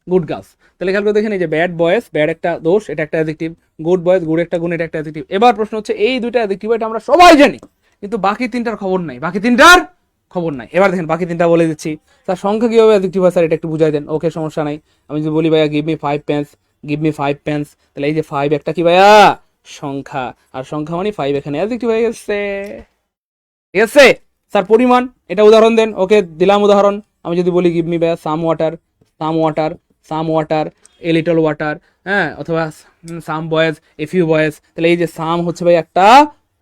গুড গার্লস। তাহলে খেয়াল করে দেখেন, এই যে ব্যাড বয়েজ, ব্যাড একটা দোষ, এটা একটা অ্যাডজেক্টিভ। গুড বয়েজ, গুড একটা গুণ, এটা একটা অ্যাডজেক্টিভ। এবার প্রশ্ন হচ্ছে, এই দুইটা অ্যাডজেক্টিভ এটা আমরা সবাই জানি, কিন্তু বাকি 3টার খবর নাই, বাকি 3টার খবর নাই। এবার দেখেন বাকি 3টা বলে দিচ্ছি। স্যার সংখ্যা কিভাবে অ্যাডজেক্টিভ হয় স্যার, এটা একটু বুঝাই দেন। ওকে, সমস্যা নাই। আমি যদি বলি ভাইয়া give me 5 pence, give me 5 pence, তাহলে এই যে 5 একটা কি ভাইয়া? সংখ্যা। আর সংখ্যা মানে 5 এখানে অ্যাডজেক্টিভ হয়ে গেছে। ঠিক আছে স্যার? পরিমাণ, এটা উদাহরণ দেন। ওকে, দিলাম উদাহরণ। আমি যদি বলি গিভ মি ভাইয়া some water, some water, some water, a little water, হ্যাঁ, অথবা some boys, a few boys, তাহলে এই যে সাম হচ্ছে ভাই একটা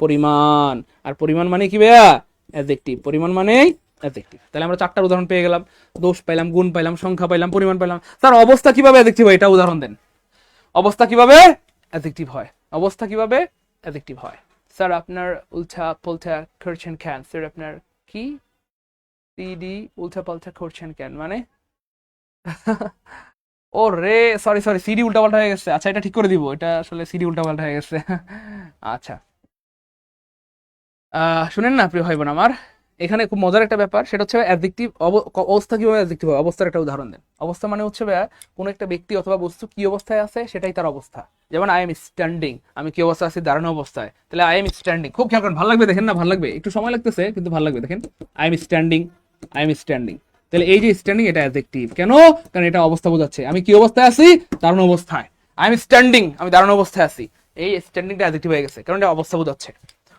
পরিমাণ, আর পরিমাণ মানে কি ভাইয়া? অ্যাডজেক্টিভ। পরিমাণ মানেই অ্যাডজেক্টিভ। তাহলে আমরা 4টার উদাহরণ পেয়ে গেলাম। দোষ পাইলাম, গুণ পাইলাম, সংখ্যা পাইলাম, পরিমাণ পাইলাম। স্যার অবস্থা কিভাবে অ্যাডজেক্টিভ হয়, এটা উদাহরণ দেন। অবস্থা কিভাবে অ্যাডজেক্টিভ হয়? অবস্থা কিভাবে অ্যাডজেক্টিভ হয়? স্যার আপনার উল্টা পাল্টা করছেন কেন? স্যার আপনার কি সিডি উল্টা পাল্টা করছেন কেন মানে? ও রে, সরি সরি, সিডি উল্টা পাল্টা হয়ে গেছে। আচ্ছা, এটা ঠিক করে দিব, এটা আসলে সিডি উল্টা পাল্টা হয়ে গেছে। আচ্ছা, শুনেন না প্রিয় ভাই বোন আমার, এখানে খুব মজার একটা ব্যাপার, সেটা হচ্ছে অ্যাডজেক্টিভ। অবস্থা কিভাবে অ্যাডজেক্টিভ হয়? অবস্থার একটা উদাহরণ দেন। অবস্থা মানে হচ্ছে কোনো একটা ব্যক্তি অথবা বস্তু কি অবস্থায় আছে সেটাই তার অবস্থা। যেমন আই এম স্ট্যান্ডিং, আমি কি অবস্থা আছি? দাঁড়ানো অবস্থায়। তাহলে আই এম স্ট্যান্ডিং, খুব খেয়াল করেন, ভালো লাগবে, দেখেন না, ভালো লাগবে, একটু সময় লাগতেছে কিন্তু ভালো লাগবে। দেখেন, I am standing, I am standing. তাহলে এই যে স্ট্যান্ডিং, এটা অ্যাডজেক্টিভ। কেন? কারণ এটা অবস্থা বোঝাচ্ছে। আমি কি অবস্থায় আছি? দাঁড়ানো অবস্থায়। আই এম স্ট্যান্ডিং, আমি দাঁড়ানো অবস্থায় আছি। এই স্ট্যান্ডিংটা অ্যাডজেক্টিভ হয়ে গেছে, কারণ এটা অবস্থা বোঝাচ্ছে।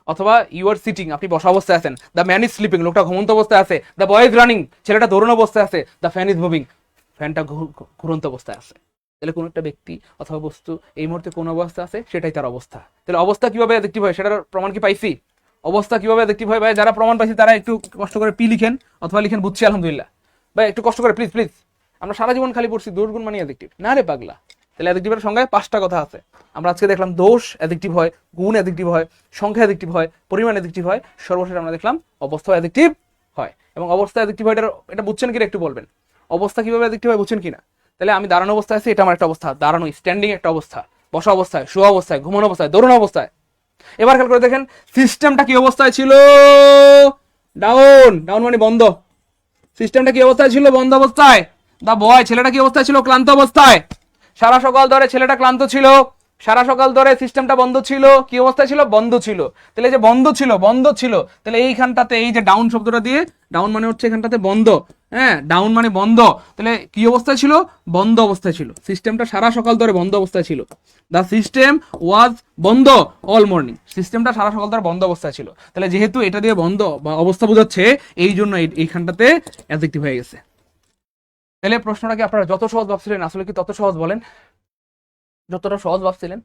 অথবা ইউ আর সিটিং, আপনি বসা অবস্থায় আছেন। দ্য ম্যান ইজ স্লিপিং, লোকটা ঘুমন্ত অবস্থায় আছে। দ্য বয় ইজ রানিং, ছেলেটা দৌড়ানো অবস্থায় আছে। দ্য ফ্যান ইজ মুভিং, ফ্যানটা ঘুরন্ত অবস্থায় আছে। তাহলে কোনো একটা ব্যক্তি অথবা বস্তু এই মুহূর্তে কোন অবস্থা আছে সেটাই তার অবস্থা। তাহলে অবস্থা কিভাবে অ্যাডজেক্টিভ হয় সেটার প্রমাণ কি পাইছি? অবস্থা কিভাবে অ্যাডজেক্টিভ হয় ভাই, যারা প্রমাণ পাইছি তারা একটু কষ্ট করে পি লিখেন, অথবা লিখেন বুঝছি আলহামদুলিল্লাহ। ভাই একটু কষ্ট করে প্লিজ প্লিজ। আমরা সারা জীবন খালি পড়ছি দোষ গুণ মানে অ্যাডজেক্টিভ, না রে পাগলা। তাহলে অ্যাডজেক্টিভের সংজ্ঞায় 5টা কথা আছে। আমরা আজকে দেখলাম দোষ অ্যাডজেক্টিভ হয়, গুণ অ্যাডজেক্টিভ হয়, সংখ্যা অ্যাডজেক্টিভ হয়, পরিমাণ অ্যাডজেক্টিভ হয়, সর্বশেষ আমরা দেখলাম অবস্থা অ্যাডজেক্টিভ হয়। এবং অবস্থা অ্যাডজেক্টিভ হয়, এটা বুঝছেন কিনা একটু বলবেন। অবস্থা কিভাবে অ্যাডজেক্টিভ হয় বুঝছেন কিনা? তাহলে আমি দাঁড়ানো অবস্থায় আছি, এটা আমার একটা অবস্থা, দাঁড়ানো। স্ট্যান্ডিং একটা অবস্থা, বসা অবস্থায়, শোয়া অবস্থায়, ঘুমানো অবস্থায়, দৌড়ানো অবস্থায়। এবার খেয়াল করে দেখেন, সিস্টেমটা কি অবস্থায় ছিল? ডাউন, ডাউন মানে বন্ধ। সিস্টেমটা কি অবস্থায় ছিল? বন্ধ অবস্থায়। দা বয়, ছেলেটা কি অবস্থায় ছিল? ক্লান্ত অবস্থায়। সারা সকাল ধরে ছেলেটা ক্লান্ত ছিল, সারা সকাল ধরে সিস্টেমটা বন্ধ ছিল। কি অবস্থায় ছিল? বন্ধ ছিল। তাহলে যে বন্ধ ছিল, বন্ধ ছিল, তাহলে এইখানটাতে এই যে ডাউন শব্দটা দিয়ে, ডাউন মানে হচ্ছে এখানটাতে বন্ধ, হ্যাঁ, ডাউন মানে বন্ধ। তাহলে কি অবস্থায় ছিল? বন্ধ অবস্থায় ছিল। সিস্টেমটা সারা সকাল ধরে বন্ধ অবস্থায় ছিল। দ্য সিস্টেম ওয়াজ বন্ধ অল মর্নিং, সিস্টেমটা সারা সকাল ধরে বন্ধ অবস্থায় ছিল। তাহলে যেহেতু এটা দিয়ে বন্ধ বা অবস্থা বোঝাচ্ছে, এই জন্য এইখানটাতে অ্যাডজেক্টিভ হয়ে গেছে। তাহলে প্রশ্নটা কি আপনারা যত সহজ ভাবছিলেন আসলে কি তত সহজ? বলেন, যতটা সহজ ভাবছিলেন?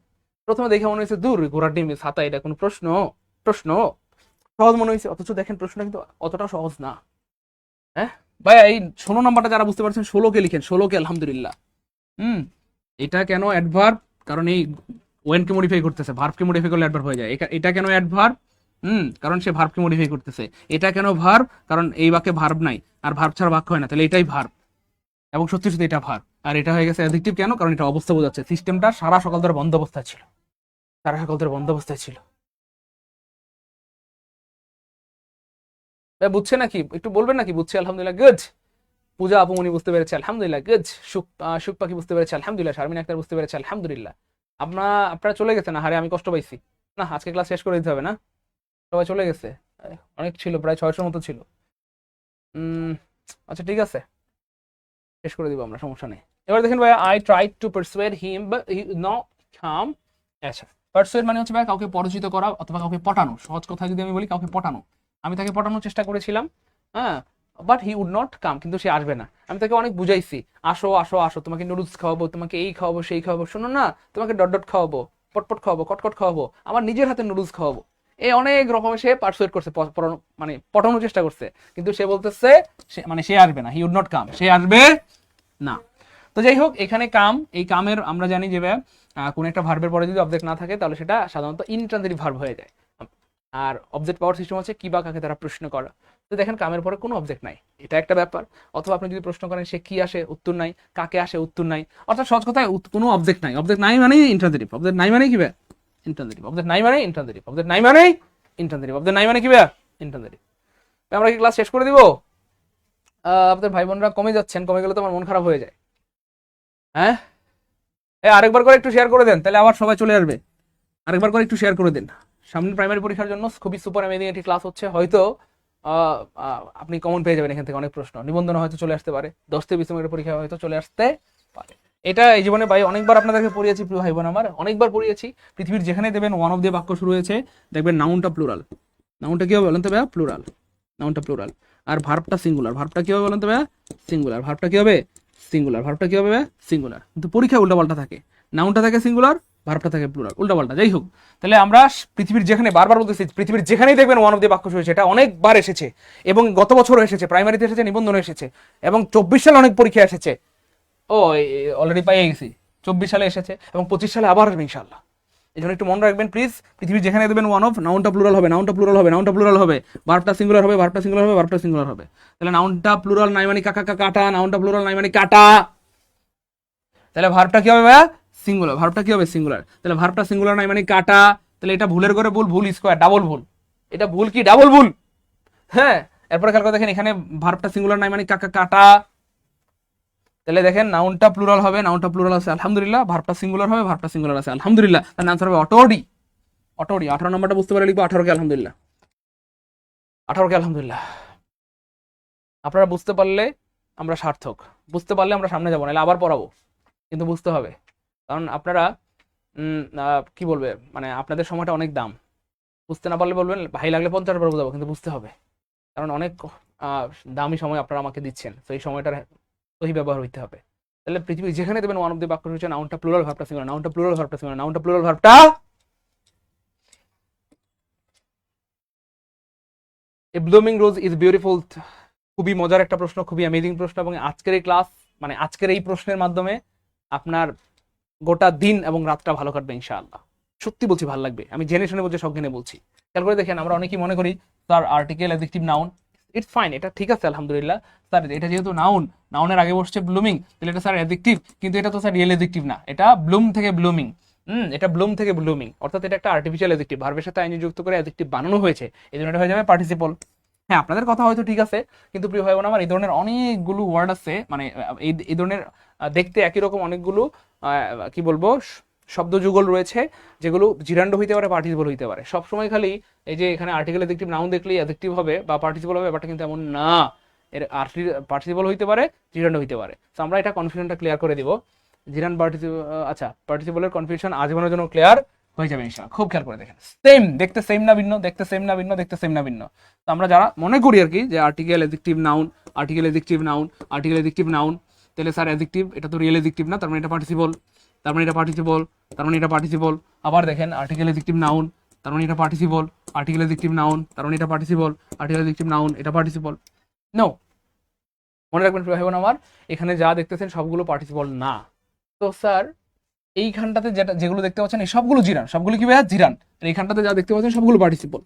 প্রথমে দেখে মনে হয়েছে দূর ঘোড়ার ডিম ছাতা, এটা কোনো প্রশ্ন? প্রশ্ন সহজ মনে হয়েছে, অথচ দেখেন প্রশ্নটা কিন্তু অতটা সহজ না। হ্যাঁ ভাই, এই 16 নাম্বারটা যারা বুঝতে পারছেন 16কে লিখেন, 16কে আলহামদুলিল্লাহ। এটা কেন অ্যাডভার্ব? কারণ এই ওয়েনকে মডিফাই করতেছে, ভার্বকে মডিফাই করলে অ্যাডভার্ব হয়ে যায়। এটা কেন অ্যাডভার্ব? কারণ সে ভার্বকে মডিফাই করতেছে। এটা কেন ভার্ব? কারণ এই বাক্যে ভার্ব নাই, আর ভার্ব ছাড়া বাক্য হয় না, তাহলে এটাই ভার্ব, এবং সত্যি সত্যি এটা ভার্ব। আর এটা হয়ে গেছে অ্যাডজেক্টিভ কেন? কারণ এটা অবস্থা বোঝাচ্ছে। সিস্টেমটা সারা সকাল ধরে বন্ধ অবস্থায় ছিল, সারা সকাল ধরে বন্ধ অবস্থায় ছিল। ভাই বুঝছে নাকি? একটু বলবেন নাকি বুঝছে? আলহামদুলিল্লাহ, গুড। পূজা আপুমনি বুঝতে পেরেছে, আলহামদুলিল্লাহ, গুড। সুখ পাখি বুঝতে পেরেছে, আলহামদুলিল্লাহ। শারমিন আক্তার বুঝতে পেরেছে, আলহামদুলিল্লাহ। আপনারা চলে গেছেন, হারে আমি কষ্ট পাইছি। না, আজকে ক্লাস শেষ করে দিতে হবে না? সবাই চলে গেছে, অনেক ছিল, প্রায় 600 মতো ছিল। আচ্ছা ঠিক আছে, শেষ করে দিব আমরা, সমস্যা নেই। এবার দেখেন ভাই, I try to persuade him but he not come. আচ্ছা, পারসুয়েড মানে হচ্ছে ভাই কাউকে পরিচিত করা অথবা কাউকে পটানো। সহজ কথা যদি আমি বলি, কাউকে পটানো। আমি তাকে পটানোর চেষ্টা করেছিলাম, হ্যাঁ, but he would not come, কিন্তু সে আসবে না। আমি তাকে অনেক বুঝাইছি, আসো আসো আসো, তোমাকে নুডলস খাওয়াবো, তোমাকে এই খাওয়াবো সেই খাওয়াবো, শোনো না, তোমাকে ডট ডট খাওয়াবো, পটপট খাওয়াবো, কটকট খাওয়াবো, আমার নিজের হাতে নুডলস খাওয়াবো। এই অনেক রকমের সে পারসুয়েট করছে, মানে পটানোর চেষ্টা করছে, কিন্তু সে বলতেছে মানে সে আসবে না, হি উড নট কাম, সে আসবে না। তো যাই হোক, এখানে কাম, এই কামের আমরা জানি যে কোন একটা ভার্বের পরে যদি অবজেক্ট না থাকে তাহলে সেটা সাধারণত ইনট্রানজিটিভ ভার্ব হয়ে যায়। আর অবজেক্ট পাওয়ার সিস্টেম হচ্ছে কি বা কাকে তারা প্রশ্ন করা। তো দেখেন কামের পরে কোনো অবজেক্ট নাই, এটা একটা ব্যাপার। অথবা আপনি যদি প্রশ্ন করেন সে কি আসে, উত্তর নাই, কাকে আসে, উত্তর নাই, অর্থাৎ সহজ কথায় কোনো অবজেক্ট নাই। অবজেক্ট নাই মানে ইন্ট্রানজিটিভ, অবজেক্ট নাই মানে কি ভাই ইন্ট্রানজিটিভ, অবজেক্ট নাই মানে ইন্ট্রানজিটিভ, অবজেক্ট নাই মানে ইন্ট্রানজিটিভ, অবজেক্ট নাই মানে কি ভাই ইন্ট্রানজিটিভ। আমরা কি ক্লাস শেষ করে দিব? আপনাদের ভাই বোনরা কমে যাচ্ছেন, কমে গেলে তো আমার মন খারাপ হয়ে যায়। হ্যাঁ, আরেকবার করে একটু শেয়ার করে দেন, তাহলে আবার সবাই চলে আসবে। আরেকবার করে একটু শেয়ার করে দিন। সামনে প্রাইমারি পরীক্ষার জন্য খুবই সুপার অ্যামেজিং একটি ক্লাস হচ্ছে, হয়তো আপনি কমন পেয়ে যাবেন এখান থেকে। অনেক প্রশ্ন নিবন্ধন হয়তো চলে আসতে পারে, 10 থেকে 20 মিনিটের পরীক্ষা হয়তো চলে আসতে পারে। এটা এই জীবনে ভাই অনেকবার আপনাদেরকে পড়িয়েছি, প্রিয় ভাই বোন আমার, অনেকবার পড়িয়েছি। পৃথিবীর যেখানে দেবেন ওয়ান অফ দিয়ে বাক্য শুরু হয়েছে, দেখবেন নাউনটা প্লুরাল। নাউনটা কি হবে বলেন তো ভাইয়া? প্লুরাল। নাউনটা প্লুরাল। আর ভার্বটা সিঙ্গুলার। ভার্বটা কি হবে বলেন তো ভাইয়া? সিঙ্গুলার। ভার্বটা কি হবে? সিঙ্গুলার। ভার্বটা কি হবে ভাইয়া? সিঙ্গুলার। কিন্তু পরীক্ষায় উল্টাপাল্টা থাকে, নাউনটা থাকে সিঙ্গুলার, ভার্বটা থাকে প্লুরাল, উল্টাপাল্টা। যাই হোক, তাহলে আমরা পৃথিবীর যেখানে, বারবার বলতেছি, পৃথিবীর যেখানেই দেখবেন ওয়ান অফ দিয়ে বাক্য শুরু হয়েছে, এটা অনেকবার এসেছে, এবং গত বছরও এসেছে, প্রাইমারিতে এসেছে, নিবন্ধনে এসেছে, এবং 24 সালে অনেক পরীক্ষা এসেছে। ও অলরেডি পাইয়ে গেছি, 24 সালে এসেছে এবং 25 সালে আবার আসবে ইনশাআল্লাহ। এই জন্য একটু মনে রাখবেন প্লিজ, পৃথিবীর যেখানে দেবেন ওয়ান অফ, নাউনটা প্লুরাল হবে, নাউনটা প্লুরাল হবে, নাউনটা প্লুরাল হবে, ভার্বটা সিঙ্গুলার হবে, ভার্বটা সিঙ্গুলার হবে, ভার্বটা সিঙ্গুলার হবে। তাহলে নাউনটা প্লুরাল নাই মানে কাকা কাটা, নাউনটা প্লুরাল নাই মানে কাটা। তাহলে ভার্বটা কি হবে ভাইয়া? সিঙ্গুলার। ভার্বটা কি হবে? সিঙ্গুলার। তাহলে ভার্বটা সিঙ্গুলার নাই মানে কাটা। তাহলে এটা ভুলের করে ভুল, ভুল স্কোয়ার, ডাবল ভুল। এটা ভুল কি? ডাবল ভুল। হ্যাঁ, এরপরে খেয়াল করে দেখেন, এখানে ভার্বটা সিঙ্গুলার নাই মানে কাকা কাটা। তাহলে দেখেন নাউনটা প্লুরাল হবে, নাউনটা প্লুরাল আছে আলহামদুলিল্লাহ, ভার্বটা সিঙ্গুলার হবে, ভার্বটা সিঙ্গুলার আছে আলহামদুলিল্লাহ। তার আনসার হবে অটোডি। অটোডি। 18 নম্বরটা বুঝতে পারলে লিখবো 18 কে আলহামদুলিল্লাহ। 18 কে আলহামদুলিল্লাহ। আপনারা বুঝতে পারলে আমরা সার্থক, বুঝতে পারলে আমরা সামনে যাবো, নাহলে আবার পড়াবো। কিন্তু বুঝতে হবে, কারণ আপনারা কি বলবে, মানে আপনাদের সময়টা অনেক দাম। বুঝতে না পারলে বলবেন ভাই লাগলে 50 বার বোঝাবো, কিন্তু বুঝতে হবে, কারণ অনেক দামি সময় আপনারা আমাকে দিচ্ছেন, তো এই সময়টার সহি ব্যবহার হইতে হবে। তাহলে পৃথিবী যেখানে দেবেন ওয়ান অফ দি বাক্য হচ্ছে নাউনটা প্লুরাল, ভার্বটা সিঙ্গুলার, নাউনটা প্লুরাল, ভার্বটা সিঙ্গুলার, নাউনটা প্লুরাল, ভার্বটা। A blooming rose is beautiful. খুবই মজার একটা প্রশ্ন, খুবই অ্যামেজিং প্রশ্ন, এবং আজকের এই ক্লাস, মানে আজকের এই প্রশ্নের মাধ্যমে আপনার গোটা দিন এবং রাতটা ভালো কাটবে ইনশাআল্লাহ। সত্যি বলছি, ভালো লাগবে, আমি জেনে শুনে বলছি, সজ্ঞানে বলছি। খেয়াল করে দেখেন, আমরা অনেকেই মনে করি sir article, adjective, noun, it's fine, এটা ঠিক আছে আলহামদুলিল্লাহ। স্যার এটা যেহেতু নাউন, নাউনের আগে বসছে ব্লুমিং, তাহলে এটা স্যার অ্যাডজেক্টিভ, কিন্তু এটা তো স্যার রিয়েল অ্যাডজেক্টিভ না, এটা ব্লুম থেকে ব্লুমিং। এটা ব্লুম থেকে ব্লুমিং, অর্থাৎ এটা একটা আর্টিফিশিয়াল অ্যাডজেক্টিভ, ভার্বের সাথে আইনি যুক্ত করে অ্যাডজেক্টিভ বানানো হয়েছে, এই জন্য এটা হয়ে যাবে পার্টিসিপল। হ্যাঁ, আপনাদের কথা হয়তো ঠিক আছে, কিন্তু প্রিয় ভাই বোন আমার, এই ধরনের অনেকগুলো ওয়ার্ড আছে, মানে এই ধরনের দেখতে একই রকম অনেকগুলো কি বলবো শব্দ যুগল রয়েছে, যেগুলো জিরান্ড হইতে পারে, পার্টিসিপল হইতে পারে। সবসময় খালি এই যে এখানে আর্টিকেল, অ্যাডজেক্টিভ, নাউন দেখলেই অ্যাডজেক্টিভ হবে বা পার্টিসিপল হবে, ব্যাপারটা কিন্তু এমন না। এর পার্টিসিপল হইতে পারে, জিরান্ড হইতে পারে। তো আমরা এটা কনফিউশনটা ক্লিয়ার করে দিব। জিরান্ড পার্টিসিপল, আচ্ছা, পার্টিসিপলের কনফিউশন আজীবনের জন্য ক্লিয়ার হয়ে যাবে ইনশাআল্লাহ। খুব খেয়াল করে দেখেন, সেম দেখতে, সেম না ভিন্ন, দেখতে সেম না ভিন্ন, দেখতে সেম না ভিন্ন। তো আমরা যারা মনে করি আর কি যে article, adjective, noun, article, adjective, noun, article, adjective, noun, তাহলে স্যার অ্যাডজেক্টিভ, এটা তো রিয়েল অ্যাডজেক্টিভ না, তার মানে এটা পার্টিসিপল, তার মানে এটা পার্টিসিপল, তার মানে এটা পার্টিসিপল। আবার দেখেন আর্টিকেল, অ্যাডজেক্টিভ, নাউন, তার মানে এটা পার্টিসিপল, আর্টিকেল, অ্যাডজেক্টিভ, নাউন, তার মানে এটা পার্টিসিপল, আর্টিকেল, অ্যাডজেক্টিভ, নাউন, এটা পার্টিসিপল। নো, মনে রাখবেন প্রিয় ভাই বোন আমার, এখানে যা দেখতেছেন সবগুলো পার্টিসিপল না। তো স্যার এইখানটাতে যেগুলো দেখতে পাচ্ছেন এই সবগুলো জিরান, সবগুলো কি ভাইয়া? জিরান। এইখানটাতে যা দেখতে পাচ্ছেন সবগুলো পার্টিসিপল।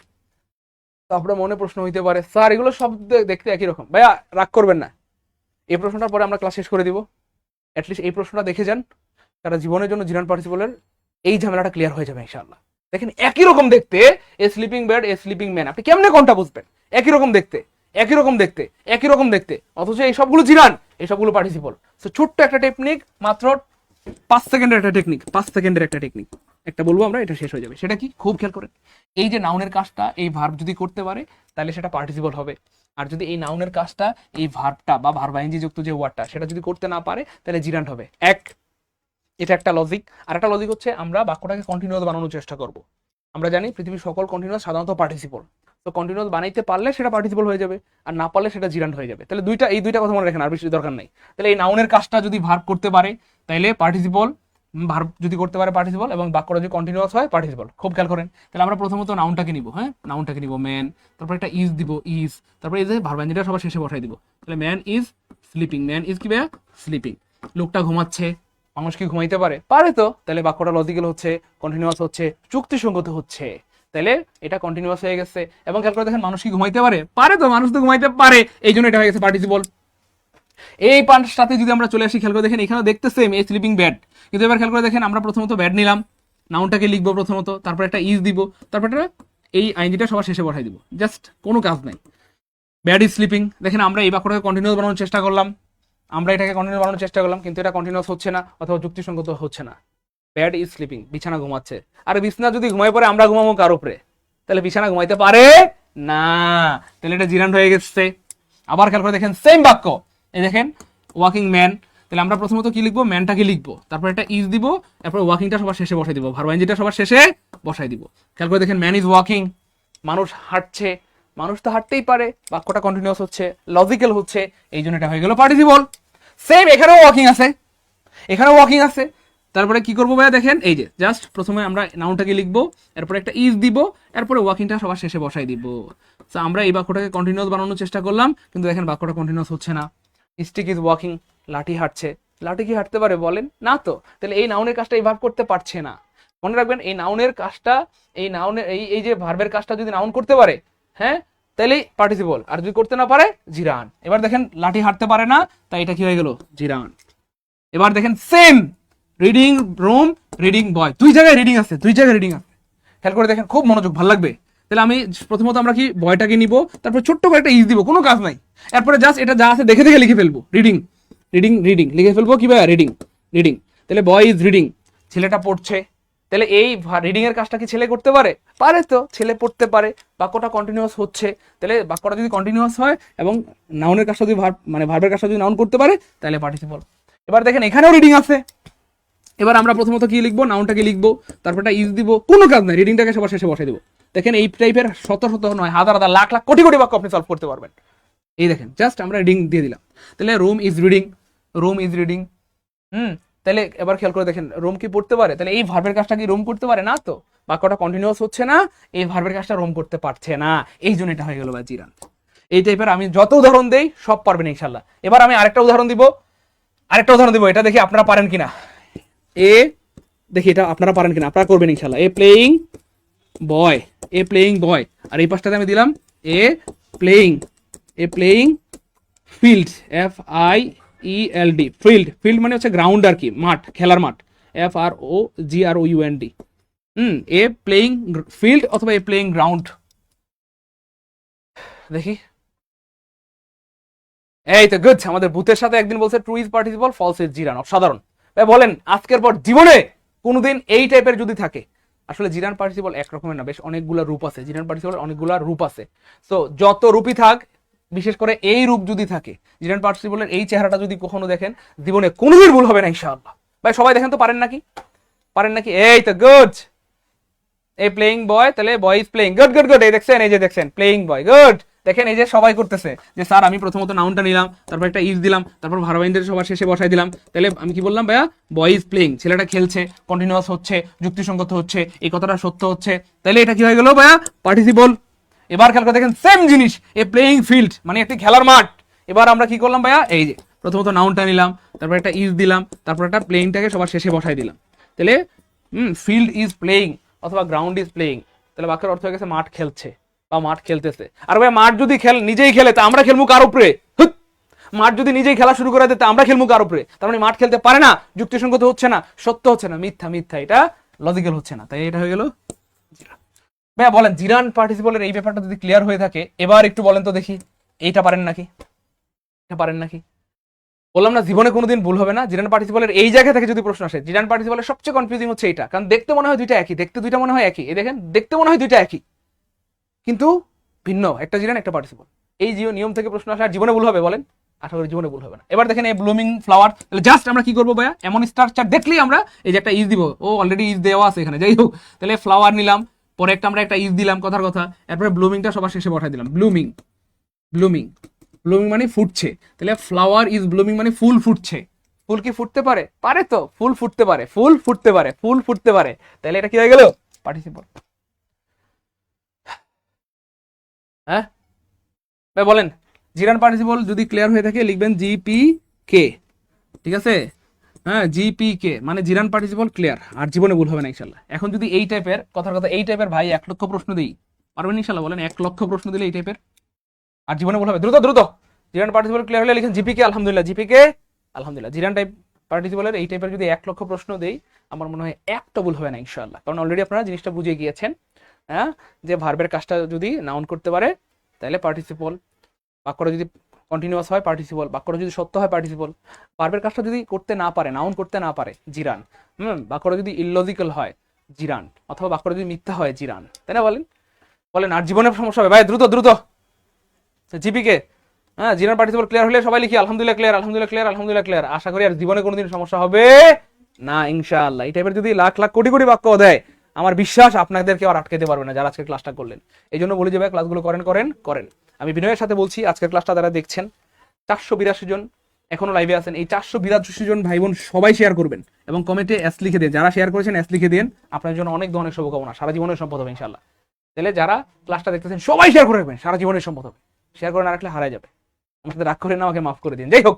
তো আপনার মনে প্রশ্ন হইতে পারে, স্যার এগুলো সব দেখতে একই রকম। ভাইয়া রাগ করবেন না, এই প্রশ্নটার পরে আমরা ক্লাস শেষ করে দিব। অ্যাটলিস্ট এই প্রশ্নটা দেখে যান, তারা জীবনের জন্য জিরান পার্টিসিপলের এই ঝামেলাটা ক্লিয়ার হয়ে যাবে ইনশাআল্লাহ। দেখেন একই রকম দেখতে, এ স্লিপিং বেড, এ স্লিপিং ম্যান, আপনি কেমনে কোনটা বুঝবেন? একই রকম দেখতে, একই রকম দেখতে, একই রকম দেখতে, অথচ এই সবগুলো জিরান, এই সবগুলো পার্টিসিপল। সো ছোট্ট একটা টেকনিক, মাত্র 5 সেকেন্ডের একটা টেকনিক, 5 সেকেন্ডের একটা টেকনিক, একটা বলবো আমরা, এটা শেষ হয়ে যাবে। সেটা কি? খুব খেয়াল করেন, এই যে নাউনের কাজটা এই ভার্ব যদি করতে পারে তাহলে সেটা পার্টিসিপল হবে, আর যদি এই নাউনের কাজটা এই ভার্বটা বা ভার্ব আইএনজি যুক্ত যে ওয়ার্ডটা সেটা যদি করতে না পারে তাহলে জিরান্ট হবে। এটা একটা লজিক। আর একটা লজিক হচ্ছে আমরা বাক্যটাকে কন্টিনিউয়াস বানানোর চেষ্টা করব। আমরা জানি পৃথিবীর সকল কন্টিনিউয়াস সাধারণত পার্টিসিপল। তো কন্টিনিউয়াস বানাইতে পারলে সেটা পার্টিসিপল হয়ে যাবে, আর না পারলে সেটা জিরান্ট হয়ে যাবে। তাহলে এই দুইটা কথা মনে রাখেন, আর বেশি দরকার নাই। তাহলে এই নাউনের কাজটা যদি ভার্ব করতে পারে তাহলে পার্টিসিপল, ভার্ব যদি করতে পারে পার্টিসিপল, এবং বাক্যটা যদি কন্টিনিউয়াস হয় পার্টিসিপল। খুব খেয়াল করেন। তাহলে আমরা প্রথমত নাউনটাকে নিব, হ্যাঁ নাউনটাকে নিব ম্যান, তারপর একটা ইজ দিব ইজ, তারপর এই যে ভার্ব আইএনজিটা সবার শেষে বসাই দিব। তাহলে man is sleeping, man is কি ভাইয়া স্লিপিং। লোকটা ঘুমাচ্ছে, মানুষ কি ঘুমাইতে পারে? পারে তো। তাহলে বাক্যটা লজিক্যাল হচ্ছে, কন্টিনিউয়াস হচ্ছে, যুক্তিসঙ্গত হচ্ছে। তাহলে এটা কন্টিনিউয়াস হয়ে গেছে। এবং খেয়াল করে দেখেন, মানুষ কি ঘুমাইতে পারে? পারে তো, মানুষ তো ঘুমাইতে পারে, এই জন্য এটা হয়ে গেছে পার্টিসিপল। এই পাঁচটাতে যদি আমরা চলে আসি, খেয়াল করে দেখেন এখানে দেখতে সেম, এই স্লিপিং ব্যাড। কিন্তু এবার খেয়াল করে দেখেন, আমরা প্রথমত ব্যাড নিলাম, নাউনটাকে লিখবো প্রথমত, তারপর একটা ইজ দিব, তারপর একটা এই আইনজিটা সবার শেষে বসাই দিব। জাস্ট কোনো কাজ নাই। Bad is sleeping. দেখেন আমরা এই বাক্যটাকে কন্টিনিউয়াস বানানোর চেষ্টা করলাম, কিন্তু এটা কন্টিনিউয়াস হচ্ছে না অথবা যুক্তিসঙ্গত হচ্ছে না। ব্যাড ইজ স্লিপিং, বিছানা ঘুমাচ্ছে। আর বিছানা যদি ঘুমাই পড়ে, আমরা ঘুমাবো কার উপরে? তাহলে বিছানা ঘুমাইতে পারে না, তাহলে এটা জিরান্ট হয়ে গেছে। আবার খেয়াল করে দেখেন সেম বাক্য, এই দেখেন ওয়াকিং ম্যান। তাহলে আমরা প্রথমত কি লিখবো? ম্যানটাকে লিখবো, তারপর একটা ইজ দিব, তারপর ওয়াকিংটা সবার শেষে বসাই দিব, ভার্ব আইএনজিটা সবার শেষে বসাই দিব। খেয়াল করে দেখেন ম্যান ইজ ওয়াকিং, মানুষ হাঁটছে। মানুষ তো হাঁটতেই পারে, বাক্যটা কন্টিনিউয়াস হচ্ছে, লজিক্যাল হচ্ছে, এই জন্য এটা হয়ে গেল পার্টিসিপল। সেম এখানেও ওয়াকিং আছে, তারপরে কি করবো ভাইয়া? দেখেন এই যে জাস্ট প্রথমে আমরা নাউনটাকে লিখবো, এরপরে একটা ইজ দিব, এরপরে ওয়াকিংটা সবার শেষে বসাই দিব। তো আমরা এই বাক্যটাকে কন্টিনিউয়াস বানানোর চেষ্টা করলাম, কিন্তু দেখেন বাক্যটা কন্টিনিউয়াস হচ্ছে না। স্টিক ইজ ওয়াকিং, লাঠি হাঁটছে। লাঠি কি হাঁটতে পারে বলেন? না তো। তাহলে এই নাউনের কাজটা এই ভার্ব করতে পারছে না। মনে রাখবেন, এই নাউনের কাজটা, এই নাউনের এই যে ভার্বের কাজটা যদি নাউন করতে পারে, হ্যাঁ, তাহলে পার্টিসিপল। আর যদি করতে না পারে, জিরান। এবার দেখেন লাঠি হাঁটতে পারে না, তাই এটা কি হয়ে গেল? জিরান। এবার দেখেন সেম, রিডিং রুম, রিডিং বয়, দুই জায়গায় রিডিং আছে। খেয়াল করে দেখেন, খুব মনোযোগ, ভালো লাগবে। তাহলে আমি প্রথমত আমরা কি বয়টাকে নিব, তারপর ছোট্ট করে একটা ইজ দিব, কোনো কাজ নাই। এরপরে জাস্ট এটা যা আছে দেখে লিখে ফেলবো, রিডিং লিখে ফেলবো। কি ভাই? রিডিং। তাহলে বয় ইজ রিডিং, ছেলেটা পড়ছে। তাহলে এই রিডিং এর কাজটা কি ছেলে করতে পারে? পারে তো, ছেলে পড়তে পারে। বাক্যটা কন্টিনিউয়াস হচ্ছে, তাহলে বাক্যটা যদি কন্টিনিউয়াস হয় এবং নাউনের কাজটা যদি ভার্বের কাজটা যদি নাউন করতে পারে, তাহলে পার্টিসিপল। এবার দেখেন এখানেও রিডিং আছে। এবার আমরা প্রথমত কি লিখবো? নাউনটাকে লিখবো, তারপরটা ইজ দিব, কোনো কাজ নাই, রিডিংটাকে সবার শেষে বসাই দিব। দেখেন এই টাইপের শত নয়, হাজার লাখ কোটি বাক্য আপনি সলভ করতে পারবেন। এই দেখেন জাস্ট আমরা রিডিং দিয়ে দিলাম। তাহলে রুম ইজ রিডিং। তাহলে এবার খেয়াল করে দেখেন, রুম কি পড়তে পারে? তাহলে এই ভার্বের কাজটা কি রুম করতে পারে? না তো, বাক্যটা কন্টিনিউয়াস হচ্ছে না, এই ভার্বের কাজটা রুম করতে পারছে না, এই জন্য এটা হয়ে গেল বা জিরান। এই টাইপের আমি যত উদাহরণ দেই সব পারবেন ইনশাল্লাহ। এবার আমি আরেকটা উদাহরণ দিব, এটা দেখি আপনারা পারেন কিনা। এটা আপনারা পারেন কিনা, আপনারা করবেন ইনশাল্লাহ। এ প্লেইং বয়, আর এই পাশটাতে আমি দিলাম এ প্লেইং ফিল্ড, FIELD, ফিল্ড মানে হচ্ছে গ্রাউন্ড আর কি, মাঠ, খেলার মাঠ, FROGROUND। এ প্লেইং ফিল্ড অথবা এ প্লেইং গ্রাউন্ড। দেখি, এই তো গুড। আমাদের বুথের সাথে একদিন বলছে true is participle, false is gerund. অসাধারণ ভাই। বলেন আজকের পর জীবনে কোনোদিন এই টাইপের যদি থাকে, আসলে জিরান পার্টিসিপল এক রকমের না, বেশ অনেকগুলা রূপ আছে। সো যত রূপই থাক, বিশেষ করে এই রূপ যদি থাকে, জিরান পার্টিসিপলের এই চেহারাটা যদি কখনো দেখেন, জীবনে কোনোদিন ভুল হবে না ইনশাআল্লাহ। ভাই সবাই দেখেন তো, পারেন নাকি? এই তো গুড। এ প্লেইং বয়, তাহলে বয় ইজ প্লেইং, গুড। এই দেখছেন প্লেইং বয়, গুড। দেখেন এই যে সবাই করতেছে যে স্যার আমি প্রথমত নাউনটা নিলাম, তারপর একটা ইজ দিলাম, তারপর ভার্ব আইএনজি সবার শেষে বসাই দিলাম। তাহলে আমি কি বললাম ভাইয়া? বয় ইজ প্লেইং, ছেলেটা খেলছে, কন্টিনিউয়াস হচ্ছে, যুক্তিসঙ্গত হচ্ছে, এই কথাটা সত্য হচ্ছে, তাহলে এটা কি হয়ে গেল ভাইয়া? পার্টিসিপল। এবার খেয়াল করে দেখেন সেম জিনিস, এ প্লেইং ফিল্ড মানে একটি খেলার মাঠ। এবার আমরা কি করলাম ভাইয়া? এই যে প্রথমত নাউনটা নিলাম, তারপর একটা ইজ দিলাম, তারপর একটা প্লেইংটাকে সবার শেষে বসাই দিলাম। তাহলে ফিল্ড ইজ প্লেইং অথবা গ্রাউন্ড ইজ প্লেইং, তাহলে বাক্যের অর্থ হয়ে গেছে মাঠ খেলছে বা মাঠ খেলতেছে। আর ভাই মাঠ যদি নিজেই খেলে, তা আমরা খেলবো কার উপরে? মাঠ যদি নিজেই খেলা শুরু করে দিতে, আমরা খেলবো কার উপরে? তার মানে মাঠ খেলতে পারে না, যুক্তিসঙ্গত হচ্ছে না, সত্য হচ্ছে না, মিথ্যা, এটা লজিক্যাল হচ্ছে না, তাই এটা হয়ে গেল জিরান। ভাইয়া বলেন, জিরান পার্টিসিপলের এই ব্যাপারটা যদি ক্লিয়ার হয়ে থাকে, এবার একটু বলেন তো দেখি, এইটা পারেন নাকি? বললাম না জীবনে কোনোদিন ভুল হবে না। জিরান পার্টিসিপলের এই জায়গা থেকে যদি প্রশ্ন আসে, জিরান পার্টিসিপলের সবচেয়ে কনফিউজিং হচ্ছে এটা, কারণ দেখতে মনে হয় দুইটা একই, দুইটা মনে হয় একই। এই দেখেন, দেখতে মনে হয় দুইটা একই, কিন্তু ভিন্ন, একটা জিরান একটা পার্টিসিপল। এই নিয়ম থেকে প্রশ্ন আসলে আর জীবনে ভুল হবে বলেন? আশা করি জীবনে ভুল হবে না। এবার দেখেন এই ব্লুমিং ফ্লাওয়ার, তাহলে জাস্ট আমরা কি করবো ভাইয়া, এমন স্ট্রাকচার দেখলেই আমরা এই যে একটা ইজ দিব, ও অলরেডি ইজ দেওয়া আছে এখানে, যাই হোক তাহলে ফ্লাওয়ার নিলাম, পরে আমরা একটা ইজ দিলাম কথার কথা, এরপরে ব্লুমিংটা সবার শেষে বসাই দিলাম। ব্লুমিং ব্লুমিং ব্লুমিং মানে ফুটছে, তাহলে ফ্লাওয়ার ইজ ব্লুমিং মানে ফুল ফুটছে। ফুল কি ফুটতে পারে? পারে তো, ফুল ফুটতে পারে, ফুল ফুটতে পারে, ফুল ফুটতে পারে, তাহলে এটা কি হয়ে গেল? পার্টিসিপল। হ্যাঁ ভাই বলেন, জিরান পার্টিসিপল যদি ক্লিয়ার হয়ে থাকে লিখবেন জিপি কে, ঠিক আছে? হ্যাঁ জিপি কে মানে জিরান পার্টিসিপল ক্লিয়ার, আর জীবনে ভুল হবে না ইনশাল্লাহ। এখন যদি এই টাইপের কথার কথা, এই টাইপের ভাই 1 লক্ষ প্রশ্ন দিই, পারবেন ইনশাল্লাহ? বলেন 1 লক্ষ প্রশ্ন দিলে এই টাইপের, আর জীবনে ভুল হবে? দ্রুত দ্রুত জিরান পার্টিসিপল ক্লিয়ার হলে লিখেন জিপি কে আলহামদুলিল্লাহ, জিপি কে আলহামদুলিল্লাহ। জিরান টাইপ পার্টিসিপলের এই টাইপের যদি 1 লক্ষ প্রশ্ন দেই, আমার মনে হয় একটা ভুল হবে না ইনশাল্লাহ, কারণ অলরেডি আপনারা জিনিসটা বুঝে গিয়েছেন। হ্যাঁ, যে ভার্বের কাজটা যদি নাউন করতে পারে তাহলে পার্টিসিপল, বাক্যটা যদি কন্টিনিউয়াস হয় পার্টিসিপল, বাক্যটা যদি সত্য হয় পার্টিসিপল, ভার্বের কাজটা যদি করতে না পারে, নাউন করতে না পারে জিরান, বাক্যটা যদি ইললজিক্যাল হয় জিরান, অথবা বাক্যটা যদি মিথ্যা হয় জিরান, তাই না? বলেন বলেন, আর জীবনের সমস্যা হবে ভাই? দ্রুত দ্রুত জিপিকে, হ্যাঁ জিরান পার্টিসিপল ক্লিয়ার হলে সবাই লিখি আলহামদুলিল্লাহ ক্লিয়ার, আলহামদুলিল্লাহ ক্লিয়ার, আলহামদুলিল্লাহ ক্লিয়ার। আশা করি আর জীবনে কোনোদিন সমস্যা হবে না ইনশাআল্লাহ। এই টাইপের যদি লাখ লাখ কোটি কোটি বাক্য দেয়, আমার বিশ্বাস আপনাদেরকে আর আটকাতে পারবে না যারা আজকে ক্লাসটা করলেন। এই জন্য বলি যে ভাই ক্লাসগুলো করেন করেন করেন। আমি বিনয়ের সাথে বলছি, আজকের ক্লাসটা যারা দেখছেন 482 জন এখনো লাইভে আছেন, এই 482 জন ভাই বোন সবাই শেয়ার করবেন এবং কমেন্টে এস লিখে দিন। যারা শেয়ার করেছেন এস লিখে দিন, আপনার জন্য অনেক ধরনের শুভকামনা, সারা জীবনের সম্পদ হবে ইনশাআল্লাহ। তাহলে যারা ক্লাসটা দেখতেছেন সবাই শেয়ার করে রাখবেন, সারা জীবনের সম্পদ হবে। শেয়ার করে না রাখলে হারায় যাবে। আমার সাথে রাগ করে না, আমাকে মাফ করে দিন। যাই হোক,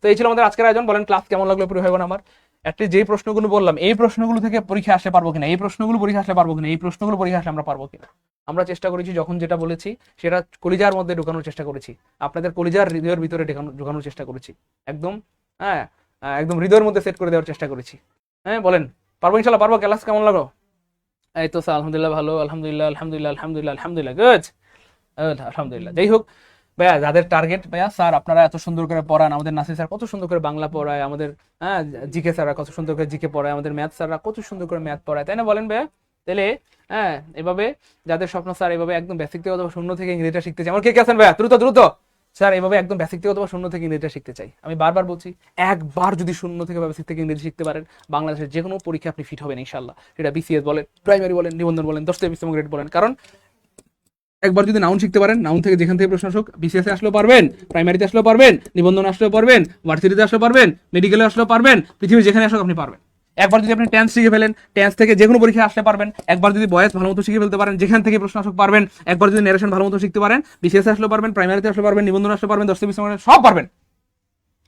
তো এই ছিল আমাদের আজকের আয়োজন। বলেন ক্লাস কেমন লাগলো প্রিয় ভাই বোন আমার? অ্যাটলিস্ট যেই প্রশ্নগুলো বললাম, এই প্রশ্নগুলো থেকে পরীক্ষা আসতে পারবো কিনা, এই প্রশ্নগুলো পরীক্ষা আসলে পারবো কিনা, এই প্রশ্নগুলো পরীক্ষা আসলে আমরা পারবো কিনা। আমরা চেষ্টা করেছি যখন যেটা বলেছি সেটা কলিজার মধ্যে ঢোকানোর চেষ্টা করেছি, আপনাদের কলিজার হৃদয়ের ভিতরে ঢোকানোর চেষ্টা করেছি, একদম হ্যাঁ একদম হৃদয়ের মধ্যে সেট করে দেওয়ার চেষ্টা করেছি। হ্যাঁ বলেন পারবো ইনশাল্লাহ, পারবো। ক্লাস কেমন লাগলো? এই তো স্যার আলহামদুলিল্লাহ ভালো, আলহামদুলিল্লাহ আলহামদুলিল্লাহ আলহামদুলিল্লাহ আলহামদুলিল্লাহ গুড, আলহামদুলিল্লাহ। যাই হোক ভাইয়া, যাদের টার্গেট ভাইয়া স্যার আপনারা এত সুন্দর করে পড়ান, আমাদের নাসির স্যার কত সুন্দর করে বাংলা পড়ায়, আমাদের হ্যাঁ জিকে স্যাররা কত সুন্দর করে জিকে পড়ায়, আমাদের ম্যাথ স্যাররা কত সুন্দর করে ম্যাথ পড়ায়, তাই না? বলেন ভাইয়া, তাহলে হ্যাঁ এভাবে যাদের স্বপ্ন স্যার এভাবে একদম বেসিক থেকে অথবা শূন্য থেকে ইংরেজিটা শিখতে চাই, আমার কে কে আছেন ভাইয়া? দ্রুত দ্রুত স্যার এভাবে একদম বেসিক থেকে অথবা শূন্য থেকে ইংরেজিটা শিখতে চাই। আমি বারবার বলছি, একবার যদি শূন্য থেকে বেসিক থেকে ইংরেজি শিখতে পারেন, বাংলাদেশের যে কোনো পরীক্ষা আপনি ফিট হবেন ইনশাল্লাহ। সেটা বিসিএস বলেন, প্রাইমারি বলেন, নিবন্ধন বলেন, 10টা এপিসোড গ্রেড বলেন। কারণ একবার যদি নাউন শিখতে পারেন, নাউন থেকে যেখান থেকে প্রশ্ন আসুক, বিসিএস আসলেও পারবেন, প্রাইমারিতে আসলেও পারবেন, নিবন্ধন আসলেও পারবেন, ভার্সিটিতে আসলেও পারবেন, মেডিকেলে আসলেও পারবেন, পৃথিবীর যেখানে আসুক আপনি পারবেন। একবার যদি আপনি টেন্স শিখে ফেলেন, টেন্স থেকে যে কোনো পরীক্ষা আসতে পারবেন। একবার যদি ভয়েস ভালো মতো শিখে ফেলতে পারেন, যেখান থেকে প্রশ্ন আসুক পারবেন। একবার যদি ন্যারেশন ভালো মতো শিখতে পারেন, বিসিএস আসলেও পারবেন, প্রাইমারিতে আসলেও পারবেন, নিবন্ধন আসলেও পারবেন, 10টা এপিসোড সব পারবেন।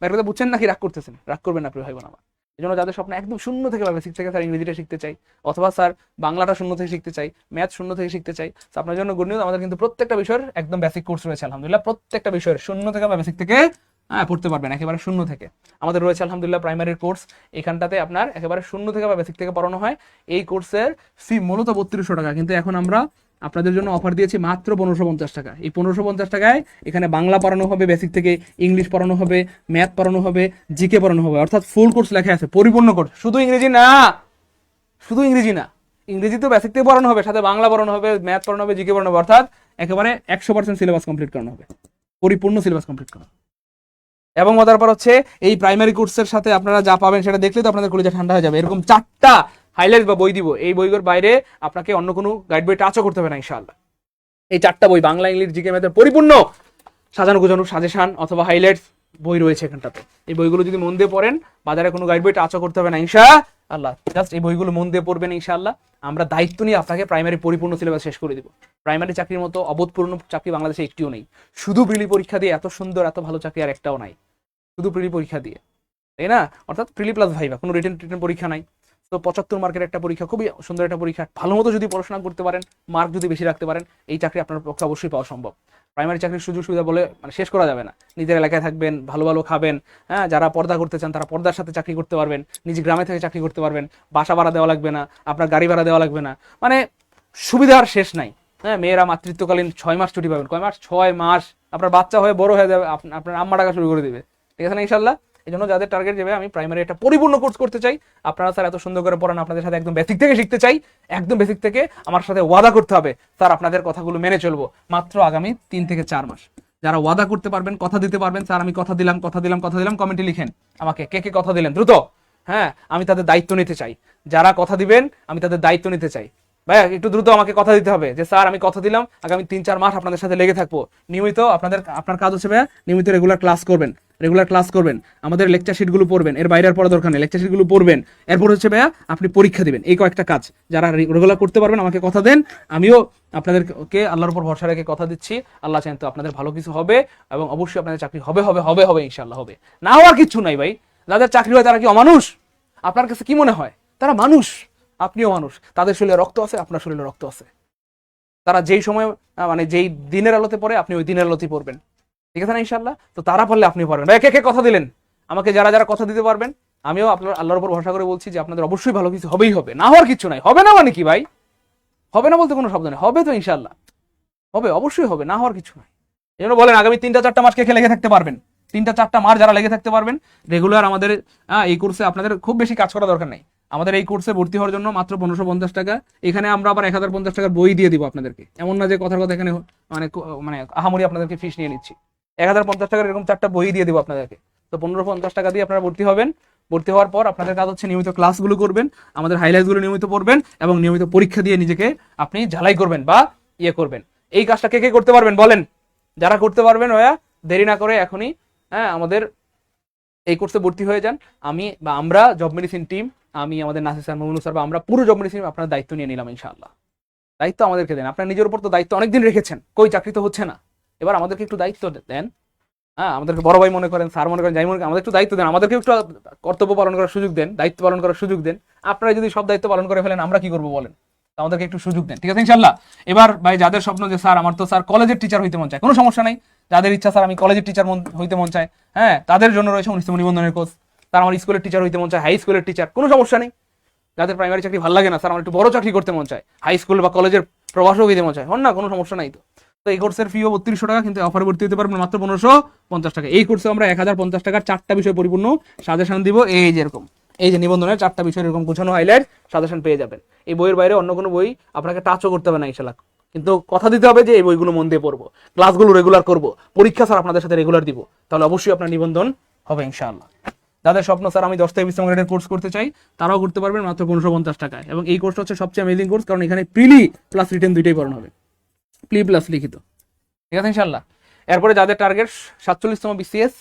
ব্যাপারটা বুঝছেন নাকি রাগ করতেছেন? রাগ করবেন না প্রিয় ভাই বোন আমার। এই জন্য যাদের স্বপ্ন একদম শূন্য থেকে বা বেসিক থেকে স্যার ইংরেজিটা শিখতে চাই, অথবা স্যার বাংলাটা শূন্য থেকে শিখতে চাই, ম্যাথ শূন্য থেকে শিখতে চাই, আপনার জন্য গুড নিউজ, আমাদের কিন্তু প্রত্যেকটা বিষয়ের একদম বেসিক কোর্স রয়েছে আলহামদুলিল্লাহ। প্রত্যেকটা বিষয়ের শূন্য থেকে বা বেসিক থেকে পড়তে পারবেন একেবারে শূন্য থেকে। আমাদের রয়েছে আলহামদুলিল্লাহ প্রাইমারির কোর্স, এখানটাতে আপনার একেবারে শূন্য থেকে বা বেসিক থেকে পড়ানো হয়। এই কোর্সের ফি মূলত 3200 টাকা, কিন্তু এখন আমরা আপনাদের জন্য অফার দিয়েছি মাত্র 1550 টাকা। এই 1550 টাকায় এখানে বাংলা পড়ানো হবে বেসিক থেকে, ইংলিশ পড়ানো হবে, ম্যাথ পড়ানো হবে, জিকে পড়ানো হবে, অর্থাৎ ফুল কোর্স লেখা আছে, পরিপূর্ণ কোর্স। শুধু ইংরেজি না, শুধু ইংরেজি না, ইংরেজি তো বেসিক থেকে পড়ানো হবে, সাথে বাংলা পড়ানো হবে, ম্যাথ পড়ানো হবে, জিকে পড়ানো হবে, অর্থাৎ একেবারে 100% সিলেবাস কমপ্লিট করানো হবে, পরিপূর্ণ সিলেবাস কমপ্লিট করা। এবং মজার পর হচ্ছে এই প্রাইমারি কোর্সের সাথে আপনারা যা পাবেন সেটা দেখলে তো আপনাদের কলিজা ঠান্ডা হয়ে যাবে। এরকম 4টা হাইলাইট বা বই দিব, এই বইগুলোর বাইরে আপনাকে অন্য কোনো গাইড বই টাচও করতে হবে না ইনশাআল্লাহ। এই 4টা বই বাংলা, ইংলিশ, জিকে, ম্যাথের পরিপূর্ণ সাজানো গোছানো সাজেশন অথবা হাইলাইটস বই রয়েছে এখানটাতে। এই বইগুলো যদি মন দিয়ে পড়েন, বাজারে কোনো গাইড বই টাচও করতে হবে না ইনশাআল্লাহ। জাস্ট এই বইগুলো মন দিয়ে পড়বেন ইনশাআল্লাহ। আমরা দায়িত্ব নিয়ে আপনাকে প্রাইমারি পরিপূর্ণ সিলেবাস শেষ করে দিব। প্রাইমারি চাকরির মতো অবোধপূর্ণ চাকরি বাংলাদেশে একটিও নেই। শুধু প্রিলি পরীক্ষা দিয়ে এত সুন্দর এত ভালো চাকরি আর একটাও নাই, শুধু প্রিলি পরীক্ষা দিয়ে, তাই না? অর্থাৎ প্রিলি প্লাস ভাইভা, কোনো রিটেন পরীক্ষা নাই। তো 75 মার্কের একটা পরীক্ষা, খুবই সুন্দর একটা পরীক্ষা। ভালো মতো যদি পড়াশোনা করতে পারেন, মার্ক যদি বেশি রাখতে পারেন, এই চাকরি আপনার পক্ষে অবশ্যই পাওয়া সম্ভব। প্রাইমারি চাকরির সুযোগ সুবিধা বলে মানে শেষ করা যাবে না। নিজের এলাকায় থাকবেন, ভালো ভালো খাবেন, হ্যাঁ যারা পর্দা করতে চান তারা পর্দার সাথে চাকরি করতে পারবেন, নিজ গ্রামে থেকে চাকরি করতে পারবেন, বাসা ভাড়া দেওয়া লাগবে না, আপনার গাড়ি ভাড়া দেওয়া লাগবে না, মানে সুবিধার শেষ নাই। হ্যাঁ মেয়েরা মাতৃত্বকালীন 6 মাস ছুটি পাবেন। কয় মাস? 6 মাস। আপনার বাচ্চা হয়ে বড় হয়ে যাবে, আপনার আম্মা টাকা শুরু করে দিবে, ঠিক আছে না ইনশাল্লাহ। এই জন্য যাদের টার্গেট যাবে আমি প্রাইমারি একটা পরিপূর্ণ কোর্স করতে চাই, আপনারা স্যার এত সুন্দর করে পড়ান, আপনাদের সাথে একদম বেসিক থেকে শিখতে চাই, একদম বেসিক থেকে আমার সাথে ওয়াদা করতে হবে স্যার আপনাদের কথাগুলো মেনে চলবো, মাত্র আগামী 3 থেকে 4 মাস। যারা ওয়াদা করতে পারবেন, কথা দিতে পারবেন, স্যার আমি কথা দিলাম কথা দিলাম কথা দিলাম, কমেন্টে লিখেন আমাকে কে কে কথা দিলেন দ্রুত। হ্যাঁ, আমি তাদের দায়িত্ব নিতে চাই। যারা কথা দিবেন আমি তাদের দায়িত্ব নিতে চাই। ভাইয়া একটু দ্রুত আমাকে কথা দিতে হবে যে স্যার আমি কথা দিলাম আগামী 3-4 মাস আপনাদের সাথে লেগে থাকবো। নিয়মিত আপনার কাজ হচ্ছে ভাইয়া নিয়মিত রেগুলার ক্লাস করবেন, আমাদের লেকচার শিটগুলো পড়বেন, এর বাইরে আর পড়া দরকার নেই, লেকচার শিটগুলো পড়বেন। এরপর হচ্ছে ভাইয়া আপনি পরীক্ষা দিবেন। এই কয়েকটা কাজ যারা রেগুলার করতে পারবেন আমাকে কথা দেন, আমিও আপনাদেরকে আল্লাহর উপর ভরসা রেখে কথা দিচ্ছি। আল্লাহ চান তো আপনাদের ভালো কিছু হবে এবং অবশ্যই আপনাদের চাকরি হবে হবে হবে হবে ইনশাআল্লাহ হবে। না হওয়ার কিছু নাই ভাই। যাদের চাকরি হয় তারা কি অমানুষ? আপনার কাছে কি মনে হয়? তারা মানুষ, আপনিও মানুষ। তাদের শরীরে রক্ত আছে, আপনার শরীরে রক্ত আছে। তারা যেই সময় মানে যেই দিনের আলোতে পড়ে আপনি ওই দিনের আলোতেই পড়বেন, ঠিক আছে না ইনশাআল্লাহ? তো তারা পারলে আপনিও পারবেন। ভাই কে কে কথা দিলেন আমাকে? যারা যারা কথা দিতে পারবেন, আমিও আপনার আল্লাহর উপর ভরসা করে বলছি যে আপনাদের অবশ্যই ভালো কিছু হবেই হবে। না হওয়ার কিছু নাই। হবে না মানে কি ভাই? হবে না বলতে কোনো শব্দ নেই, হবে তো ইনশাআল্লাহ হবে, অবশ্যই হবে, না হওয়ার কিছু নাই। এই জন্য বলেন আগামী 3-4 মাস কে কে লেগে থাকতে পারবেন? 3-4 মাস যারা লেগে থাকতে পারবেন রেগুলার আমাদের এই কোর্সে, আপনাদের খুব বেশি কাজ করা দরকার নাই। আমাদের এই কোর্সে ভর্তি হওয়ার জন্য মাত্র 1550 টাকা। এখানে আমরা আবার 1050 টাকার বই দিয়ে দিব আপনাদেরকে। এমন না যে কথার কথা এখানে মানে মানে আহামরি আপনাদেরকে ফিস নিয়ে নিচ্ছি। 1050 টাকার এরকম 4টা বই দিয়ে দিব আপনাদেরকে। তো 1550 টাকা দিয়ে আপনারা ভর্তি হবেন। ভর্তি হওয়ার পর আপনাদের কাজ হচ্ছে নিয়মিত ক্লাসগুলো করবেন, আমাদের হাইলাইটসগুলো নিয়মিত পড়বেন এবং নিয়মিত পরীক্ষা দিয়ে নিজেকে আপনি ঝালাই করবেন বা ইয়ে করবেন। এই কাজটা কে কে করতে পারবেন বলেন? যারা করতে পারবেন ভাইয়া দেরি না করে এখনই আমাদের এই কোর্সে ভর্তি হয়ে যান। আমি বা আমরা জব মেডিসিন টিম, আমি আমাদের নাসির স্যার, মামুনুর স্যার বা আমরা পুরো জব মেডিসিন আপনার দায়িত্ব নিয়ে নিলাম ইনশাআল্লাহ। দায়িত্ব আমাদেরকে দেন। আপনার নিজের উপর তো দায়িত্ব অনেকদিন রেখেছেন, কই চাকরি তো হচ্ছে না। এবার আমাদেরকে একটু দায়িত্ব দেন। আমাদেরকে বড় ভাই মনে করেন, স্যার মনে করেন, যাই মনে করেন, আমাদের একটু দায়িত্ব দেন, আমাদেরকে একটু কর্তব্য পালন করার সুযোগ দেন, দায়িত্ব পালন করার সুযোগ দেন। আপনারা যদি সব দায়িত্ব পালন করে ফেলেন আমরা কি করবো বলেন? আমাদেরকে একটু সুযোগ দেন, ঠিক আছে ইনশাআল্লাহ? এবার ভাই যাদের স্বপ্ন যে স্যার আমার তো স্যার কলেজের টিচার হইতে মন চায়, কোনো সমস্যা নাই। যাদের ইচ্ছা স্যার আমি কলেজের টিচার হইতে মন চায়, তাদের জন্য রয়েছে 19তম নিবন্ধনের কোর্স। তার আমার স্কুলের টিচার হইতে মন চায়, হাই স্কুলের টিচার, কোনো সমস্যা নেই। যাদের প্রাইমারি চাকরি ভালো লাগে না, স্যার আমার একটু বড় চাকরি করতে মন চায়, হাই স্কুল বা কলেজের প্রভাষক হইতে মন চায়, হন না, কোনো সমস্যা নাই। তো এই কোর্সের ফিও 3200 টাকা, কিন্তু অফারে ভর্তি হতে পারবেন মাত্র 1550 টাকা। এই কোর্সে আমরা 1050 টাকার 4টা বিষয় পরিপূর্ণ সাজেশন দিব। এই যেরকম এই যে নিবন্ধনের 4টা বিষয় এরকম গোছানো হাইলাইট সাজেশন পেয়ে যাবেন। এই বইয়ের বাইরে অন্য কোনো বই আপনাকে টাচও করতে হবে না ইনশাআল্লাহ। কিন্তু কথা দিতে হবে যে এই বইগুলো মন দিয়ে পড়বো, ক্লাসগুলো রেগুলার করব, পরীক্ষা স্যার আপনাদের সাথে রেগুলার দিব, তাহলে অবশ্যই আপনার নিবন্ধন হবে ইনশাআল্লাহ। যাদের স্বপ্ন স্যার আমি 10 থেকে 20 গ্রেডের কোর্স করতে চাই, তারাও করতে পারবেন মাত্র 1550 টাকায়। এবং এই কোর্সটা হচ্ছে সবচেয়ে অ্যামেজিং কোর্স, কারণ এখানে প্রিলি প্লাস রিটেন দুইটাই পড়ানো হবে, প্রি প্লাস লিখিত, ঠিক আছে ইনশাআল্লাহ। এরপরে যাদের টার্গেট 47তম বিসিএস,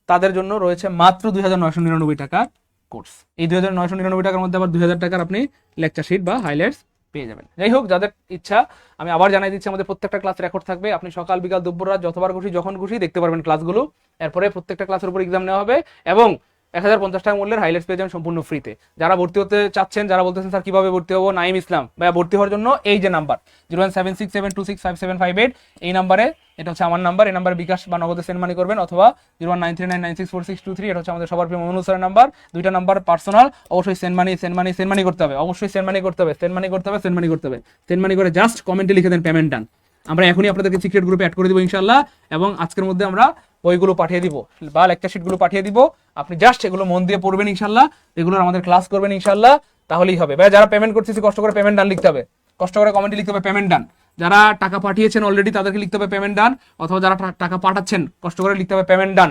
তাদের জন্য রয়েছে মাত্র 2999 টাকার কোর্স। এই 2999 টাকার মধ্যে আবার 2000 টাকার আপনি লেকচার শিট বা হাইলাইটস পেয়ে যাবেন। যাই হোক, যাদের ইচ্ছা, আমি আবার জানাই দিচ্ছি, আমাদের প্রত্যেকটা ক্লাস রেকর্ড থাকবে। আপনি সকাল বিকাল দুপুর রাত যতবার খুশি যখন খুশি দেখতে পারবেন ক্লাসগুলো। এরপরে প্রত্যেকটা ক্লাসের উপর এক্সাম নেওয়া হবে এবং 1050 টাকা মূল্যের হাইলাইটস পেয়ে যাবেন সম্পূর্ণ ফ্রিতে। যারা ভর্তি হতে চাচ্ছেন, যারা বলতেছেন স্যার কিভাবে ভর্তি হবো, নাইম ইসলাম ভাইয়া ভর্তি হওয়ার জন্য এই যে নাম্বার 01767265758, এই নাম্বারে, এটা হচ্ছে আমার নাম্বার, এই নাম্বারে বিকাশ বা নগদে সেন্ড মানি করবেন, অথবা 01939964623, এটা হচ্ছে আমাদের সবার প্রিয় মামুনুর স্যারের নাম্বার। দুইটা নাম্বার পার্সোনাল, অবশ্যই সেন্ড মানি করতে হবে, অবশ্যই সেন্ড মানি করতে হবে। সেন্ড মানি করে জাস্ট কমেন্টে লিখে দেন পেমেন্ট ডান। আমরা এখনই আপনাদেরকে সিক্রেট গ্রুপে অ্যাড করে দিব ইনশাআল্লাহ, এবং আজকের মধ্যে আমরা বইগুলো পাঠিয়ে দিব বা লেকচার শিটগুলো পাঠিয়ে দিব। আপনি জাস্ট এগুলো মন দিয়ে পড়বেন ইনশাআল্লাহ, এগুলোর আমাদের ক্লাস করবেন ইনশাআল্লাহ, তাহলেই হবে। ভাই যারা পেমেন্ট করতেছি কষ্ট করে পেমেন্ট ডান লিখতে হবে, কষ্ট করে কমেন্টে লিখতে হবে পেমেন্ট ডান। যারা টাকা পাঠিয়েছেন অলরেডি তাদেরকে লিখতে হবে পেমেন্ট ডান, অথবা যারা টাকা পাঠাচ্ছেন কষ্ট করে লিখতে হবে পেমেন্ট ডান।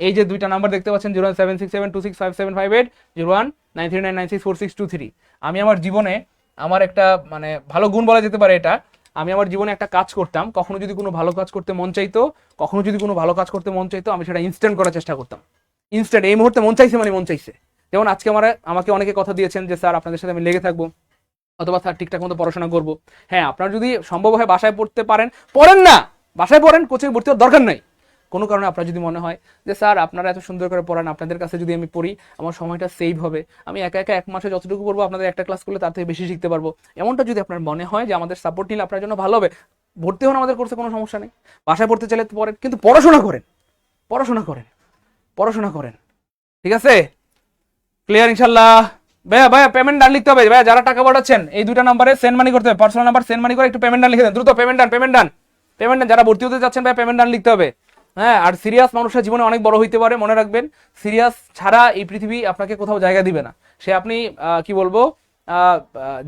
এই যে দুইটা নাম্বার দেখতে পাচ্ছেন 01767265758, 01939964623। আমি আমার জীবনে আমার একটা মানে ভালো গুণ বলা যেতে পারে এটা, আমি আমার জীবনে একটা কাজ করতাম, কখনো যদি কোনো ভালো কাজ করতে মন চাইতো, আমি সেটা ইনস্ট্যান্ট করার চেষ্টা করতাম। ইনস্ট্যান্ট, এই মুহূর্তে মন চাইছে মানে মন চাইছে। যেমন আজকে আমাকে অনেকে কথা দিয়েছেন যে স্যার আপনাদের সাথে আমি লেগে থাকবো, অথবা স্যার ঠিকঠাক মতো পড়াশোনা করবো। হ্যাঁ, আপনারা যদি সম্ভব হয় বাসায় পড়তে পারেন, পড়েন না, বাসায় পড়েন, কোচিং ভর্তি হওয়ার দরকার নাই। কোনো কারণে আপনার যদি মনে হয় যে স্যার আপনারা এত সুন্দর করে পড়ান, আপনাদের কাছে যদি আমি পড়ি আমার সময়টা সেভ হবে, আমি একা একা 1 মাসে যতটুকু পড়বো আপনাদের একটা ক্লাস করলে তার থেকে বেশি শিখতে পারবো, এমনটা যদি আপনার মনে হয় যে আমাদের সাপোর্ট নিলে আপনার জন্য ভালো হবে, ভর্তি হন আমাদের কোর্সে, কোনো সমস্যা নেই। বাসায় পড়তে চাইলে পড়েন, কিন্তু পড়াশোনা করেন, ঠিক আছে? ক্লিয়ার ইনশাআল্লাহ? ভাইয়া পেমেন্ট ডান লিখতে হবে। ভাইয়া যারা টাকা পাঠাচ্ছেন এই দুইটা নাম্বারে সেন্ড মানি করতে হবে, পার্সোনাল নাম্বার সেন্ড মানি করে একটু পেমেন্ট ডান লিখে দেন দ্রুত। পেমেন্ট ডান। যারা ভর্তি হতে যাচ্ছেন ভাই পেমেন্ট ডান লিখতে হবে। আর সিরিয়াস মানুষের জীবনে অনেক বড় হইতে পারে, মনে রাখবেন, সিরিয়াস ছাড়া এই পৃথিবী আপনাকে কোথাও জায়গা দিবে না। সে আপনি কি বলবো,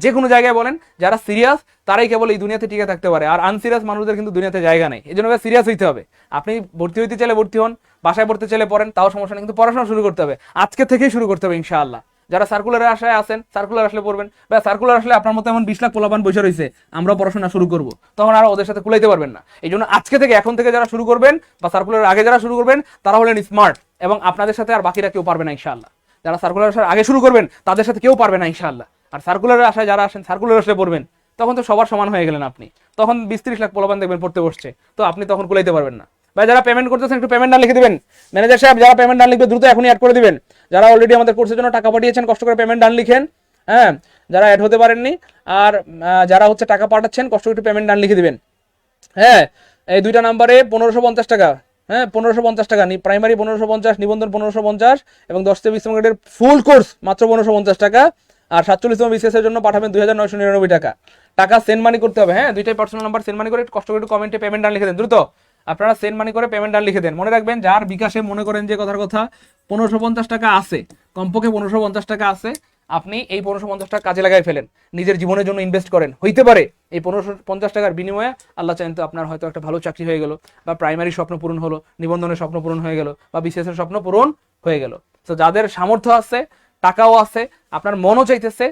যে কোনো জায়গায় বলেন, যারা সিরিয়াস তারাই কেবল এই দুনিয়াতে টিকে থাকতে পারে, আর আনসিরিয়াস মানুষদের কিন্তু দুনিয়াতে জায়গা নেই। এই জন্য সিরিয়াস হইতে হবে। আপনি ভর্তি হইতে চাইলে ভর্তি হন, বাসায় পড়তে চাইলে পড়েন, তাও সমস্যা নেই, কিন্তু পড়াশোনা শুরু করতে হবে, আজকে থেকেই শুরু করতে হবে ইনশাআল্লাহ। যারা সার্কুলারের আশায় আছেন, সার্কুলার আসলে পড়বেন, বা সার্কুলার আসলে আপনার মতো এমন 20 লাখ পোলাপান বসে রয়েছে, আমরা পড়াশোনা শুরু করব, তখন আর ওদের সাথে কুলাইতে পারবেন না। এই জন্য আজকে থেকে, এখন থেকে যারা শুরু করবেন, বা সার্কুলারের আগে যারা শুরু করবেন, তারা হলেন স্মার্ট, এবং আপনাদের সাথে আর বাকিরা কেউ পারবে না ইনশাআল্লাহ। যারা সার্কুলার আসার আগে শুরু করবেন, তাদের সাথে কেউ পারবে না ইনশাআল্লাহ। আর সার্কুলারের আশায় যারা আসেন, সার্কুলার আসলে পড়বেন, তখন তো সবার সমান হয়ে গেলেন আপনি। তখন 20-30 লাখ পোলাপান দেখবেন পড়তে বসছে, তো আপনি তখন কুলাইতে পারবেন না। বা যারা পেমেন্ট করতেছেন, একটু পেমেন্ট ডান লিখে দিবেন। ম্যানেজার সাহেব, যারা পেমেন্ট ডান লিখবে দ্রুত এখনই অ্যাড করে দিবেন। যারা অলরেডি আমাদের কোর্সের জন্য টাকা পাঠিয়েছেন, কষ্ট করে পেমেন্ট ডান লিখেন। হ্যাঁ, যারা অ্যাড হতে পারেননি, আর যারা হচ্ছে টাকা পাঠাচ্ছেন, কষ্ট করে পেমেন্ট ডান লিখে দিবেন। হ্যাঁ, এই দুইটা নাম্বারে 1550 টাকা। হ্যাঁ, 1550 টাকা, প্রাইমারি 1550, নিবন্ধন 1550, এবং 10 20 গ্রেডের ফুল কোর্স মাত্র 1550 টাকা। আর 47তম বিসিএস এর জন্য পাঠাবেন 2999 টাকা। টাকা সেন্ড মানি করতে হবে। হ্যাঁ, দুইটাই পার্সোনাল নাম্বার, সেন্ড মানি করে কষ্ট করে একটু কমেন্টে পেমেন্ট ডান লিখে দেন দ্রুত। আপনারা সেন্ড মানি করে পেমেন্ট ডান লিখে দেন। মনে রাখবেন, যার বিকাশে মনে করেন যে কথার কথা 1550 টাকা আছে, কমপক্ষে 1550 টাকা আছে, আপনি এই 1550 টাকা কাজে লাগাই ফেলেন, নিজের জীবনের জন্য ইনভেস্ট করেন। হইতে পারে এই 1550 টাকার বিনিময়ে আল্লাহ চাইন তো আপনার হয়তো একটা ভালো চাকরি হয়ে গেল, বা প্রাইমারি স্বপ্ন পূরণ হলো, নিবন্ধনের স্বপ্ন পূরণ হয়ে গেল, বা বিসিএস এর স্বপ্ন পূরণ হয়ে গেল। তো যাদের সামর্থ্য আছে, টাকাও আছে, আপনার মনও চাইতেছে,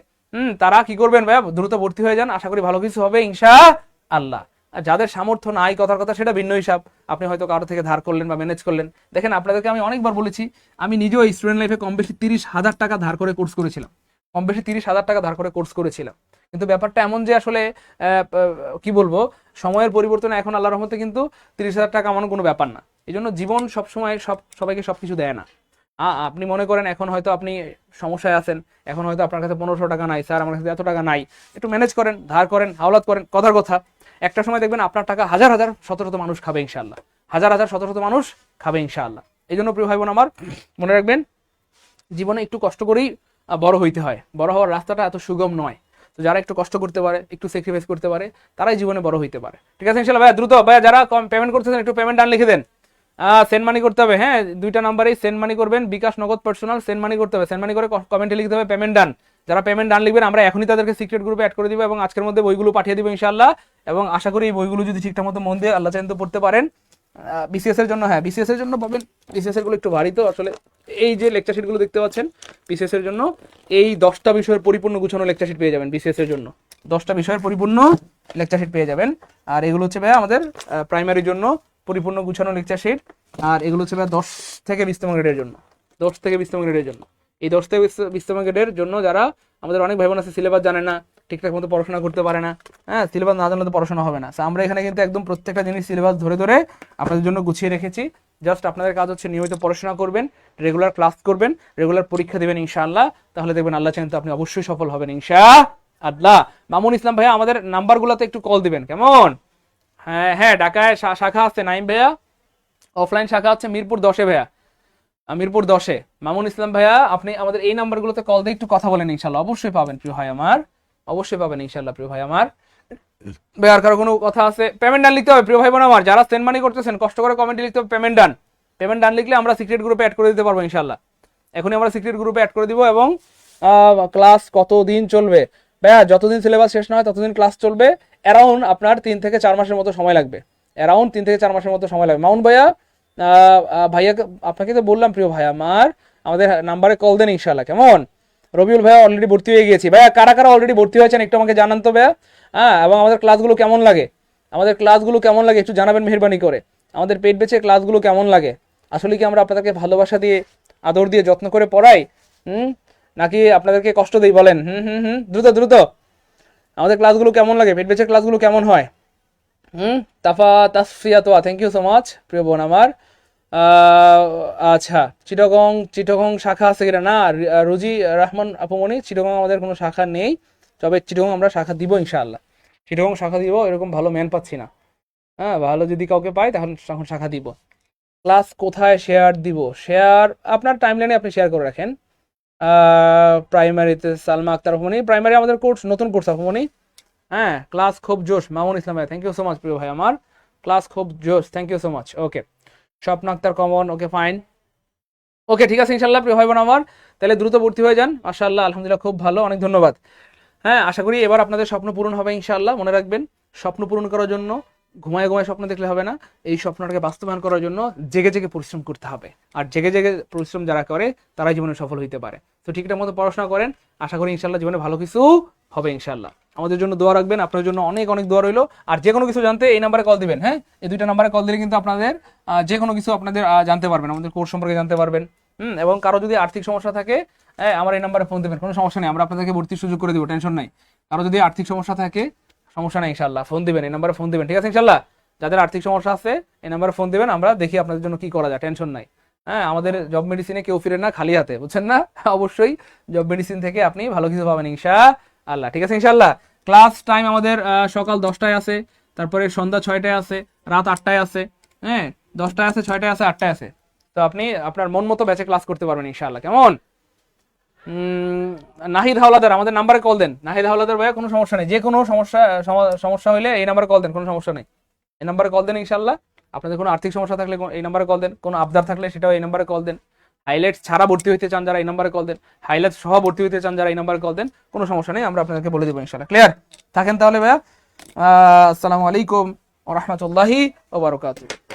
তারা কি করবেন ভাইয়া, দ্রুত ভর্তি হয়ে যান, আশা করি ভালো কিছু হবে ইনশাআল্লাহ। আর যাদের সামর্থ্য নাই, কথার কথা, সেটা ভিন্ন হিসাব। আপনি হয়তো কারো থেকে ধার করলেন বা ম্যানেজ করলেন। দেখেন, আপনাদেরকে আমি অনেকবার বলেছি, আমি নিজেও স্টুডেন্ট লাইফে কম বেশি 30,000 টাকা ধার করে কোর্স করেছিলাম, কম বেশি 30,000 টাকা ধার করে কোর্স করেছিলাম। কিন্তু ব্যাপারটা এমন যে আসলে কি বলবো, সময়ের পরিবর্তনে এখন আল্লাহর রহমতে কিন্তু 30,000 টাকা এমন কোনো ব্যাপার না। এই জন্য জীবন সবসময় সবাইকে সবকিছু দেয় না। আপনি মনে করেন এখন হয়তো আপনি সমস্যায় আছেন, এখন হয়তো আপনার কাছে 1500 টাকা নাই, স্যার আমার কাছে এত টাকা নাই, একটু ম্যানেজ করেন, ধার করেন, হাওলাত করেন, কথার কথা, একটা সময় দেখবেন আপনার টাকা হাজার হাজার শত শত মানুষ খাবে ইনশাআল্লাহ, হাজার হাজার শত শত মানুষ খাবে ইনশাআল্লাহ। এই জন্য প্রিয় ভাই বোন আমার, মনে রাখবেন, জীবনে একটু কষ্ট করেই বড় হইতে হয়, বড় হওয়ার রাস্তাটা এত সুগম নয়। তো যারা একটু কষ্ট করতে পারে, একটু স্যাক্রিফাইস করতে পারে, তারাই জীবনে বড় হইতে পারে। ঠিক আছে ইনশাআল্লাহ ভাইয়া, দ্রুত ভাইয়া যারা পেমেন্ট করতেছেন, একটু পেমেন্ট ডান লিখে দেন। সেন্ড মানি করতে হবে। হ্যাঁ, দুইটা নাম্বারেই সেন্ড মানি করবেন, বিকাশ, নগদ, পার্সোনাল, সেন্ড মানি করতে হবে। সেন্ড মানি করে কমেন্টে লিখতে হবে পেমেন্ট ডান। যারা পেমেন্ট ডান লিখবেন, আমরা এখনই তাদেরকে সিক্রেট গ্রুপে অ্যাড করে দিব, এবং আজকের মধ্যে বইগুলো পাঠিয়ে দিব ইনশাআল্লাহ। এবং আশা করি এই বইগুলো যদি ঠিকঠাক মতো মন দিয়ে আল্লাহ চাইন তো পড়তে পারেন, বিসিএস এর জন্য, হ্যাঁ বিসিএস এর জন্য পাবেন। বিসিএস এর গুলো একটু ভারী, তো আসলে এই যে লেকচার শিট গুলো দেখতে পাচ্ছেন, বিসিএস এর জন্য এই 10টা বিষয়ের পরিপূর্ণ গুছানো লেকচার শিট পেয়ে যাবেন। বিসিএস এর জন্য 10টা বিষয়ের পরিপূর্ণ লেকচার শিট পেয়ে যাবেন। আর এগুলো হচ্ছে ভাই আমাদের প্রাইমারির জন্য পরিপূর্ণ গুছানো লেকচার শিট। আর এগুলো হচ্ছে ভাই 10 থেকে 20তম গ্রেডের জন্য, 10 থেকে 20তম গ্রেডের জন্য। এই 10 থেকে 20তম গ্রেডের জন্য যারা, আমাদের অনেক ভাই বোন আছে সিলেবাস জানে না, ঠিকঠাক মতো পড়াশোনা করতে পারে না। হ্যাঁ, সিলেবাস না জানলে তো পড়াশোনা হবে না। আমরা এখানে কিন্তু একদম প্রত্যেকটা জিনিস সিলেবাস ধরে ধরে আপনাদের জন্য গুছিয়ে রেখেছি। জাস্ট আপনাদের কাজ হচ্ছে নিয়মিত পড়াশোনা করবেন, রেগুলার ক্লাস করবেন, রেগুলার পরীক্ষা দেবেন ইনশাআল্লাহ। তাহলে দেখবেন আল্লাহ চাইলে আপনি অবশ্যই সফল হবেন ইনশাআল্লাহ। মামুন ইসলাম ভাইয়া, আমাদের নাম্বারগুলোতে একটু কল দিবেন, কেমন? হ্যাঁ হ্যাঁ, ঢাকায় শাখা আছে নাইম ভাইয়া, অফলাইন শাখা হচ্ছে মিরপুর 10-এ ভাইয়া, মিরপুর 10-এ। মামুন ইসলাম ভাইয়া, আপনি আমাদের এই নাম্বারগুলোতে কল দিয়ে একটু কথা বলেন, ইনশাআল্লাহ অবশ্যই পাবেন প্রিয় ভাই আমার, অবশ্যই পাবেন ইনশাআল্লাহ প্রিয় ভাই আমার। ভাই আর কারো কোনো কথা আছে? পেমেন্ট ডান লিখতে হবে প্রিয় ভাই বোন আমার, যারা সেন্ড মানি করতেছেন কষ্ট করে কমেন্টে লিখতে হবে পেমেন্ট ডান। পেমেন্ট ডান লিখলে আমরা সিক্রেট গ্রুপে অ্যাড করে দিতে পারবো ইনশাআল্লাহ। এখনই আমরা সিক্রেট গ্রুপে অ্যাড করে দিব। এবং ক্লাস কতদিন চলবে ভাইয়া? যতদিন সিলেবাস শেষ না হয় ততদিন ক্লাস চলবে। অ্যারাউন্ড আপনার 3 থেকে 4 মাসের মতো সময় লাগবে, অ্যারাউন্ড 3 থেকে 4 মাসের মতো সময় লাগবে। মামুন ভাইয়া, ভাইয়া আপনাকে তো বললাম প্রিয় ভাই আমার, আমাদের নাম্বারে কল দেন ইনশাআল্লাহ, কেমন? রবিউল ভাইয়া অলরেডি ভর্তি হয়ে গিয়েছি। ভাইয়া কারা কারা অলরেডি ভর্তি হয়েছেন একটু আমাকে জানান তো ভাইয়া। হ্যাঁ, এবং আমাদের ক্লাসগুলো কেমন লাগে, আমাদের ক্লাসগুলো কেমন লাগে একটু জানাবেন মেহেরবানি করে। আমাদের পেট বেচে ক্লাসগুলো কেমন লাগে? আসলে কি আমরা আপনাদেরকে ভালোবাসা দিয়ে, আদর দিয়ে, যত্ন করে পড়াই, নাকি আপনাদেরকে কষ্ট দিই বলেন? দ্রুত দ্রুত আমাদের ক্লাসগুলো কেমন লাগে, পেট বেচের ক্লাসগুলো কেমন হয়? তাসফিয়া তোয়া, থ্যাংক ইউ সো মাচ প্রিয় বোন আমার। আচ্ছা, চিটগং শাখা আছে কিনা? না, রুজি রহমান আপুমনি, চিটগং আমাদের কোনো শাখা নেই, তবে চিটগং আমরা শাখা দিব ইনশাআল্লাহ। চিটগং শাখা দিব, এরকম ভালো ম্যান পাচ্ছি না। হ্যাঁ, ভালো যদি কাউকে পাই তাহলে তখন শাখা দিব। ক্লাস কোথায় শেয়ার দিব? শেয়ার আপনার টাইমলাইনে আপনি শেয়ার করে রাখেন। প্রাইমারিতে সালমা আক্তার আপুমনি, প্রাইমারি আমাদের কোর্স, নতুন কোর্স আপুমনি। হ্যাঁ, ক্লাস খুব জোশ। মামুন ইসলাম ভাই, থ্যাংক ইউ সো মাচ প্রিয় ভাই আমার, ক্লাস খুব জোশ, থ্যাংক ইউ সো মাচ। ওকে, স্বপ্ন আক্তার কমন, ওকে ফাইন, ওকে ঠিক আছে ইনশাল্লাহ প্রিয় ভাই বোন আমার। তাহলে দ্রুত ভর্তি হয়ে যান, মাশাআল্লাহ আলহামদুলিল্লাহ খুব ভালো, অনেক ধন্যবাদ। হ্যাঁ, আশা করি এবার আপনাদের স্বপ্ন পূরণ হবে ইনশাআল্লাহ। মনে রাখবেন, স্বপ্ন পূরণ করার জন্য ঘুমায় ঘুমায় স্বপ্ন দেখলে হবে না, এই স্বপ্নটাকে বাস্তবায়ন করার জন্য জেগে জেগে পরিশ্রম করতে হবে। আর জেগে জেগে পরিশ্রম যারা করে তারাই জীবনে সফল হইতে পারে। তো ঠিকঠাক মতো পড়াশোনা করেন, আশা করি ইনশাআল্লাহ জীবনে ভালো কিছু হবে ইনশাআল্লাহ। আমাদের জন্য দোয়া রাখবেন, আপনার জন্য অনেক অনেক দোয়া রইলো। আর যে কোনো কিছু জানতে এই নাম্বারে কল দিবেন। হ্যাঁ, এই দুইটা নাম্বারে কল দিলে কিন্তু আপনাদের যে কোনো কিছু আপনাদের জানতে পারবেন, আমাদের কোর্স সম্পর্কে জানতে পারবেন। এবং কারো যদি আর্থিক সমস্যা থাকে, হ্যাঁ, আমার এই নাম্বারে ফোন দেবেন, কোনো সমস্যা নেই, আমরা আপনাদেরকে ভর্তির সুযোগ করে দিব, টেনশন নাই। কারো যদি আর্থিক সমস্যা থাকে, সমস্যা নেই ইনশাআল্লাহ, ফোন দিবেন, এই নাম্বারে ফোন দিবেন, ঠিক আছে ইনশাআল্লাহ। যাদের আর্থিক সমস্যা আছে এই নাম্বারে ফোন দিবেন, আমরা দেখি আপনাদের জন্য কি করা যায়, টেনশন নাই। হ্যাঁ, আমাদের জব মেডিসিনে কেউ ফিরে না খালি হাতে, বুঝছেন না? অবশ্যই জব মেডিসিন থেকে আপনি ভালো কিছু পাবেন ইনশাআল্লাহ, ঠিক আছে ইনশাআল্লাহ। ক্লাস টাইম আমাদের সকাল 10টায় আছে, তারপরে সন্ধ্যা 6টায় আছে, রাত 8টায় আছে, হ্যাঁ, 10টায় আছে, 6টায় আছে, 8টায় আছে। তো আপনি আপনার মন মতো ব্যাচে ক্লাস করতে পারবেন ইনশাআল্লাহ, কেমন? নাহিদ হাওলাদার, আমাদের নাম্বারে কল দেন। নাহিদ হাওলাদার ভাইয়া, কোনো সমস্যা নেই, যে কোনো সমস্যা হলে এই নাম্বারে কল দেন, কোনো সমস্যা নেই, এই নাম্বারে কল দেন ইনশাআল্লাহ। আপনাদের কোনো আর্থিক সমস্যা থাকলে এই নাম্বারে কল দেন, কোনো আবদার থাকলে সেটাও এই নাম্বারে কল দেন। হাইলাইটস ছাড়া ভর্তি হইতে চান যারা এই নাম্বারে কল দেন, হাইলাইটস সহ ভর্তি হইতে চান যারা এই নাম্বারে কল দেন, কোনো সমস্যা নেই, আমরা আপনাদেরকে বলে দেবো ইনশাআল্লাহ। ক্লিয়ার থাকেন তাহলে ভাইয়া। আসসালামু আলাইকুম ওয়া রাহমাতুল্লাহি ওয়া বারাকাতুহু।